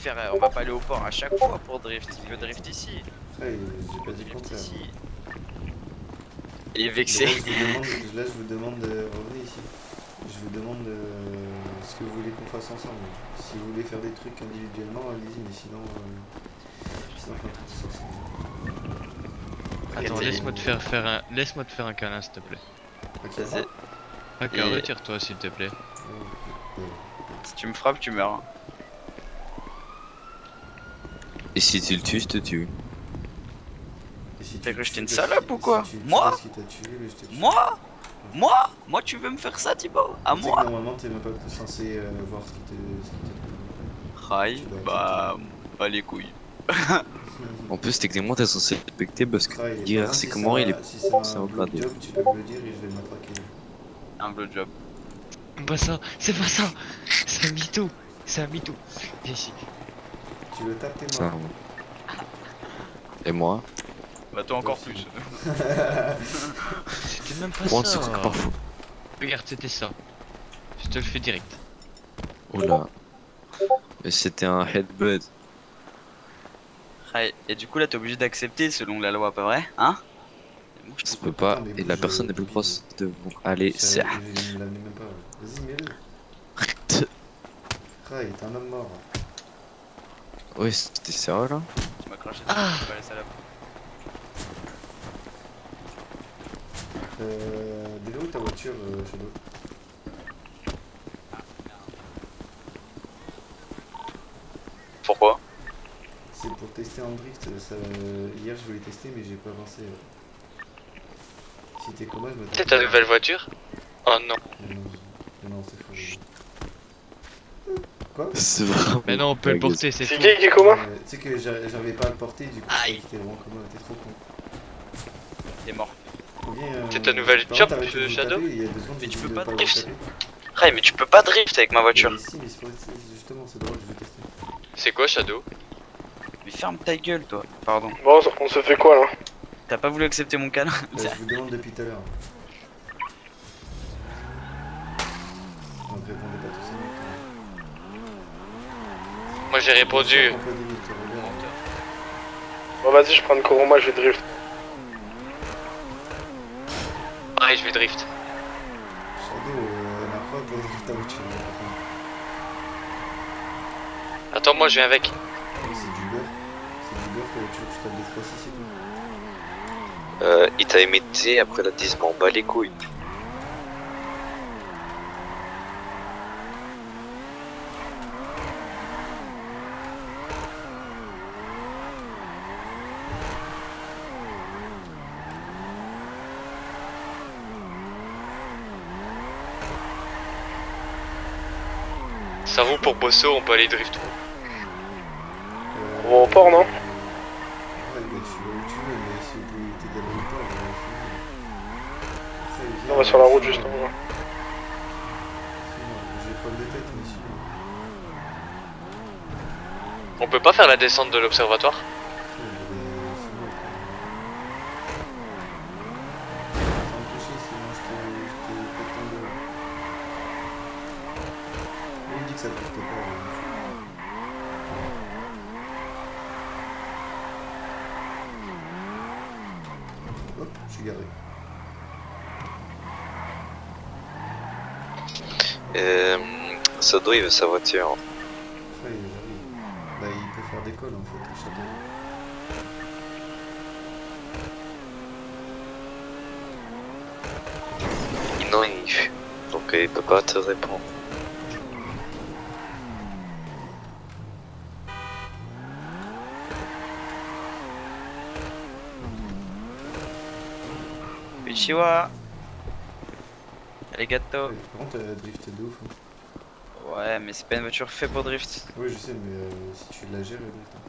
aller au port à chaque fois pour drift. Il veut drift ici. Ouais, j'ai pas dit le contraire. Il est vexé. Là, je vous demande de revenir ici. Je vous demande ce que vous voulez qu'on fasse ensemble. Si vous voulez faire des trucs individuellement, allez-y, mais sinon, on fait tout ça. Attends, laisse-moi te faire un câlin, s'il te plaît. Ok. Ok, retire-toi, s'il te plaît. Si tu me frappes, tu meurs. Et si tu le tues, je te tue. T'as cru que j'étais une salope ou quoi? Moi, tu veux me faire ça, Thibaut? À moi? Normalement, t'es même pas censé voir ce qui te... Raï, bah les couilles. En plus, techniquement, t'es censé respecter parce que dire c'est comment il est. C'est un gradé. Tu peux me le dire et je vais le matraquer. Un blowjob. C'est pas ça. C'est un mytho. Viens ici. Tu le tapes tes mains. Et moi? Bah toi encore plus. C'était même pas ça. Parfois. Regarde, c'était ça. Je te le fais direct. Oula. Et c'était un headbutt. Ouais, et du coup là t'es obligé d'accepter selon la loi, pas vrai? Hein? Ça peut pas, et la personne est plus proche de vous. Allez, c'est... Vas-y, mets-le. Ray, t'es un homme mort. Ouais, c'était sérieux là? Tu m'as craché dessus, tu vas laisser à la... Déjà où ta voiture, Shadow? Pourquoi? C'est pour tester en drift. Hier je voulais tester mais j'ai pas avancé. Si t'es comme moi, je me... C'est ta nouvelle voiture? Oh non. Non, c'est faux. Quoi? C'est vraiment... Mais non, on peut le porter, c'est faux. C'est qui est comment? Tu sais que j'arrivais pas à le porter, du coup c'était vraiment comme t'es trop con. Il est mort. C'est ta nouvelle job, Shadow? Mais tu peux pas drift. Ouais, mais tu peux pas drift avec ma voiture. Mais si, mais justement, c'est drôle, je vais tester. C'est quoi, Shadow? Mais ferme ta gueule, toi. Pardon. Bon, on se fait quoi là? T'as pas voulu accepter mon câlin? Je vous demande depuis tout à l'heure. Donc répondez pas tous ces Moi j'ai répondu. Bon, vas-y, je prends le Kuruma, je vais drift. Pareil, je vais drift. Shadow, la fois pour drift ta voiture. Attends, moi je viens avec. C'est du beurre. C'est du beurre que tu veux que je tape des fois si c'est tout. Il t'a imité après la 10, m'en bat les couilles. Ça roule pour Bosso, on peut aller drift. On va au port, non? Ouais, bah tu vas où tu veux, mais si vous pouvez t'aider dans le port, On va sur la route juste en bas. J'ai pas de tête, monsieur. On peut pas faire la descente de l'observatoire? Il dit que ça ne porte pas. Hop, je suis garé. Sado il veut sa voiture. Ouais, j'arrive. Bah, il peut faire des calls en fait, au château. Non, donc il peut pas te répondre. Uchiwa. Arigato. Par contre, drift de ouf. Hein. Ouais, mais c'est pas une voiture faite pour drift. Oui, je sais, mais si tu la gères, le drift. Hein.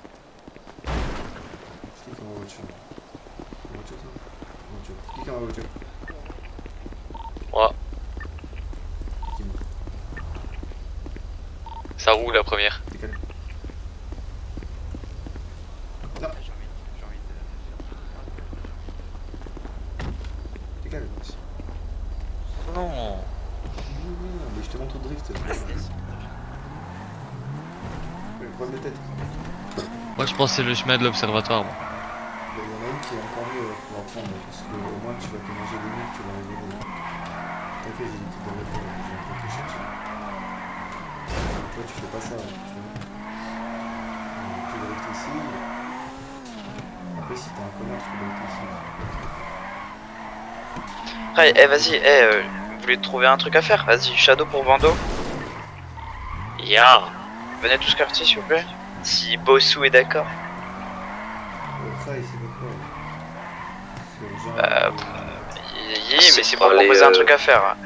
Clique en voiture. En voiture, ça voiture. Clique en voiture. Ouais. Ça roule la première. Décale. Non. Décale. Non. Mais je te montre le drift. Le problème de tête. Moi je pense que c'est le chemin de l'observatoire. Bon. Il y en a une qui est encore mieux pour apprendre parce que au moins tu vas te manger des murs, tu vas arriver des. T'inquiète, j'ai des petites barrettes, j'ai un truc que chercher. Toi tu fais pas ça, tu vois. Tu driftes ici. Après si t'es un connard, tu peux drifter ici. Ouais, vas-y, vous voulez trouver un truc à faire? Vas-y, Shadow pour Vando. Ya. Venez tous quartier s'il vous plaît. Si Bossou est d'accord. Ça, c'est pourquoi. Mais c'est pour proposer un truc à faire.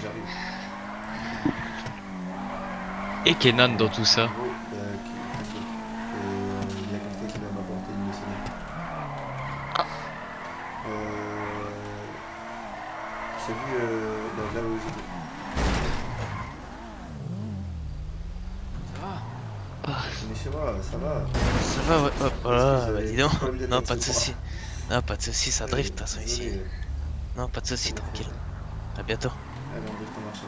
J'arrive. Et Kenan dans tout ça. Il y a quelqu'un qui va m'apporter une missionnaire. J'ai vu là où j'étais. Mais chez moi, ça va. Ça va, ouais, hop, voilà, bah dis donc. Non, pas de soucis. Non, pas de soucis, ça drift, de toute façon, ici. Non, pas de soucis, tranquille. À bientôt. Allez, on drift en marche.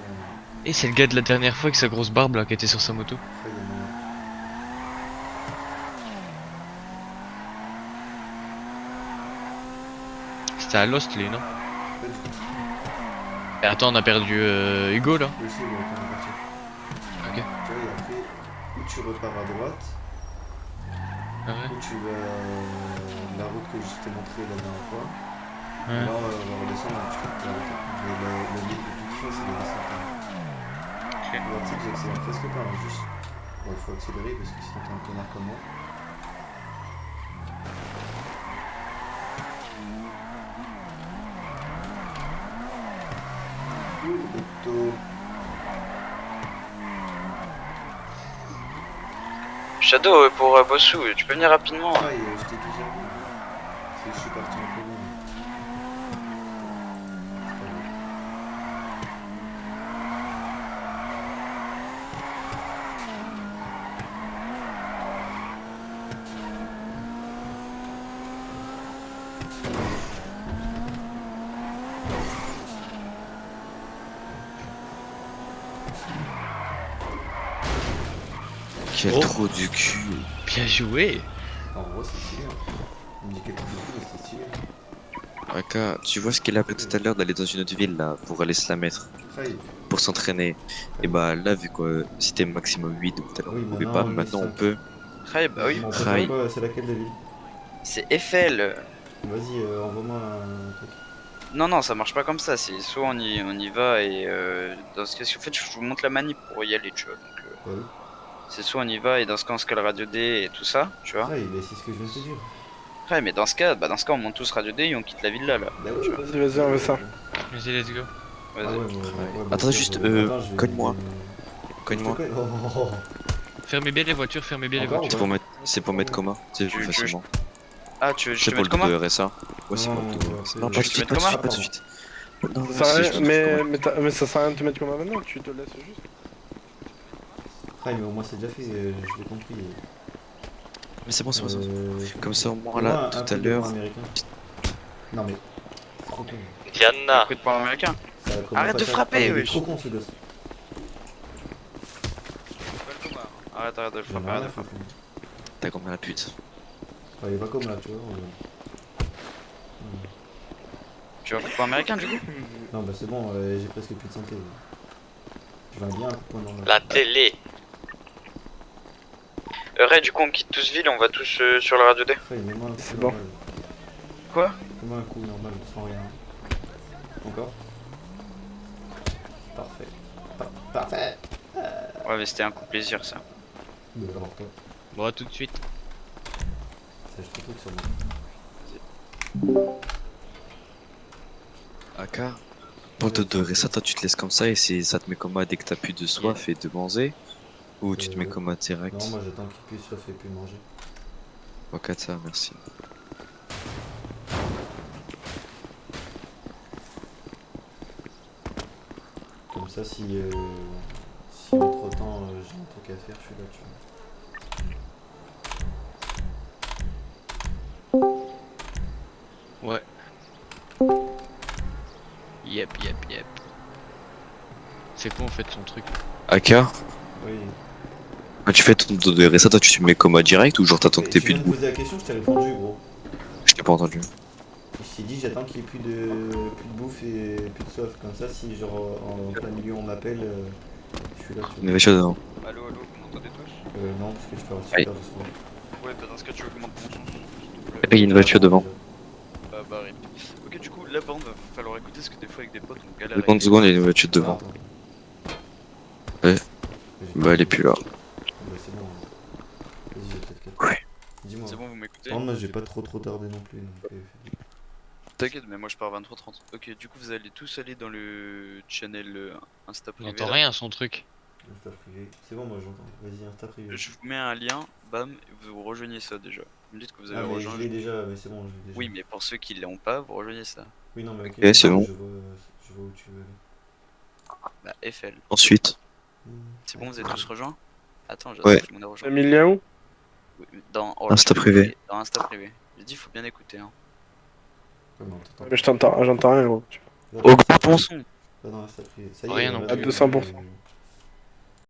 Et c'est le gars de la dernière fois avec sa grosse barbe là qui était sur sa moto. C'était à Lost lui, non? Et attends, on a perdu Hugo là. Oui, c'est bon, on est parti. Ok. Tu vois, et après, ou tu repars à droite, ou tu vas la route que je t'ai montrée la dernière fois. Ouais. Là, on va redescendre, tu peux la route. Mais le but de tout ça, c'est de descendre. L'article, j'accélère presque pas, hein, juste. Bon, il faut accélérer parce que sinon t'es un connard comme moi. Auto. Shadow pour Bossou, tu peux venir rapidement. Ouais, je t'ai déjà vu. Je suis parti un peu loin. Quel trou du cul. Bien joué. En gros, c'est stylé. On me dit quel trou du cul, mais c'est stylé. Aka, tu vois ce qu'il a fait tout à l'heure d'aller dans une autre ville là pour aller se la mettre pour s'entraîner. Et bah là, vu que c'était maximum 8, donc tout à l'heure on pouvait pas, maintenant on peut. Bah oui. C'est laquelle de ville? C'est Eiffel. Vas-y, envoie-moi un truc. Non, ça marche pas comme ça. C'est soit on y va et dans ce cas, en fait, je vous montre la manip pour y aller, tu vois. Donc, c'est soit on y va et dans ce cas on se cale Radio D et tout ça, tu vois. Ouais, c'est ce que je viens de te dire. Ouais, mais dans ce cas, on monte tous Radio D et on quitte la ville là. Vas-y, on veut ça. Vas-y, let's go. Vas-y. Attends, juste, cogne-moi. Cogne-moi. Fermez bien les voitures, fermez bien les voitures. C'est pour mettre coma, c'est plus facilement. Ah, tu veux c'est pour le comment RSA. Ouais, c'est pour le Non, pas tout de suite. Mais ça sert à rien de te mettre comment maintenant, tu te laisses juste. Ouais, mais au moins c'est déjà fait, je l'ai compris. Mais c'est bon, c'est bon. Comme ça, au moins là, tout à l'heure. Non, mais. Trop con. Diana. Coup de poing américain. Arrête de frapper, wesh. Trop con ce gosse. Arrête de le frapper. T'as combien la pute? Ouais, il est pas comme là, tu vois. Tu vas coup de poing américain du coup? Non, bah c'est bon, j'ai presque plus de santé. Je vais bien un coup de poing dans la télé. Ray, du coup, on quitte tous ville et on va tous sur la radio D. C'est bon. Quoi? Fais-moi un coup normal, sans rien. Encore. Parfait. Parfait. Ouais, mais c'était un coup de plaisir, ça. Bon, à tout de suite. Ça, je te truc sur moi. Aka, pour te donner ça, toi tu te laisses comme ça et ça te met coma dès que t'as plus de soif et de manger? Ou tu te mets coma direct? Non, moi j'attends qu'il puisse soif et plus manger. Ok, ça, merci. Comme ça, si entre temps j'ai un truc à faire, je suis là, tu vois. Ouais. Yep. C'est quoi en fait son truc? Aka? Oui. Quand tu fais ton dos de RSA, toi tu te mets coma direct ou genre t'attends que t'aies plus de Tu bouffe? viens de poser la question, je t'ai répondu, gros. Je t'ai pas entendu. Je t'ai dit, j'attends qu'il n'y ait plus de bouffe et plus de soif. Comme ça, si genre en plein milieu on m'appelle, je suis là. Tu vois. Mais vas-y, devant. Allô, vous m'entendez tous? Non, parce que je parle Aïe. super doucement. Ouais, bah dans ce cas, tu augmentes mon son, s'il te plaît. Il y a une voiture devant. Bah, rip. Ok, du coup, là, par contre, va falloir écouter parce que des fois, avec des potes, on galère. 50 secondes, il y a une voiture devant. Ouais. Bah, elle est plus là. Bah, c'est bon. Vas-y, j'ai peut-être 4. Ouais. Dis-moi. C'est bon, vous m'écoutez? Non, moi j'ai pas trop tardé non plus. Donc, T'inquiète, mais moi je pars à 23h30. Ok, du coup, vous allez tous aller dans le channel Insta privé. J'entends là. rien son truc. Insta privé. C'est bon, moi j'entends. Vas-y, Insta privé. Je vous mets un lien, bam, et vous rejoignez ça déjà. Vous me dites que vous avez Ah, mais rejoint. je l'ai déjà, mais c'est bon, je l'ai déjà. Oui, mais pour ceux qui l'ont pas, vous rejoignez ça. Oui, non, mais ok, c'est bon. Je vois où tu veux aller. Bah, FL. Ensuite. C'est bon, vous êtes tous rejoints? Attends, Ouais. tout le monde a rejoint. Emilien où? Oui, dans Insta privé. Dans Insta privé. J'ai dit, faut bien écouter. Hein. Mais j'entends rien gros. Augmente ton son. Pas dans Insta privé. Ça y est, Rien non là, plus. À 200%.